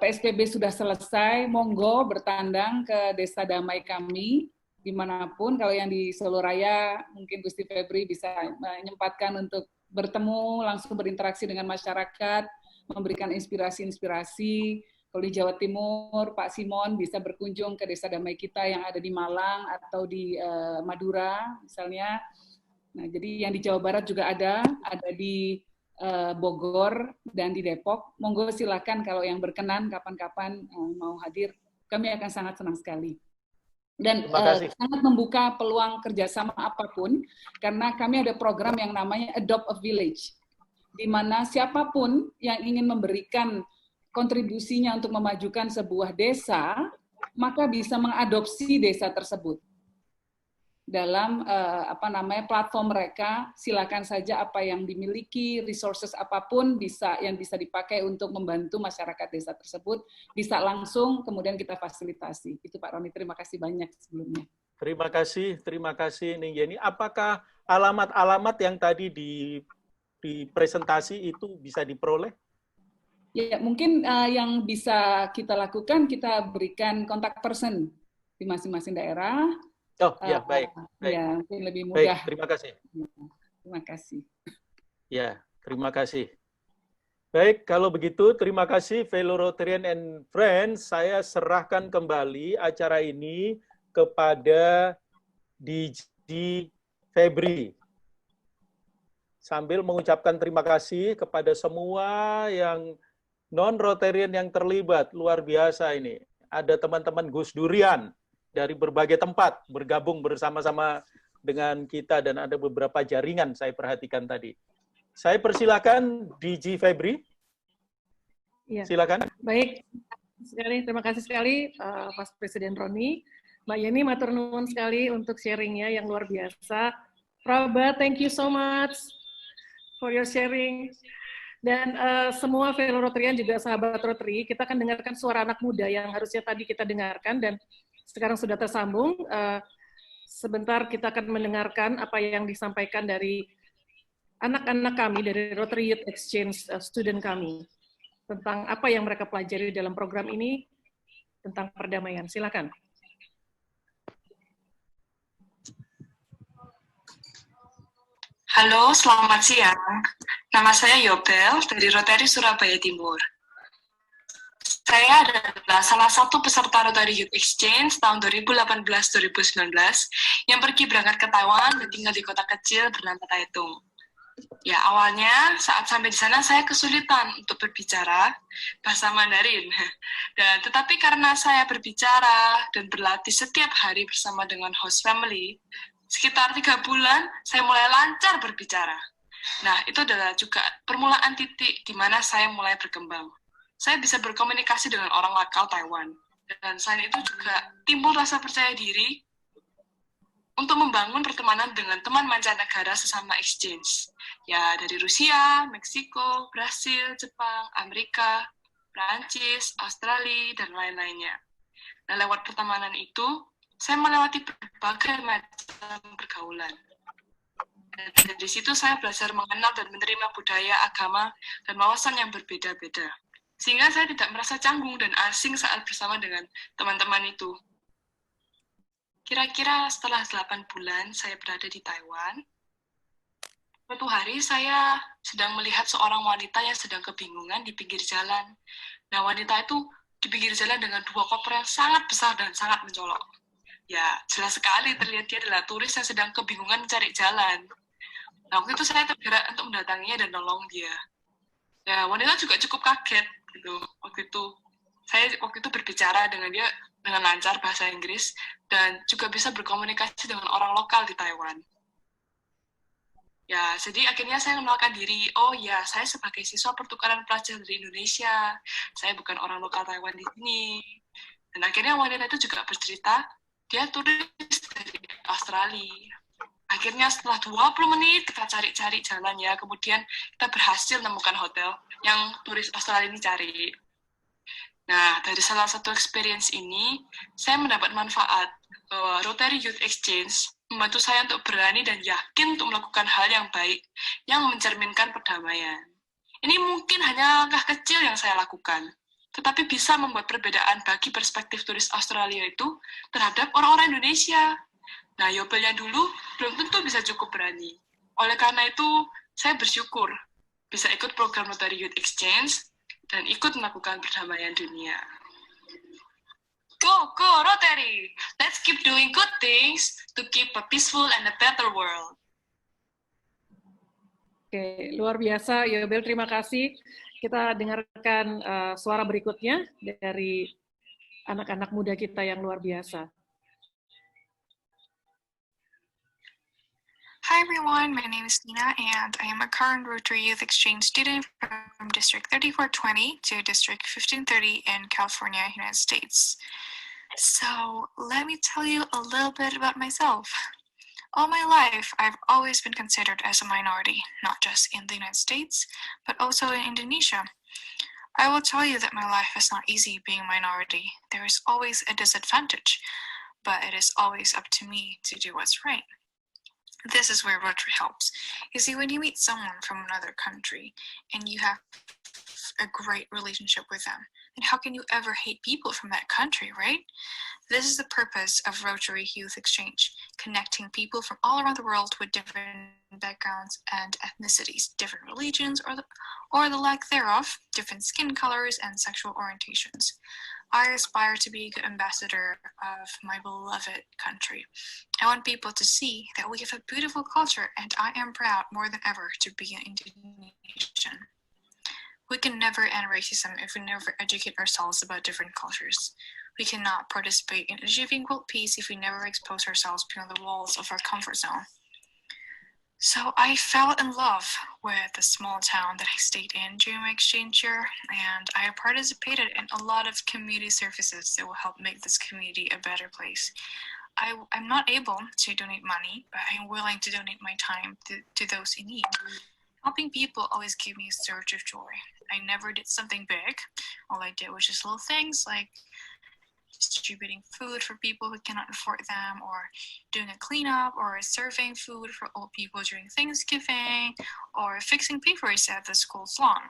PSBB sudah selesai, monggo bertandang ke Desa Damai kami, dimanapun. Kalau yang di Solo Raya, mungkin Gusti Febri bisa menyempatkan untuk bertemu, langsung berinteraksi dengan masyarakat, memberikan inspirasi-inspirasi. Kalau di Jawa Timur, Pak Simon bisa berkunjung ke Desa Damai kita yang ada di Malang atau di Madura, misalnya. Nah, jadi yang di Jawa Barat juga ada di Bogor dan di Depok. Monggo silakan kalau yang berkenan kapan-kapan mau hadir, kami akan sangat senang sekali. Dan sangat membuka peluang kerjasama apapun, karena kami ada program yang namanya Adopt a Village, di mana siapapun yang ingin memberikan kontribusinya untuk memajukan sebuah desa, maka bisa mengadopsi desa tersebut. dalam platform mereka. Silakan saja apa yang dimiliki, resources apapun yang bisa dipakai untuk membantu masyarakat desa tersebut bisa langsung kemudian kita fasilitasi. Itu Pak Roni, terima kasih banyak sebelumnya. Terima kasih Ning Yeni. Apakah alamat-alamat yang tadi di presentasi itu bisa diperoleh? Ya, mungkin yang bisa kita lakukan, kita berikan kontak person di masing-masing daerah. Oh, ya, baik. Ya, mungkin lebih mudah. Baik, terima kasih. Terima kasih. Ya, terima kasih. Baik, kalau begitu terima kasih fellow Rotarian and Friends. Saya serahkan kembali acara ini kepada DG Febri. Sambil mengucapkan terima kasih kepada semua yang non-Rotarian yang terlibat. Luar biasa ini. Ada teman-teman Gus Durian dari berbagai tempat bergabung bersama-sama dengan kita dan ada beberapa jaringan saya perhatikan tadi. Saya persilakan DG Febri. Ya. Silakan. Baik, terima kasih sekali Mas Presiden Roni. Mbak Yeni, matur nuwun sekali untuk sharingnya yang luar biasa. Praba, thank you so much for your sharing. Dan semua fellow Rotarian juga sahabat Rotary, kita akan dengarkan suara anak muda yang harusnya tadi kita dengarkan dan sekarang sudah tersambung. Sebentar kita akan mendengarkan apa yang disampaikan dari anak-anak kami, dari Rotary Youth Exchange student kami, tentang apa yang mereka pelajari dalam program ini, tentang perdamaian. Silakan. Halo, selamat siang. Nama saya Yobel dari Rotary Surabaya Timur. Saya adalah salah satu peserta Rotary Youth Exchange tahun 2018-2019 yang pergi berangkat ke Taiwan dan tinggal di kota kecil bernama Taitung. Ya, awalnya saat sampai di sana saya kesulitan untuk berbicara bahasa Mandarin. Tetapi karena saya berbicara dan berlatih setiap hari bersama dengan host family, sekitar 3 bulan saya mulai lancar berbicara. Nah, itu adalah juga permulaan titik di mana saya mulai berkembang. Saya bisa berkomunikasi dengan orang lokal Taiwan. Dan selain itu juga timbul rasa percaya diri untuk membangun pertemanan dengan teman mancanegara sesama exchange. Ya, dari Rusia, Meksiko, Brasil, Jepang, Amerika, Prancis, Australia, dan lain-lainnya. Nah, lewat pertemanan itu, saya melewati berbagai macam pergaulan. Dan dari situ saya belajar mengenal dan menerima budaya, agama, dan wawasan yang berbeda-beda. Sehingga saya tidak merasa canggung dan asing saat bersama dengan teman-teman itu. Kira-kira setelah 8 bulan saya berada di Taiwan, suatu hari saya sedang melihat seorang wanita yang sedang kebingungan di pinggir jalan. Nah, wanita itu di pinggir jalan dengan 2 koper yang sangat besar dan sangat mencolok. Ya, jelas sekali terlihat dia adalah turis yang sedang kebingungan mencari jalan. Nah, waktu itu saya tergerak untuk mendatanginya dan nolong dia. Ya, wanita juga cukup kaget gitu. Saya berbicara dengan dia dengan lancar bahasa Inggris dan juga bisa berkomunikasi dengan orang lokal di Taiwan. Ya, jadi akhirnya saya mengenalkan diri. Oh ya, saya sebagai siswa pertukaran pelajar dari Indonesia. Saya bukan orang lokal Taiwan di sini. Dan akhirnya wanita itu juga bercerita, dia turis dari Australia. Akhirnya setelah 20 menit kita cari-cari jalan ya, kemudian kita berhasil menemukan hotel yang turis Australia ini cari. Nah, dari salah satu experience ini, saya mendapat manfaat bahwa Rotary Youth Exchange membantu saya untuk berani dan yakin untuk melakukan hal yang baik, yang mencerminkan perdamaian. Ini mungkin hanya langkah kecil yang saya lakukan, tetapi bisa membuat perbedaan bagi perspektif turis Australia itu terhadap orang-orang Indonesia. Nah, Yobelnya dulu belum tentu bisa cukup berani. Oleh karena itu, saya bersyukur bisa ikut program Rotary Youth Exchange dan ikut melakukan perdamaian dunia. Go, go, Rotary! Let's keep doing good things to keep a peaceful and a better world. Oke, luar biasa, Yobel, terima kasih. Kita dengarkan suara berikutnya dari anak-anak muda kita yang luar biasa. Hi everyone, my name is Nina and I am a current Rotary Youth Exchange student from District 3420 to District 1530 in California, United States. So let me tell you a little bit about myself. All my life, I've always been considered as a minority, not just in the United States, but also in Indonesia. I will tell you that my life is not easy being a minority. There is always a disadvantage, but it is always up to me to do what's right. This is where Rotary helps. You see, when you meet someone from another country and you have a great relationship with them, then how can you ever hate people from that country, right? This is the purpose of Rotary Youth Exchange, connecting people from all around the world with different backgrounds and ethnicities, different religions, or the lack thereof, different skin colors and sexual orientations. I aspire to be a good ambassador of my beloved country. I want people to see that we have a beautiful culture, and I am proud more than ever to be an Indonesian. We can never end racism if we never educate ourselves about different cultures. We cannot participate in achieving world peace if we never expose ourselves beyond the walls of our comfort zone. So I fell in love with the small town that I stayed in during my exchange year, and I participated in a lot of community services that will help make this community a better place. I'm not able to donate money, but I'm willing to donate my time to those in need. Helping people always gave me a surge of joy. I never did something big. All I did was just little things like distributing food for people who cannot afford them, or doing a cleanup, or serving food for old people during Thanksgiving, or fixing papers at the school's lawn.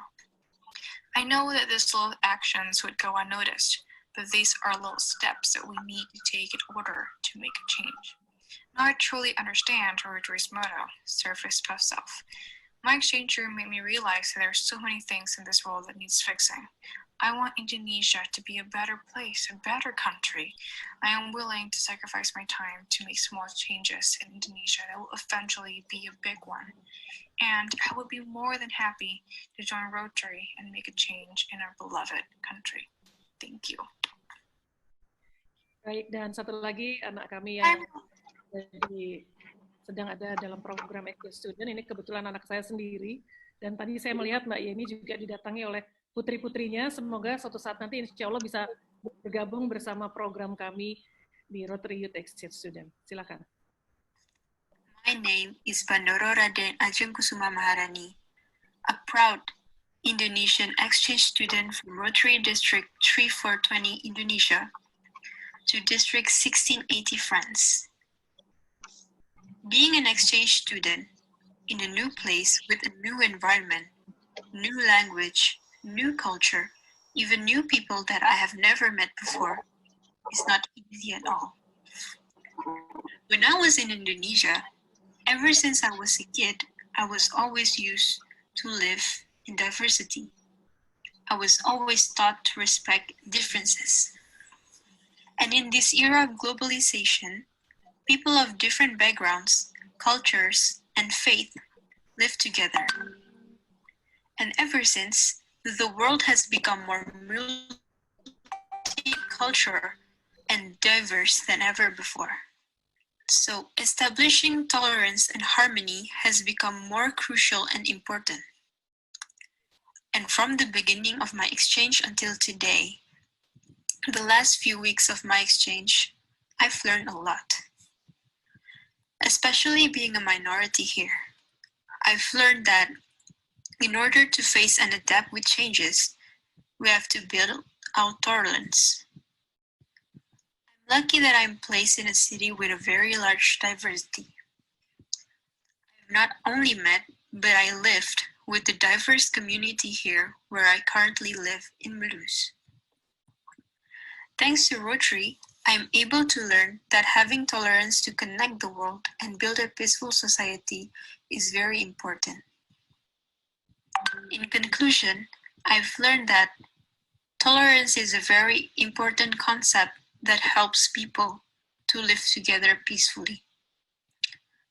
I know that these little actions would go unnoticed, but these are little steps that we need to take in order to make a change. Now I truly understand Rotary's motto, service above self. My exchange year made me realize that there are so many things in this world that needs fixing. I want Indonesia to be a better place, a better country. I am willing to sacrifice my time to make small changes in Indonesia that will eventually be a big one. And I would be more than happy to join Rotary and make a change in our beloved country. Thank you. Baik, dan satu lagi anak kami yang sedang ada dalam program Exchange Student, ini kebetulan anak saya sendiri, dan tadi saya melihat Mbak Yeni juga didatangi oleh putri-putrinya. Semoga suatu saat nanti insya Allah bisa bergabung bersama program kami di Rotary Youth Exchange Student. Silakan. My name is Bandoro Raden Ajeng Kusuma Maharani, a proud Indonesian exchange student from Rotary District 3420 Indonesia to District 1680 France. Being an exchange student in a new place with a new environment, new language, new culture, even new people that I have never met before is not easy at all. When I was in Indonesia, ever since I was a kid, I was always used to live in diversity. I was always taught to respect differences. And in this era of globalization, people of different backgrounds, cultures, and faith live together. And ever since, the world has become more multicultural and diverse than ever before. So establishing tolerance and harmony has become more crucial and important. And from the beginning of my exchange until today, the last few weeks of my exchange, I've learned a lot. Especially being a minority here, I've learned that in order to face and adapt with changes, we have to build our tolerance. I'm lucky that I'm placed in a city with a very large diversity. I've not only met, but I lived with the diverse community here where I currently live in Mulhouse. Thanks to Rotary, I am able to learn that having tolerance to connect the world and build a peaceful society is very important. In conclusion, I've learned that tolerance is a very important concept that helps people to live together peacefully.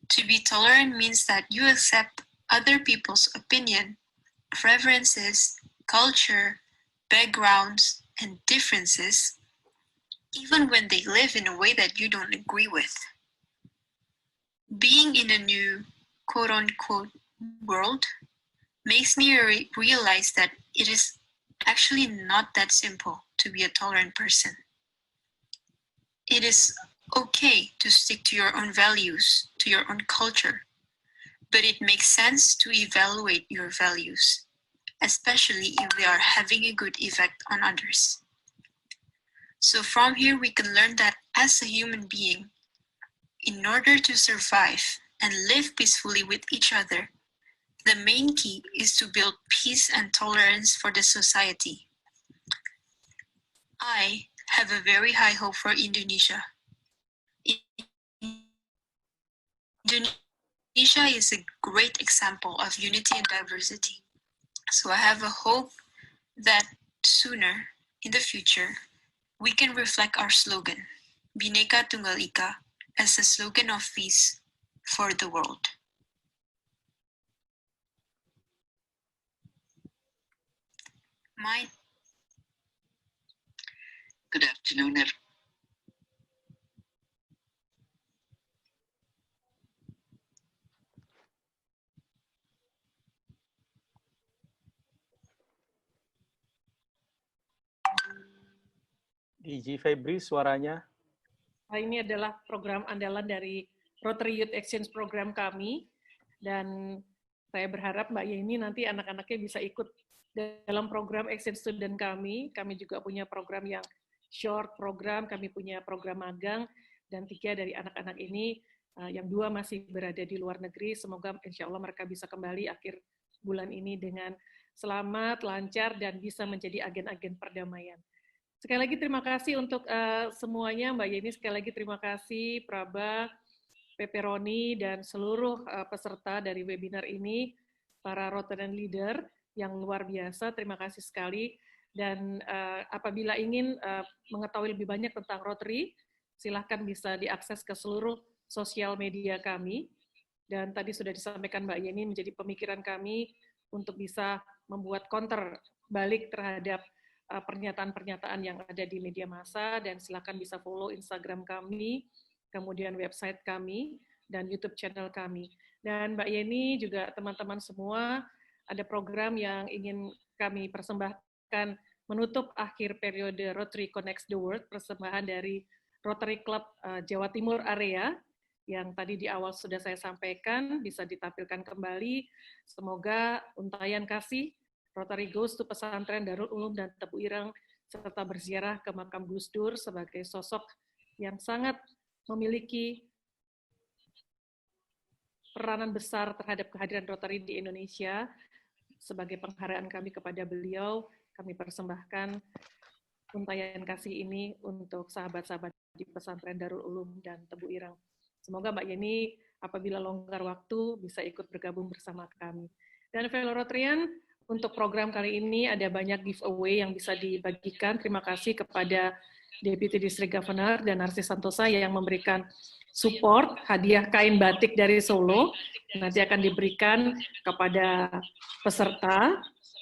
To be tolerant means that you accept other people's opinion, preferences, culture, backgrounds, and differences, even when they live in a way that you don't agree with. Being in a new quote-unquote world makes me realize that it is actually not that simple to be a tolerant person. It is okay to stick to your own values, to your own culture, but it makes sense to evaluate your values, especially if they are having a good effect on others. So from here, we can learn that as a human being, in order to survive and live peacefully with each other, the main key is to build peace and tolerance for the society. I have a very high hope for Indonesia. Indonesia is a great example of unity and diversity. So I have a hope that sooner in the future, we can reflect our slogan, Bhinneka Tunggal Ika, as a slogan of peace for the world. Good afternoon, everyone. DG Febri, suaranya. Ini adalah program andalan dari Rotary Youth Exchange Program kami, dan saya berharap Mbak Yeni nanti anak-anaknya bisa ikut dalam program Exchange Student kami. Kami juga punya program yang short program, kami punya program magang, dan 3 dari anak-anak ini, yang 2 masih berada di luar negeri. Semoga insya Allah mereka bisa kembali akhir bulan ini dengan selamat, lancar, dan bisa menjadi agen-agen perdamaian. Sekali lagi terima kasih untuk semuanya, Mbak Yeni, sekali lagi terima kasih, Praba, Pepperoni, dan seluruh peserta dari webinar ini, para Rotarian Leader yang luar biasa, terima kasih sekali. Dan apabila ingin mengetahui lebih banyak tentang Rotary, silahkan bisa diakses ke seluruh sosial media kami. Dan tadi sudah disampaikan Mbak Yeni, menjadi pemikiran kami untuk bisa membuat counter balik terhadap pernyataan-pernyataan yang ada di media massa, dan silakan bisa follow Instagram kami, kemudian website kami, dan YouTube channel kami. Dan Mbak Yeni, juga teman-teman semua, ada program yang ingin kami persembahkan menutup akhir periode Rotary Connects the World, persembahan dari Rotary Club Jawa Timur area, yang tadi di awal sudah saya sampaikan, bisa ditampilkan kembali. Semoga untayan kasih Rotary Goes to Pesantren Darul Ulum dan Tebu Ireng, serta berziarah ke makam Gus Dur sebagai sosok yang sangat memiliki peranan besar terhadap kehadiran Rotary di Indonesia. Sebagai penghargaan kami kepada beliau, kami persembahkan untayan kasih ini untuk sahabat-sahabat di Pesantren Darul Ulum dan Tebu Ireng. Semoga Mbak Yeni apabila longgar waktu bisa ikut bergabung bersama kami. Dan fellow Rotarian, untuk program kali ini ada banyak giveaway yang bisa dibagikan. Terima kasih kepada Deputy District Governor dan Narsis Santosa yang memberikan support hadiah kain batik dari Solo. Nanti akan diberikan kepada peserta.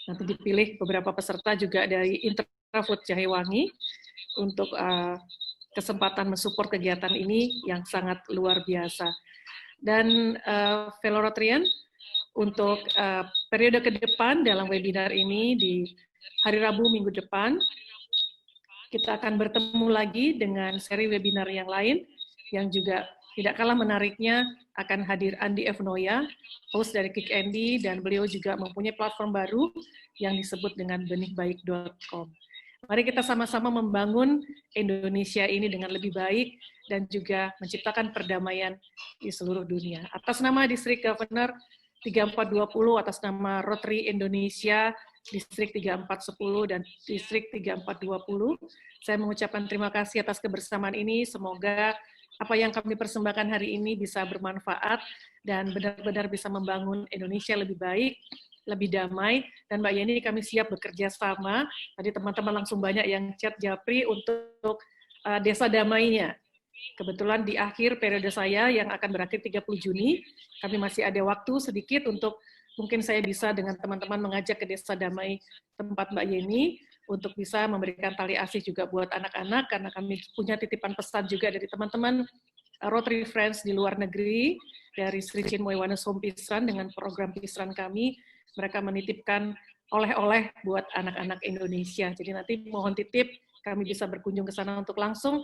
Nanti dipilih beberapa peserta juga dari Intrafood Jahewangi untuk kesempatan mensupport kegiatan ini yang sangat luar biasa. Dan fellow Rotarian, untuk periode ke depan dalam webinar ini di hari Rabu minggu depan, kita akan bertemu lagi dengan seri webinar yang lain yang juga tidak kalah menariknya. Akan hadir Andi F. Noya, host dari Kick Andy, dan beliau juga mempunyai platform baru yang disebut dengan benihbaik.com. Mari kita sama-sama membangun Indonesia ini dengan lebih baik dan juga menciptakan perdamaian di seluruh dunia. Atas nama District Governor 3420, atas nama Rotary Indonesia, Distrik 3410 dan Distrik 3420, saya mengucapkan terima kasih atas kebersamaan ini. Semoga apa yang kami persembahkan hari ini bisa bermanfaat dan benar-benar bisa membangun Indonesia lebih baik, lebih damai. Dan Mbak Yeni, kami siap bekerja sama. Tadi teman-teman langsung banyak yang chat Japri untuk desa damainya. Kebetulan di akhir periode saya yang akan berakhir 30 Juni, kami masih ada waktu sedikit untuk mungkin saya bisa dengan teman-teman mengajak ke Desa Damai tempat Mbak Yeni untuk bisa memberikan tali asih juga buat anak-anak, karena kami punya titipan pesan juga dari teman-teman Rotary Friends di luar negeri, dari Sri Chinmoy Wonosobo Pisran dengan program Pisran kami, mereka menitipkan oleh-oleh buat anak-anak Indonesia. Jadi nanti mohon titip kami bisa berkunjung ke sana untuk langsung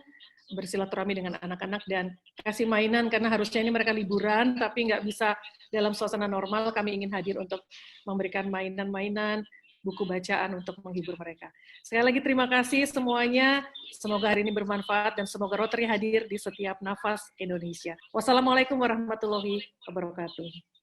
bersilaturahmi dengan anak-anak dan kasih mainan, karena harusnya ini mereka liburan, tapi nggak bisa dalam suasana normal. Kami ingin hadir untuk memberikan mainan-mainan, buku bacaan untuk menghibur mereka. Sekali lagi terima kasih semuanya. Semoga hari ini bermanfaat dan semoga Rotary hadir di setiap nafas Indonesia. Wassalamualaikum warahmatullahi wabarakatuh.